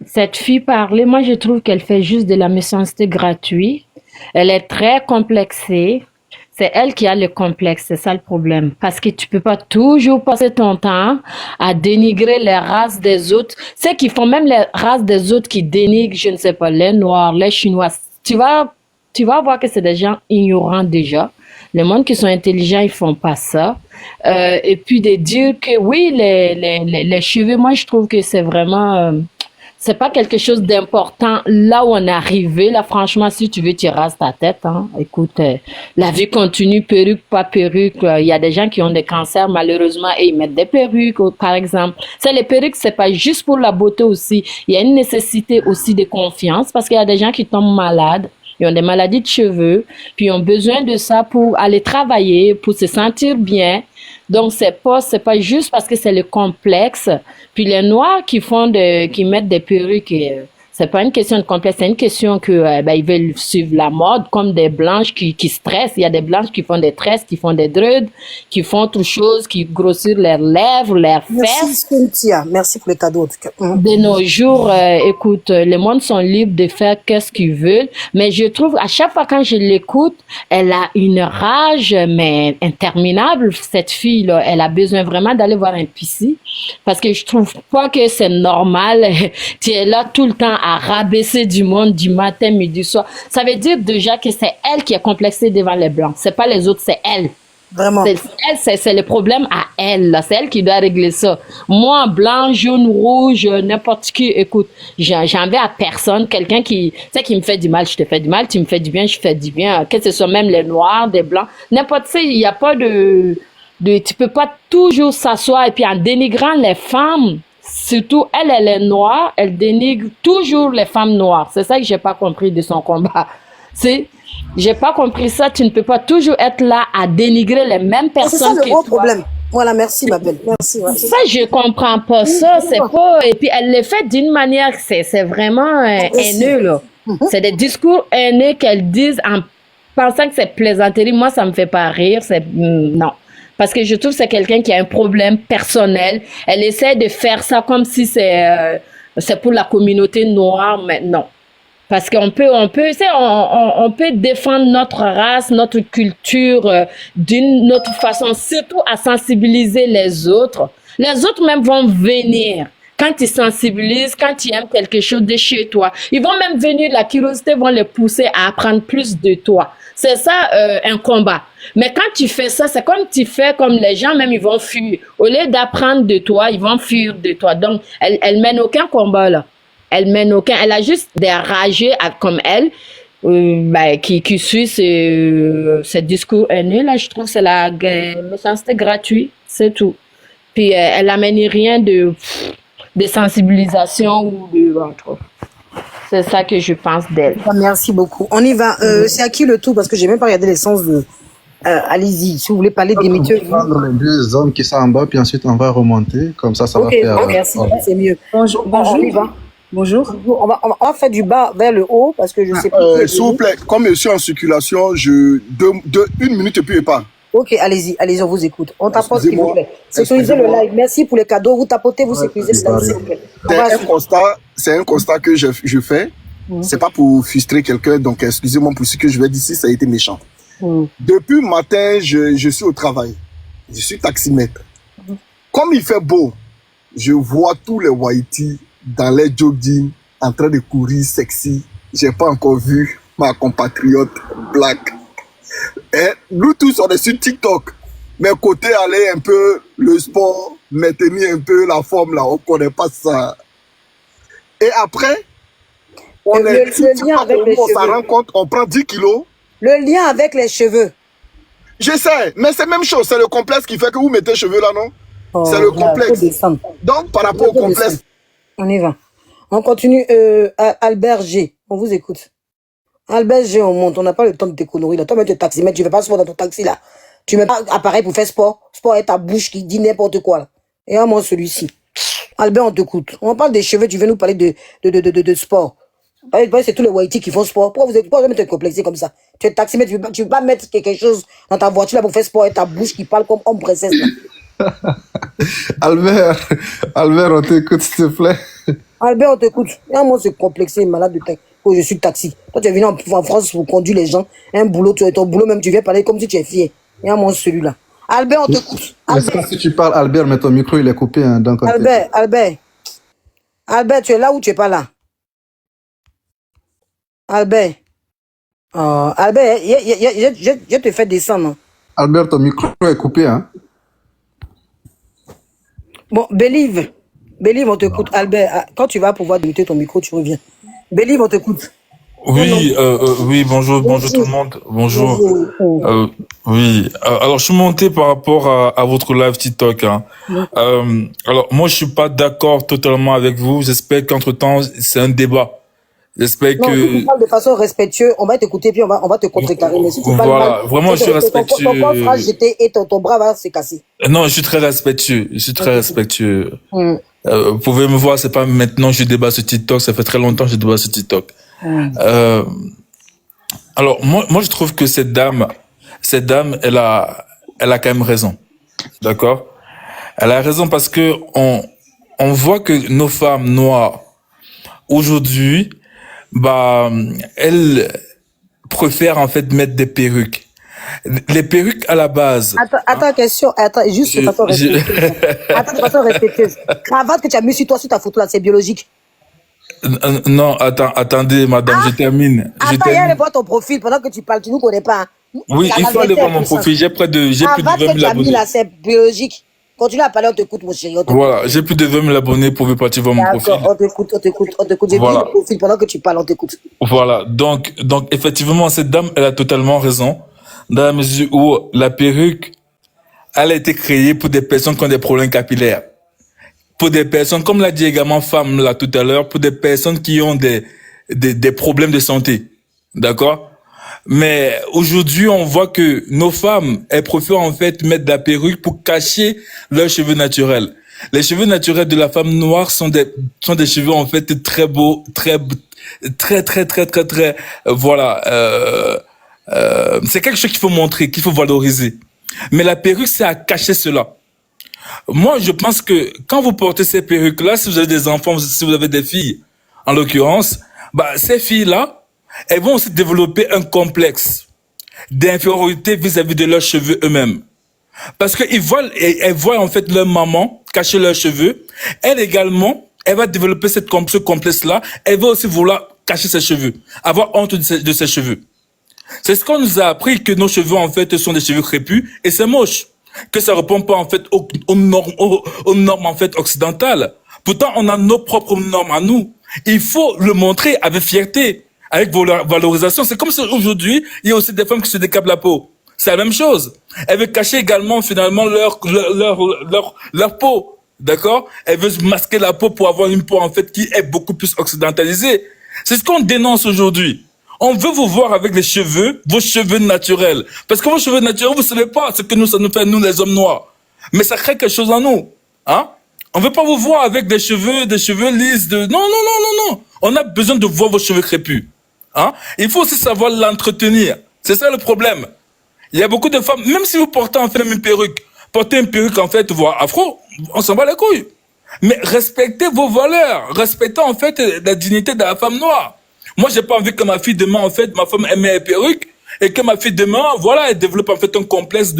cette fille parler. Moi, je trouve qu'elle fait juste de la méchanceté gratuite. Elle est très complexée. C'est elle qui a le complexe, c'est ça le problème. Parce que tu peux pas toujours passer ton temps à dénigrer les races des autres. Ceux qui font même les races des autres qui dénigrent, je ne sais pas, les Noirs, les Chinois. Tu vas voir que c'est des gens ignorants déjà. Les mondes qui sont intelligents, ils font pas ça. Et puis de dire que oui, les cheveux, moi je trouve que c'est vraiment, c'est pas quelque chose d'important là où on est arrivé. Là, franchement, si tu veux, tu rases ta tête. Hein. Écoute, la vie continue, perruque, pas perruque. Il y a des gens qui ont des cancers malheureusement et ils mettent des perruques, par exemple. Les perruques, c'est pas juste pour la beauté aussi. Il y a une nécessité aussi de confiance parce qu'il y a des gens qui tombent malades. Ils ont des maladies de cheveux, puis ils ont besoin de ça pour aller travailler, pour se sentir bien. Donc, c'est pas juste parce que c'est le complexe. Puis les Noirs qui mettent des perruques, c'est pas une question de complexe, c'est une question que, ils veulent suivre la mode, comme des blanches qui stressent. Il y a des blanches qui font des tresses, qui font des dreads, qui font toutes choses, qui grossissent leurs lèvres, leurs fesses. Merci, Cynthia. Merci pour le cadeau, en tout cas. De nos jours, écoute, les mondes sont libres de faire qu'est-ce qu'ils veulent, mais je trouve, à chaque fois quand je l'écoute, elle a une rage, mais interminable, cette fille-là. Elle a besoin vraiment d'aller voir un psy, parce que je trouve pas que c'est normal. Tu es là tout le temps à rabaisser du monde du matin, midi, soir. Ça veut dire déjà que c'est elle qui est complexée devant les Blancs. C'est pas les autres, c'est elle. Vraiment. C'est le problème à elle, là. C'est elle qui doit régler ça. Moi, blanc, jaune, rouge, n'importe qui, écoute, j'en veux à personne. Quelqu'un qui me fait du mal, je te fais du mal. Tu me fais du bien, je fais du bien. Que ce soit même les noirs, des blancs. N'importe, il n'y a pas tu peux pas toujours s'asseoir et puis en dénigrant les femmes, surtout elle est noire, elle dénigre toujours les femmes noires. C'est ça que j'ai pas compris de son combat. J'ai pas compris ça. Tu ne peux pas toujours être là à dénigrer les mêmes personnes. C'est ça le gros problème. Voilà, merci ma belle. Merci. Ouais. Ça, je comprends pas ça. C'est pas. Et puis elle le fait d'une manière, c'est vraiment haineux là. C'est des discours haineux qu'elle disent en pensant que c'est plaisanterie. Moi, ça me fait pas rire. Non. Parce que je trouve que c'est quelqu'un qui a un problème personnel. Elle essaie de faire ça comme si c'est pour la communauté noire, mais non. Parce qu'on peut défendre notre race, notre culture d'une autre façon, surtout à sensibiliser les autres. Les autres même vont venir. quand ils sensibilisent, quand ils aiment quelque chose de chez toi. Ils vont même venir, la curiosité vont les pousser à apprendre plus de toi. C'est ça un combat. Mais quand tu fais ça, c'est comme tu fais comme les gens, même ils vont fuir. Au lieu d'apprendre de toi, ils vont fuir de toi. Donc, elle mène aucun combat là. Elle mène aucun. Elle a juste des rageux comme elle qui suit ce discours haineux là. Je trouve que c'est la méchanceté gratuite, c'est tout. Puis elle amène rien de sensibilisation ou de entre. C'est ça que je pense d'elle. Merci beaucoup. On y va. C'est à qui le tout? Parce que j'ai même pas regardé l'essence de... allez-y, si vous voulez parler des métiers. On va prendre les deux hommes qui sont en bas, puis ensuite on va remonter. Comme ça va faire... Ok, merci, c'est mieux. Bonjour. On y va. Bonjour. On va faire du bas vers le haut parce que je sais pas. S'il vous plaît, comme je suis en circulation, une minute et puis et pas. Ok, allez-y, on vous écoute. On tapote, s'il vous plaît. Sécurisez le live. Merci pour les cadeaux. Vous tapotez, vous sécurisez le live, s'il vous plaît. C'est un constat que je fais. C'est pas pour frustrer quelqu'un, donc excusez-moi pour ce que je vais dire ici, ça a été méchant. Depuis le matin, je suis au travail. Je suis taximètre. Comme il fait beau, je vois tous les Wahiti dans les jogging, en train de courir sexy. J'ai pas encore vu ma compatriote black. Et nous tous, on est sur TikTok. Mais côté aller un peu le sport, maintenir un peu la forme là, on connaît pas ça. Et après, on s'en rend compte, on prend 10 kilos. Le lien avec les cheveux. Je sais, mais c'est la même chose. C'est le complexe qui fait que vous mettez les cheveux là, non? C'est le complexe. Donc, par rapport au complexe. On y va. On continue. Albert G, on vous écoute. Albert G, on monte. On n'a pas le temps de tes conneries là. Toi, tu es taximètre, tu fais pas sport dans ton taxi là. Tu mets pas appareil pour faire sport. Sport est ta bouche qui dit n'importe quoi là. Et à moi, celui-ci. Albert, on t'écoute. On parle des cheveux, tu veux nous parler de sport. C'est tous les Wahiti qui font sport. Pourquoi vous êtes complexé comme ça? Tu es taximètre, tu veux pas mettre quelque chose dans ta voiture là pour faire sport et ta bouche qui parle comme homme princesse là. Albert, on t'écoute s'il te plaît. Albert, on t'écoute. Et moi, c'est complexé, malade de tête. Oh, je suis taxi. Toi, tu es venu en France pour conduire les gens. Un boulot, tu as ton boulot même, tu viens parler comme si tu es fier. Et moi, celui-là. Albert, on t'écoute. Si tu parles, Albert, mais ton micro, il est coupé. Hein, donc Albert, tu es là ou tu es pas là? Albert. Albert, je te fais descendre. Albert, ton micro est coupé. Hein? Bon, Believe, on t'écoute. Albert, quand tu vas pouvoir démuter ton micro, tu reviens. Believe, on t'écoute. Oui, oui, bonjour tout le monde. Bonjour. Oui, alors je suis monté par rapport à votre live TikTok. Hein. Alors moi je suis pas d'accord totalement avec vous. J'espère qu'entre-temps c'est un débat. J'espère que... Si tu parles de façon respectueuse, on va t'écouter puis on va te contrecarrer. Mais si tu parles voilà, mal, vraiment je suis respectueux. Ton corps sera jeté et ton bras va se casser. Non, je suis très respectueux. Vous pouvez me voir, c'est pas maintenant que je débat sur TikTok, ça fait très longtemps que je débat sur TikTok. Alors moi je trouve que cette dame elle a quand même raison. D'accord? Elle a raison parce que on voit que nos femmes noires aujourd'hui elles préfèrent en fait mettre des perruques. Les perruques à la base. Attends, question. Attends, juste de façon respectueuse. Attends, de façon respectueuse. Cravate que tu as mis sur toi, sur ta photo là, c'est biologique. Non, attendez, madame, je termine. Attends, il y a aller voir ton profil pendant que tu parles, tu nous connais pas. Hein. Oui, il faut aller voir mon profil. J'ai plus de 20 000 abonnés. Là, c'est biologique. Continue à parler, on t'écoute, mon chéri. Voilà, j'ai plus de 20 000 abonnés pour partir voir mon profil. On t'écoute. J'ai vu le profil pendant que tu parles, on t'écoute. Voilà, donc effectivement, cette dame, elle a totalement raison. Dans la mesure où la perruque, elle a été créée pour des personnes qui ont des problèmes capillaires. Pour des personnes, comme l'a dit également femme là tout à l'heure, pour des personnes qui ont des problèmes de santé. D'accord? Mais aujourd'hui, on voit que nos femmes, elles préfèrent en fait mettre de la perruque pour cacher leurs cheveux naturels. Les cheveux naturels de la femme noire sont des cheveux en fait très beaux, très, voilà, c'est quelque chose qu'il faut montrer, qu'il faut valoriser. Mais la perruque, c'est à cacher cela. Moi, je pense que quand vous portez ces perruques-là, si vous avez des enfants, si vous avez des filles, en l'occurrence, ces filles-là, elles vont aussi développer un complexe d'infériorité vis-à-vis de leurs cheveux eux-mêmes. Parce que elles voient en fait leur maman cacher leurs cheveux. Elle également, elle va développer ce complexe-là. Elle va aussi vouloir cacher ses cheveux, avoir honte de ses cheveux. C'est ce qu'on nous a appris, que nos cheveux, en fait, sont des cheveux crépus, et c'est moche. Que ça répond pas, en fait, aux normes, en fait, occidentales. Pourtant, on a nos propres normes à nous. Il faut le montrer avec fierté, avec valorisation. C'est comme si aujourd'hui, il y a aussi des femmes qui se décapent la peau. C'est la même chose. Elles veulent cacher également, finalement, leur peau. D'accord? Elles veulent masquer la peau pour avoir une peau, en fait, qui est beaucoup plus occidentalisée. C'est ce qu'on dénonce aujourd'hui. On veut vous voir avec les cheveux, vos cheveux naturels. Parce que vos cheveux naturels, vous savez pas ce que ça nous fait, nous, les hommes noirs. Mais ça crée quelque chose en nous. Hein? On veut pas vous voir avec des cheveux lisses non. On a besoin de voir vos cheveux crépus. Hein? Il faut aussi savoir l'entretenir. C'est ça le problème. Il y a beaucoup de femmes, même si vous portez en fait une perruque, portez une perruque en fait, voire afro, on s'en bat les couilles. Mais respectez vos valeurs. Respectez en fait la dignité de la femme noire. Moi, j'ai pas envie que ma fille demain, en fait, ma femme aime les perruques, et que ma fille demain, voilà, elle développe en fait un complexe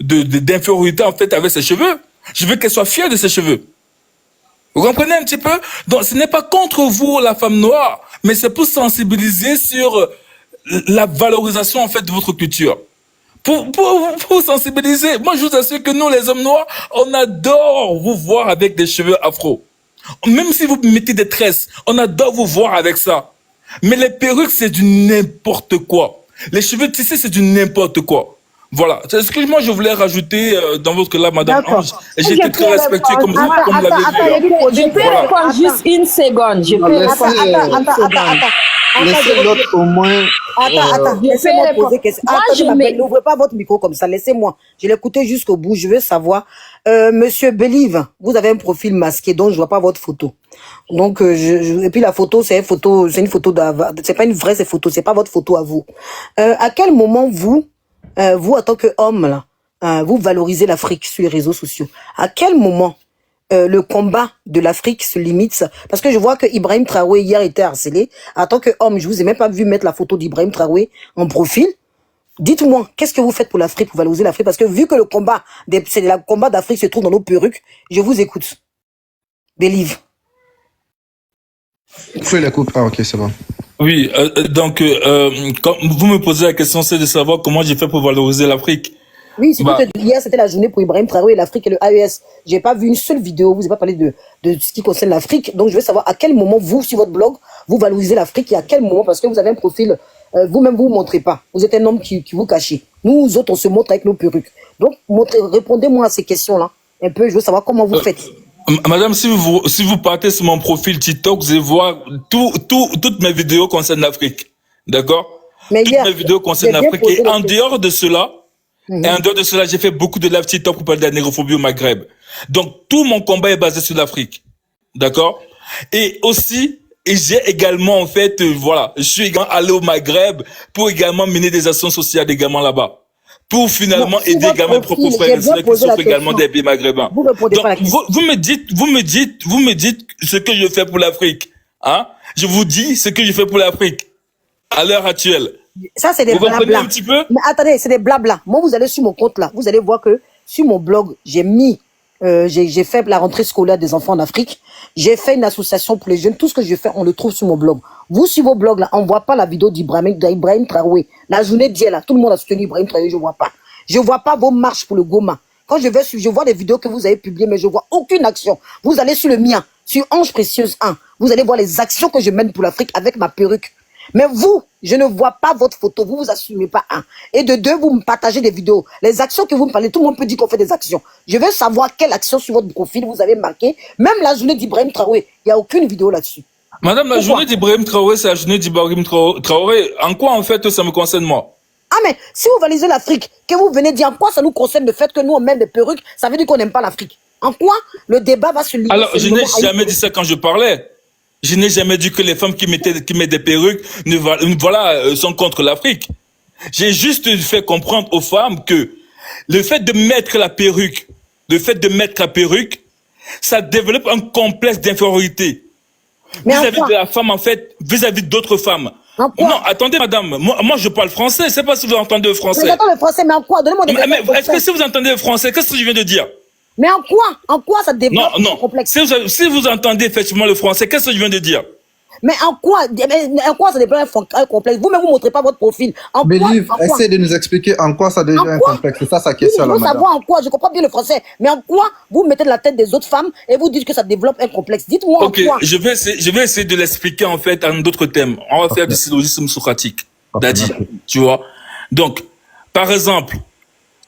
d'infériorité en fait avec ses cheveux. Je veux qu'elle soit fière de ses cheveux. Vous comprenez un petit peu? Donc, ce n'est pas contre vous, la femme noire, mais c'est pour sensibiliser sur la valorisation en fait de votre culture. Pour sensibiliser. Moi, je vous assure que nous, les hommes noirs, on adore vous voir avec des cheveux afro. Même si vous mettez des tresses, on adore vous voir avec ça. Mais les perruques, c'est du n'importe quoi. Les cheveux tissés, c'est du n'importe quoi. Voilà. C'est ce que moi, je voulais rajouter dans votre là, madame Ange. J'ai été très respectueux comme vous l'avez vu. Je peux répondre juste une seconde. Je peux Attends. Laissez l'autre au moins. Attends. Laissez-moi poser question. N'ouvrez pas votre micro comme ça. Laissez-moi. Je l'ai écouté jusqu'au bout. Je veux savoir. Monsieur Believe, vous avez un profil masqué, donc je vois pas votre photo. Donc, et puis la photo, c'est une photo c'est pas une vraie photo, c'est pas votre photo à vous. À quel moment vous, en tant qu'homme, là, vous valorisez l'Afrique sur les réseaux sociaux? À quel moment le combat de l'Afrique se limite? Parce que je vois que Ibrahim Traoré hier était harcelé. En tant qu'homme, je vous ai même pas vu mettre la photo d'Ibrahim Traoré en profil. Dites-moi, qu'est-ce que vous faites pour l'Afrique, pour valoriser l'Afrique? Parce que vu que le combat d'Afrique se trouve dans nos perruques, je vous écoute. Believe. Vous pouvez la couper. Ah, ok, c'est bon. Oui, donc, quand vous me posez la question, c'est de savoir comment j'ai fait pour valoriser l'Afrique. Oui, c'est que hier, c'était la journée pour Ibrahim Traoré, l'Afrique et le AES. J'ai pas vu une seule vidéo, vous n'avez pas parlé de ce qui concerne l'Afrique. Donc, je veux savoir à quel moment, vous, sur votre blog, vous valorisez l'Afrique et à quel moment, parce que vous avez un profil, vous-même, vous montrez pas. Vous êtes un homme qui vous cachez. Nous autres, on se montre avec nos perruques. Donc, répondez-moi à ces questions-là. Un peu, je veux savoir comment vous faites. Madame, si vous partez sur mon profil TikTok, vous allez voir toutes mes vidéos concernent l'Afrique. D'accord? Toutes mes vidéos concernent l'Afrique. Et en dehors de cela, j'ai fait beaucoup de live TikTok pour parler de la négrophobie au Maghreb. Donc, tout mon combat est basé sur l'Afrique. D'accord? Et aussi, j'ai également, en fait, je suis également allé au Maghreb pour également mener des actions sociales également là-bas. Pour finalement aider également mes propres frères et sœurs qui souffrent également des pays maghrébins. Donc, vous me dites ce que je fais pour l'Afrique. Hein? Je vous dis ce que je fais pour l'Afrique. À l'heure actuelle. Ça, c'est des blabla. Un petit peu? Mais attendez, c'est des blabla. Moi, vous allez sur mon compte là. Vous allez voir que sur mon blog, j'ai fait la rentrée scolaire des enfants en Afrique. J'ai fait une association pour les jeunes. Tout ce que je fais, on le trouve sur mon blog. Vous, sur vos blogs là, on voit pas la vidéo d'Ibrahim Traoré. La journée d'hier là, tout le monde a soutenu Ibrahim Traoré, je vois pas. Je vois pas vos marches pour le Goma. Quand je vois les vidéos que vous avez publiées, mais je vois aucune action. Vous allez sur le mien, sur Ange Précieuse 1. Vous allez voir les actions que je mène pour l'Afrique avec ma perruque. Mais vous, je ne vois pas votre photo, vous assumez pas un. Et de deux, vous me partagez des vidéos. Les actions que vous me parlez, tout le monde peut dire qu'on fait des actions. Je veux savoir quelle action sur votre profil vous avez marqué. Même la journée d'Ibrahim Traoré, il n'y a aucune vidéo là-dessus. Madame, la journée d'Ibrahim Traoré, c'est la journée d'Ibrahim Traoré. En quoi, en fait, ça me concerne moi? Ah, mais si vous valorisez l'Afrique, que vous venez dire en quoi ça nous concerne le fait que nous, on met des perruques, ça veut dire qu'on n'aime pas l'Afrique. En quoi le débat va se limiter? Alors, je n'ai jamais dit ça quand je parlais. Je n'ai jamais dit que les femmes qui mettent des perruques sont contre l'Afrique. J'ai juste fait comprendre aux femmes que le fait de mettre la perruque, ça développe un complexe d'infériorité vis-à-vis de la femme, en fait, vis-à-vis d'autres femmes. Non, attendez, madame. Moi, je parle français. Je sais pas si vous entendez le français. Mais j'entends le français, mais en quoi? Donnez-moi des mais est-ce que si vous entendez le français, qu'est-ce que je viens de dire? Mais en quoi ça développe Non, non. un complexe? Si vous entendez effectivement le français, qu'est-ce que je viens de dire? Mais en quoi ça développe un complexe? Vous-même, vous ne montrez pas votre profil. Believe, essaie de nous expliquer en quoi ça devient un complexe. C'est ça sa question, oui, là, je veux madame. savoir en quoi, je comprends bien le français, mais en quoi vous mettez de la tête des autres femmes et vous dites que ça développe un complexe? Dites-moi Ok, en quoi. je vais essayer de l'expliquer en fait en d'autres thèmes. On va faire du syllogisme socratique. Dadi, tu vois. Donc, par exemple,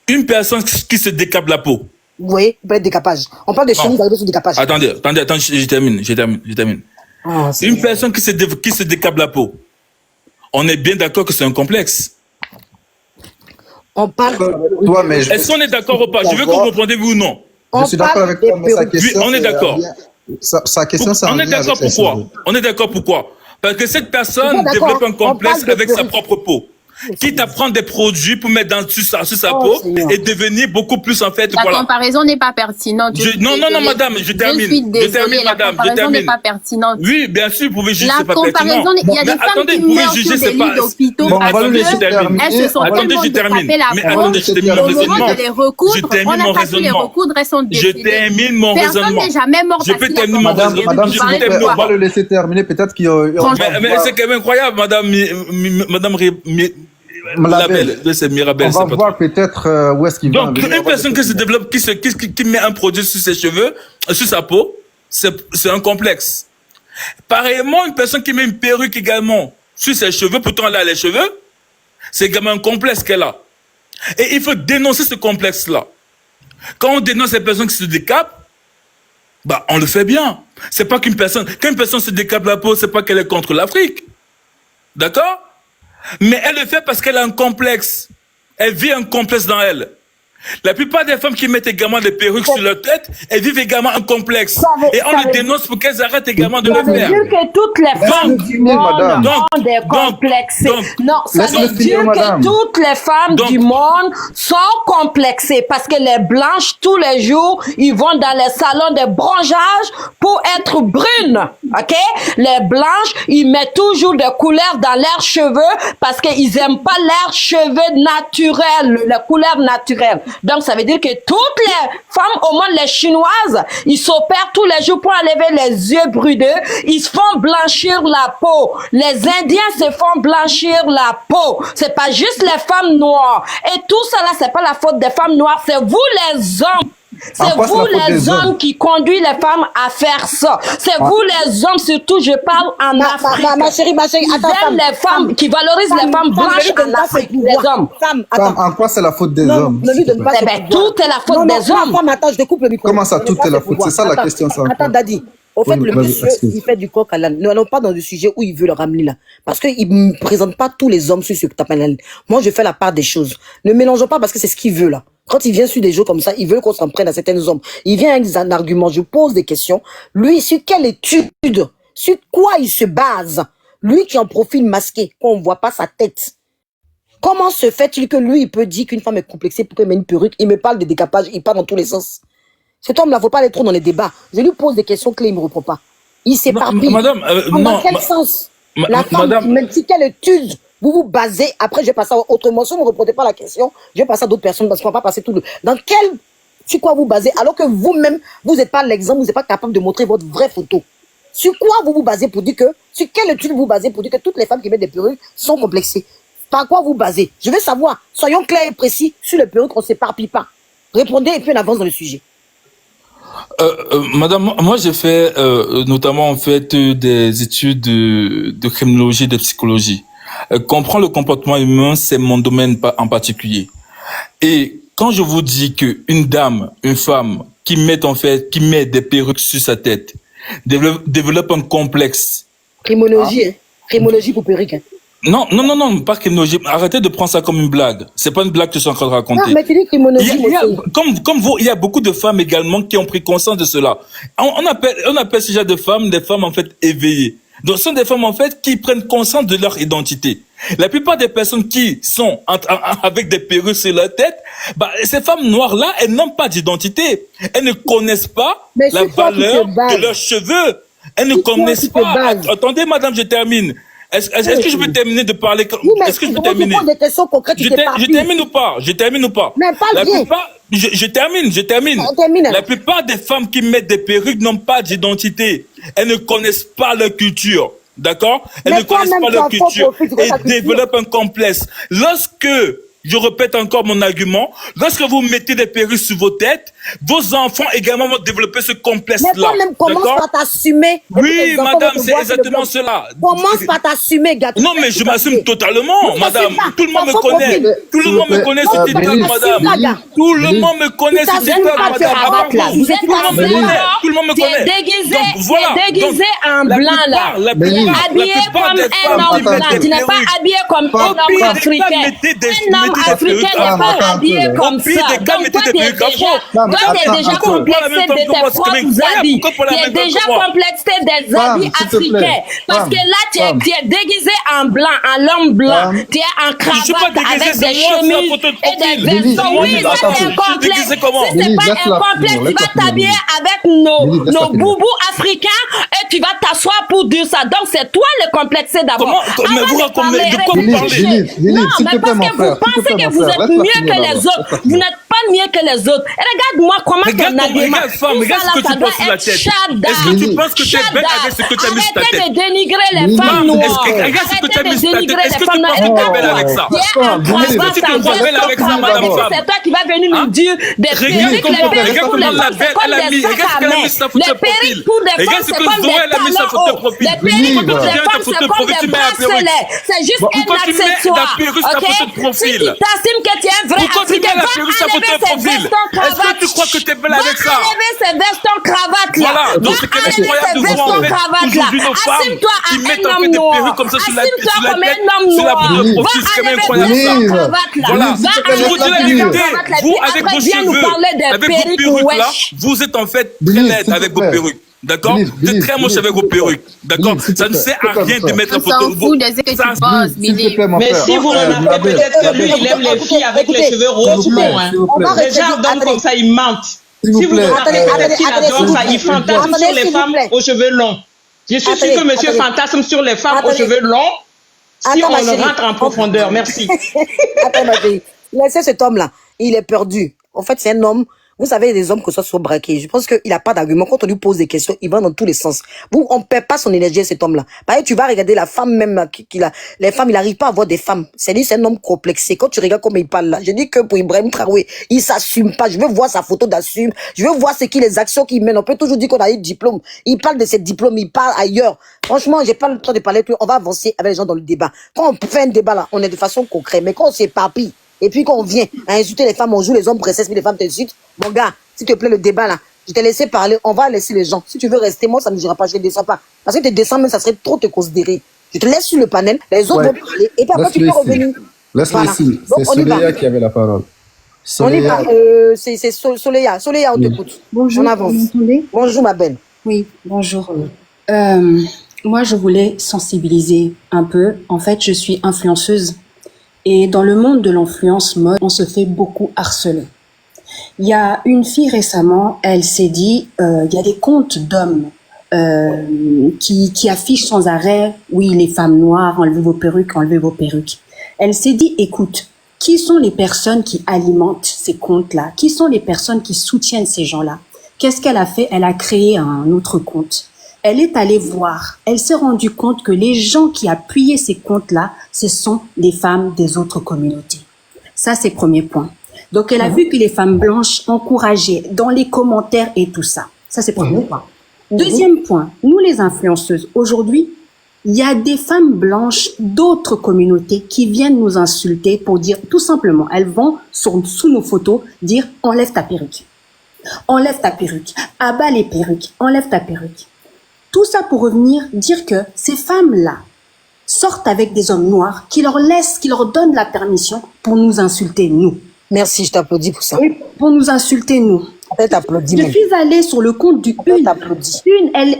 une personne qui se décape la peau. Oui, peut-être décapage. On parle de chemise arrivée sur décapage. Attendez, je termine. Ah, une personne qui se décape la peau. On est bien d'accord que c'est un complexe. On parle. Toi, mais est-ce qu'on est d'accord ou pas? Je veux que vous compreniez oui ou non. Je suis d'accord avec toi, mais sa question. Oui, on est d'accord. Sa question, c'est on est d'accord pourquoi? On est d'accord pourquoi? Parce que cette personne développe un complexe avec sa propre peau. Quitte à prendre des produits pour mettre sur sa peau et devenir beaucoup plus en fait. La comparaison n'est pas pertinente. Non, madame, je termine. La comparaison n'est pas pertinente. Oui, bien sûr, vous pouvez juger, c'est pas pertinent. Il y a des femmes qui meurent sur des lits d'hôpitaux parce qu'elles se sont tellement décapées la peau. Je termine mon raisonnement. On n'a pas pu les recoudre, elles sont décédées. Je termine mon raisonnement. Personne n'est jamais mort. Je peux terminer mon raisonnement. Madame, on va le laisser terminer, peut-être qu'il y a... Mais c'est quand même incroyable, madame Labelle, c'est Mirabelle. On va voir peut-être où est-ce qu'il va. Donc, une personne qui se développe, qui met un produit sur ses cheveux, sur sa peau, c'est un complexe. Pareillement, une personne qui met une perruque également sur ses cheveux, pourtant elle a les cheveux, c'est également un complexe qu'elle a. Et il faut dénoncer ce complexe-là. Quand on dénonce les personnes qui se décapent, bah, on le fait bien. C'est pas quand une personne se décape la peau, c'est pas qu'elle est contre l'Afrique. D'accord? Mais elle le fait parce qu'elle a un complexe. Elle vit un complexe dans elle. La plupart des femmes qui mettent également des perruques sur leur tête, elles vivent également un complexe. Et on les dénonce pour qu'elles arrêtent également de le faire. Ça veut dire que toutes les femmes du monde ont des complexes. Non, ça veut dire que toutes les femmes du monde sont complexées parce que les blanches, tous les jours, ils vont dans les salons de bronzage pour être brunes. Ok? Les blanches, ils mettent toujours des couleurs dans leurs cheveux parce qu'ils aiment pas leurs cheveux naturels, les couleurs naturelles. Donc, ça veut dire que toutes les femmes, au moins les chinoises, ils s'opèrent tous les jours pour enlever les yeux brûleux. Ils se font blanchir la peau. Les Indiens se font blanchir la peau. C'est pas juste les femmes noires. Et tout ça là, c'est pas la faute des femmes noires. C'est vous les hommes. C'est vous les hommes qui conduisent les femmes à faire ça. C'est vous les hommes, surtout je parle en Afrique. Ma chérie, attends. Les femmes qui valorisent les femmes blanches en Afrique, les hommes. En quoi c'est la faute des hommes? Tout est la faute des hommes. Attends, je te coupe le micro. Comment ça, tout est la faute? C'est ça la question. Attends, Dadi. Au fait, le monsieur, il fait du coq à l'âne. Nous n'allons pas dans le sujet où il veut le ramener là. Parce qu'il ne présente pas tous les hommes sur ce tapis. Moi, je fais la part des choses. Ne mélangeons pas parce que c'est ce qu'il veut là. Quand il vient sur des jeux comme ça, il veut qu'on s'en prenne à certains hommes. Il vient avec un argument. Je pose des questions. Lui, sur quelle étude? Sur quoi il se base? Lui qui a un profil masqué, qu'on ne voit pas sa tête. Comment se fait-il que lui, il peut dire qu'une femme est complexée pour qu'elle mette une perruque? Il me parle de décapage, il parle dans tous les sens. Cet homme-là, il ne faut pas aller trop dans les débats. Je lui pose des questions clés, il ne me répond pas. Il s'éparpille. Madame, dans quel sens? La femme, même si quelle étude vous vous basez, après je vais passer à autre morceau, ne me répondez pas la question, je vais passer à d'autres personnes parce qu'on ne va pas passer tout le... sur quoi vous basez, alors que vous-même, vous n'êtes pas l'exemple, vous n'êtes pas capable de montrer votre vraie photo. Sur quoi vous vous basez pour dire que, sur quelle étude vous vous basez pour dire que toutes les femmes qui mettent des perruques sont complexées? Par quoi vous basez? Je veux savoir, soyons clairs et précis, sur les perruques, on ne s'éparpille pas. Répondez et puis on avance dans le sujet. Madame, moi j'ai fait notamment en fait des études de criminologie et de psychologie. Comprendre le comportement humain, c'est mon domaine en particulier. Et quand je vous dis que une dame, une femme qui met des perruques sur sa tête, développe un complexe. Criminologie, criminologie pour perruque. Non, pas criminologie. Arrêtez de prendre ça comme une blague. C'est pas une blague que je suis en train de raconter. Non, mais tu dis criminologie. Comme vous, il y a beaucoup de femmes également qui ont pris conscience de cela. On appelle ce genre de femmes des femmes en fait éveillées. Donc, ce sont des femmes en fait qui prennent conscience de leur identité. La plupart des personnes qui sont avec des perruques sur leur tête, bah, ces femmes noires-là, elles n'ont pas d'identité. Elles ne connaissent pas la valeur de leurs cheveux. Elles ne connaissent pas. Attendez, madame, je termine. Est-ce que je peux terminer de parler? Est-ce que je peux terminer? Des questions concrètes, je termine ou pas? Mais pas bien. Je termine. On termine. La plupart des femmes qui mettent des perruques n'ont pas d'identité. Elles ne connaissent pas leur culture. D'accord? Elles Mais ne connaissent toi-même, pas tu leur as faux culture profil, tu connais et ta culture. développent un complexe. Lorsque, je répète encore mon argument, lorsque vous mettez des perruques sur vos têtes, vos enfants également vont développer ce Mais complexe-là. toi-même, commence D'accord? par t'assumer. Et puis Oui, tes enfants madame, vont te c'est voir sur le exactement blog. cela. Commence par t'assumer, gars. Non, mais je m'assume totalement, Ne madame. t'assume pas. Tout le monde T'as me faux connaît. profil. Tout le monde me connaît sur TikTok, madame. Tout le monde me connaît sur t'assumes TikTok, pas, tu es madame. cravate, là. Tout le monde me connaît. Tout le monde me Tu es connaît. déguisé, Donc, voilà. tu es déguisé Donc, en la blanc, là. plupart- la Tu es plupart- la habillé plupart comme des un femmes homme qui mettent blanc. des Tu n'es pas perruques. habillé comme Au un pire homme des cas, africain. mettez des- Un homme mettez des africain perruques. n'est pas habillé comme Au pire ça. des cas, Donc mettez toi, des tu es perruques afro. déjà complexé de tes propres habits. Tu es déjà complexé des habits africains. Parce que là, tu es déguisé en blanc, en l'homme blanc. Tu es en Je suis pas cravate déguisé, avec c'est des moi, c'est la chemises photo de et des profil. vestons. Oui, Lily, ça c'est un je suis complexe. déguisé comment? Si c'est pas un complexe, tu vas t'habiller avec nos boubous africains et tu vas t'asseoir pour dire ça. Donc c'est toi le complexé d'abord. Comment? Mais vous racontez, de quoi vous parlez? Non, mais parce que vous pensez que vous êtes mieux que les autres. Vous n'êtes pas mieux que les autres. Et regarde-moi comment Regarde ton ton habillement. regarde, femme, Tout regarde ça, ce que là, ça tu doit portes sur la être tête. shada. Est-ce que tu penses que tu es belle avec ce que tu as mis sur ta Arrêtez tête? de dénigrer les Non, femmes est-ce noires. que- regarde ce que tu as mis sur ta tête. Est-ce que tu penses que tu es belle avec ça? Tu es en cravate, Est-ce que tu te en crois belle veston, avec ça, en madame veston. femme? C'est toi qui vas venir nous dire des Regarde perruques. comment- Les perruques regarde pour les comment la femmes, c'est belle, comme elle a des mis- sacs regarde ce à qu'elle a main. mis sur sa photo Les de profil. perruques pour des Regarde femmes, ce c'est que comme Zoé, des elle a mis sur sa talons photo de hauts. profil. Les perruques pour Pourquoi les tu viens ta femmes, photo c'est de comme profil, des tu mets la perruque? bracelets. C'est juste un Pourquoi tu mets la accessoire. perruque sur ta Ok? photo de profil? Si tu t'estimes que tu es un vrai Pourquoi tu Africain, mets la va perruque sur ta photo enlever de ces profil? vestons Est-ce que tu crois que tu es belle avec ça? Va enlever ces vestons cravates là. Voilà, donc c'est Va incroyable enlever de ces voir en vestons fait cravates là. aujourd'hui nos femmes Assume-toi qui en mettent un en fait homme des noir. perruques comme ça sur la Assume-toi sur la comme tête, un homme sur la noir. photo de Va profil, c'est quand même enlever incroyable ces ça. vestons cravates là. Voilà, Va je vous enlever dis la ces vérité, vestons cravates là. vous Puis avec après, vos viens nous cheveux, parler des avec vos perruques perruques là, wesh. vous êtes en fait très laide avec vos perruques. D'accord? C'est très moche avec vos perruques. D'accord? Ça ne sert à rien de mettre la photo. s'en fout de ce que tu penses, Billy. Mais si vous remarquez, peut-être que lui, il aime les filles avec les cheveux roses blonds. Hein. Les gens d'hommes comme ça, ils mentent. Si vous remarquez, peut-être qu'il adore ça, il fantasme sur les femmes aux cheveux longs. Je suis sûr que monsieur fantasme sur les femmes aux cheveux longs. Si on le rentre en profondeur, merci. Attends, ma fille. Laissez cet homme-là. Il est perdu. En fait, c'est un homme. Vous savez, les hommes que ça sont braqués. Je pense qu'il n'a pas d'argument. Quand on lui pose des questions, il va dans tous les sens. Vous, on perd pas son énergie à cet homme-là. Par exemple, tu vas regarder la femme même, là, les femmes, il n'arrive pas à voir des femmes. C'est un homme complexé. Quand tu regardes comment il parle là, je dis que pour Ibrahim Traoré, il s'assume pas. Je veux voir sa photo d'assume. Je veux voir les actions qu'il mène. On peut toujours dire qu'on a eu diplôme. Il parle de ses diplômes, il parle ailleurs. Franchement, j'ai pas le temps de parler avec lui. On va avancer avec les gens dans le débat. Quand on fait un débat là, on est de façon concrète. Mais quand on s'éparpille, et puis quand on vient à insulter les femmes, on joue les hommes princesses, puis les femmes t'insultent. Mon gars, s'il te plaît, le débat là, je t'ai laissé parler, on va laisser les gens. Si tu veux rester, moi, ça ne me dira pas, je ne descends pas. Parce que tu descends, même, ça serait trop te considérer. Je te laisse sur le panel, les autres vont parler, et puis après, tu peux revenir. Laisse-le ici. Donc, C'est on y va. Soleya qui avait la parole. On y va. C'est Soleya. Soleya, on t'écoute. Bonjour, On avance. vous m'entendez? Bonjour, ma belle. Oui, bonjour. Moi, je voulais sensibiliser un peu. En fait, je suis influenceuse. Et dans le monde de l'influence mode, on se fait beaucoup harceler. Il y a une fille récemment, elle s'est dit, il y a des comptes d'hommes qui affichent sans arrêt, oui, les femmes noires, enlevez vos perruques, enlevez vos perruques. Elle s'est dit, écoute, qui sont les personnes qui alimentent ces comptes-là? Qui sont les personnes qui soutiennent ces gens-là? Qu'est-ce qu'elle a fait? Elle a créé un autre compte. Elle est allée voir, elle s'est rendue compte que les gens qui appuyaient ces comptes-là, ce sont des femmes des autres communautés. Ça, c'est le premier point. Donc, elle a vu que les femmes blanches encourageaient dans les commentaires et tout ça. Ça, c'est le premier point. Deuxième point, nous les influenceuses, aujourd'hui, il y a des femmes blanches d'autres communautés qui viennent nous insulter pour dire, tout simplement, elles vont sous nos photos dire « enlève ta perruque ». Enlève ta perruque, abat les perruques, enlève ta perruque. Tout ça pour revenir dire que ces femmes-là sortent avec des hommes noirs qui leur donnent la permission pour nous insulter, nous. Merci, je t'applaudis pour ça. Oui, pour nous insulter, nous. T'applaudis. Je suis allée sur le compte du Une. Elle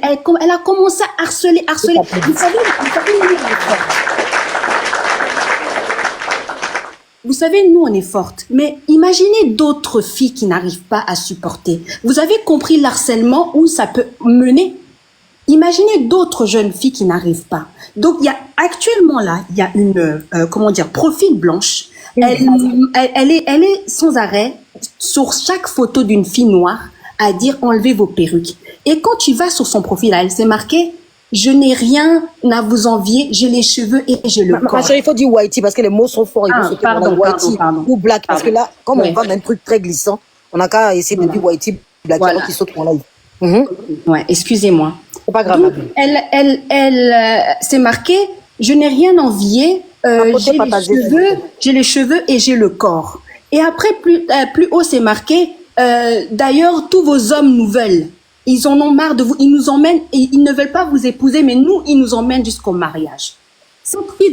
a commencé à harceler. Vous savez, nous, on est fortes. Mais imaginez d'autres filles qui n'arrivent pas à supporter. Vous avez compris l'harcèlement où ça peut mener? Imaginez d'autres jeunes filles qui n'arrivent pas. Donc, actuellement là, il y a une, profil blanche. Elle est sans arrêt sur chaque photo d'une fille noire à dire enlevez vos perruques. Et quand tu vas sur son profil, elle s'est marqué je n'ai rien à vous envier, j'ai les cheveux et j'ai le corps. Ma chérie, il faut dire whitey parce que les mots sont forts. Ils vont se pardon, whitey ou black. Parce que là, comme on parle d'un truc très glissant, on n'a qu'à essayer de dire whitey, black, voilà. Qui saute pour live. Ouais, excusez-moi. C'est pas grave. Donc, elle s'est marquée je n'ai rien envié, j'ai les cheveux et j'ai le corps. Et après, plus haut, c'est marqué d'ailleurs, tous vos hommes nous veulent. Ils en ont marre de vous. Ils nous emmènent, ils ne veulent pas vous épouser, mais nous, ils nous emmènent jusqu'au mariage.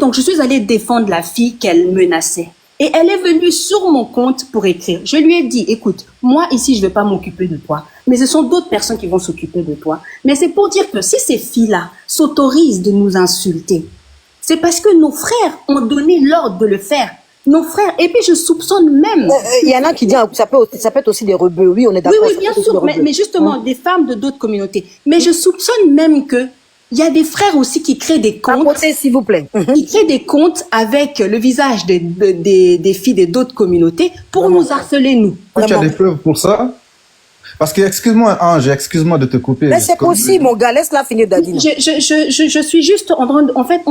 Donc, je suis allée défendre la fille qu'elle menaçait. Et elle est venue sur mon compte pour écrire. Je lui ai dit, écoute, moi, ici, je ne vais pas m'occuper de toi. Mais ce sont d'autres personnes qui vont s'occuper de toi. Mais c'est pour dire que si ces filles-là s'autorisent de nous insulter, c'est parce que nos frères ont donné l'ordre de le faire. Nos frères, et puis je soupçonne même... Il y en a qui disent, ça peut être aussi des rebeux, oui, on est d'accord. Oui, bien sûr, mais justement, des femmes de d'autres communautés. Mais je soupçonne même que il y a des frères aussi qui créent des comptes... s'il vous plaît. Qui créent des comptes avec le visage des filles d'autres communautés pour nous harceler, nous. Tu as des preuves pour ça? Parce que, excuse-moi, Ange, excuse-moi de te couper. Mais c'est possible, mon gars, laisse-la finir d'Adina. Je suis juste en train de... En fait,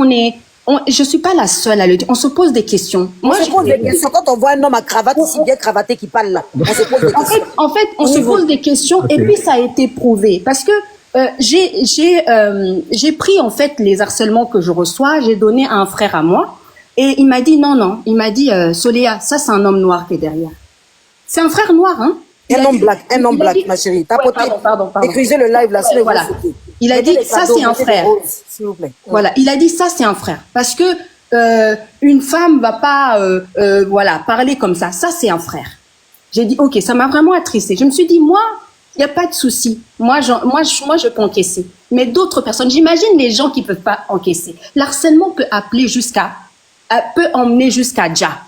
je suis pas la seule à le dire. On se pose des questions. Moi, je pose des questions. Quand on voit un homme à cravate, ici bien cravaté qui parle là, on se pose des questions. En fait, on se pose des questions et puis ça a été prouvé. Parce que j'ai pris en fait les harcèlements que je reçois, j'ai donné à un frère à moi et il m'a dit non. Il m'a dit Soléa, ça c'est un homme noir qui est derrière. C'est un frère noir, hein. Un homme black, ma chérie. Pardon. Écrivez le live là, voilà. Il a dit ça c'est un frère. S'il vous plaît. Voilà, il a dit ça c'est un frère parce que une femme va pas parler comme ça. Ça c'est un frère. J'ai dit OK, ça m'a vraiment attristée. Je me suis dit moi, il y a pas de souci. Moi je peux encaisser. Mais d'autres personnes, j'imagine les gens qui peuvent pas encaisser. L'harcèlement peut emmener jusqu'à déjà.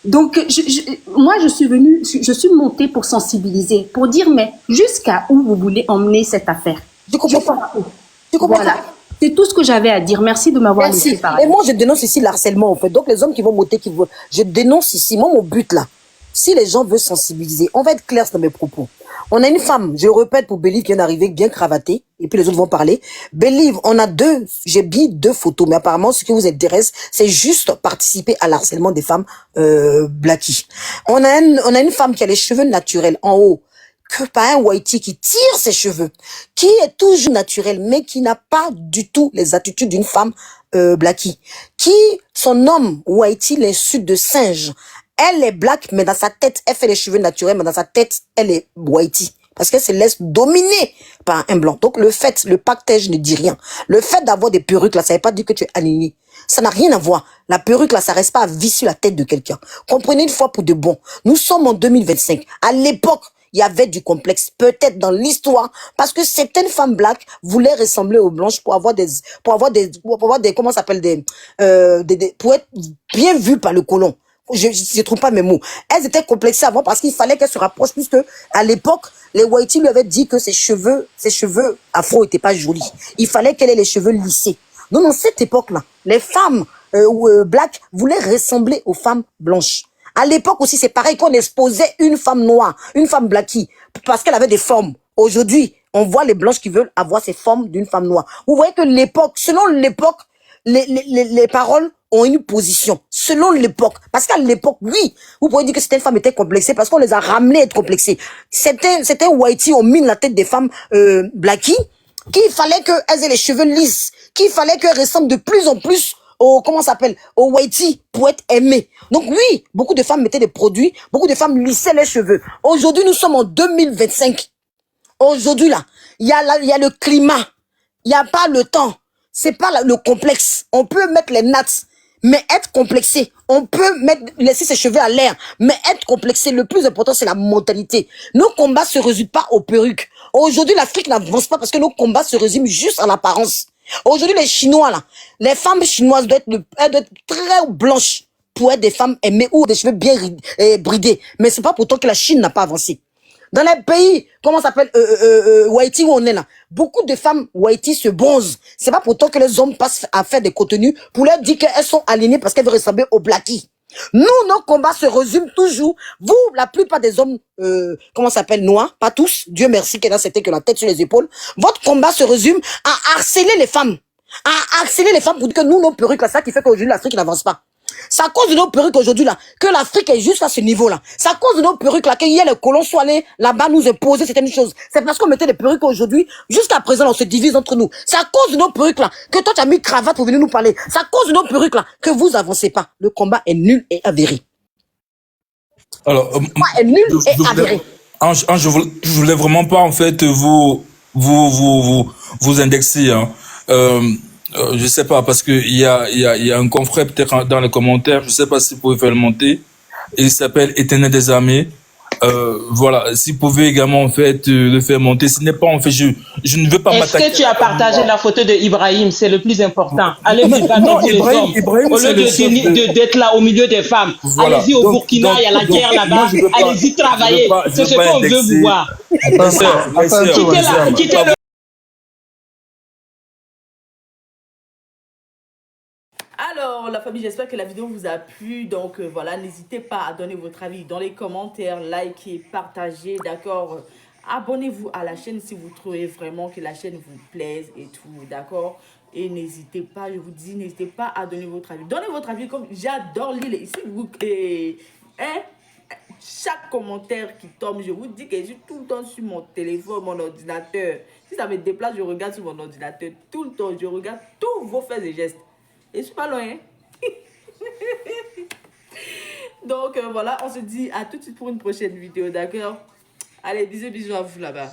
Donc, moi, je suis montée pour sensibiliser, pour dire, mais jusqu'à où vous voulez emmener cette affaire? Tu comprends pas? Voilà. C'est tout ce que j'avais à dire. Merci de m'avoir laissé parler. Et moi, je dénonce ici l'harcèlement, en fait. Donc, les hommes qui vont monter, je dénonce ici. Moi, mon but, là, si les gens veulent sensibiliser, on va être clair dans mes propos. On a une femme, je répète pour Believe, qui vient d'arriver, bien cravatée, et puis les autres vont parler. Believe, j'ai mis 2 photos, mais apparemment, ce qui vous intéresse, c'est juste participer à l'harcèlement des femmes blackies. On a une femme qui a les cheveux naturels en haut, que pas un whitey qui tire ses cheveux, qui est toujours naturel, mais qui n'a pas du tout les attitudes d'une femme blackie, qui, son homme whitey l'insulte de singe. Elle est black, mais dans sa tête, elle fait les cheveux naturels, mais dans sa tête, elle est whitey. Parce qu'elle se laisse dominer par un blanc. Donc, le pactage ne dit rien. Le fait d'avoir des perruques, là, ça veut pas dire que tu es aligné. Ça n'a rien à voir. La perruque, là, ça reste pas à vis sur la tête de quelqu'un. Comprenez une fois pour de bon. Nous sommes en 2025. À l'époque, il y avait du complexe, peut-être dans l'histoire, parce que certaines femmes black voulaient ressembler aux blanches pour avoir des, comment ça s'appelle, pour être bien vues par le colon. Je trouve pas mes mots. Elles étaient complexées avant parce qu'il fallait qu'elles se rapprochent, puisque à l'époque, les whiteys lui avaient dit que ses cheveux afro étaient pas jolis. Il fallait qu'elle ait les cheveux lissés. Donc, dans cette époque-là, les femmes black voulaient ressembler aux femmes blanches. À l'époque aussi, c'est pareil qu'on exposait une femme noire, une femme blackie, parce qu'elle avait des formes. Aujourd'hui, on voit les blanches qui veulent avoir ces formes d'une femme noire. Vous voyez que selon l'époque, les paroles ont une position selon l'époque. Parce qu'à l'époque, oui, vous pouvez dire que certaines femmes étaient complexées parce qu'on les a ramenées à être complexées. Certains whitey ont mis la tête des femmes blackies, qu'il fallait qu'elles aient les cheveux lisses, qu'il fallait qu'elles ressemblent de plus en plus aux whitey pour être aimées. Donc oui, beaucoup de femmes mettaient des produits, beaucoup de femmes lissaient les cheveux. Aujourd'hui, nous sommes en 2025. Aujourd'hui, là, il y a le climat, il n'y a pas le temps. C'est pas le complexe. On peut mettre les nattes, mais être complexé. On peut laisser ses cheveux à l'air, mais être complexé. Le plus important, c'est la mentalité. Nos combats se résument pas aux perruques. Aujourd'hui, l'Afrique n'avance pas parce que nos combats se résument juste à l'apparence. Aujourd'hui, les Chinois, là, les femmes chinoises doivent être très blanches pour être des femmes aimées ou des cheveux bien bridés. Mais c'est pas pourtant que la Chine n'a pas avancé. Dans les pays, comment ça s'appelle, whitey où on est là, beaucoup de femmes whitey se bronzent. C'est pas pourtant que les hommes passent à faire des contenus pour leur dire qu'elles sont alignées parce qu'elles veulent ressembler aux blackies. Nous, nos combats se résument toujours. Vous, la plupart des hommes, comment ça s'appelle, noirs, pas tous, Dieu merci qu'elle a c'était que la tête sur les épaules. Votre combat se résume à harceler les femmes. À harceler les femmes pour dire que nous, nos perruques, là, ça qui fait qu'aujourd'hui, l'Afrique n'avance pas. C'est à cause de nos perruques aujourd'hui, là, que l'Afrique est juste à ce niveau-là. C'est à cause de nos perruques, là, qu'il y a les colons soient allés là-bas nous imposer certaines choses. C'est parce qu'on mettait des perruques aujourd'hui, jusqu'à présent, on se divise entre nous. C'est à cause de nos perruques, là, que toi, tu as mis cravate pour venir nous parler. C'est à cause de nos perruques, là, que vous avancez pas. Le combat est nul et avéré. Alors, Le combat est nul et avéré. Ange, je voulais vraiment pas, en fait, vous indexer, hein. Je sais pas, parce que il y a un confrère peut-être dans les commentaires, je sais pas si vous pouvez faire le monter. Il s'appelle Éternel des armées. Voilà, si vous pouvez également en fait le faire monter, ce n'est pas en fait, je ne veux pas m'attaquer. Est-ce que tu as partagé la photo de Ibrahim? C'est le plus important. Allez-y, battez les hommes. Ibrahim, Au lieu d'être là au milieu des femmes. Voilà. Allez-y au Burkina, il y a la guerre là-bas. Allez-y travailler. C'est ce qu'on veut vous voir. Quittez le. Alors, la famille, j'espère que la vidéo vous a plu. Donc, voilà, n'hésitez pas à donner votre avis dans les commentaires, likez, partagez, d'accord? Abonnez-vous à la chaîne si vous trouvez vraiment que la chaîne vous plaise et tout, d'accord? Et n'hésitez pas, je vous dis, n'hésitez pas à donner votre avis. Donnez votre avis comme j'adore lire ici. Hein? Chaque commentaire qui tombe, je vous dis que je suis tout le temps sur mon téléphone, mon ordinateur. Si ça me déplace, je regarde sur mon ordinateur tout le temps. Je regarde tous vos faits et gestes. Et je suis pas loin. Donc voilà, on se dit à tout de suite pour une prochaine vidéo, d'accord? Allez, bisous à vous là-bas.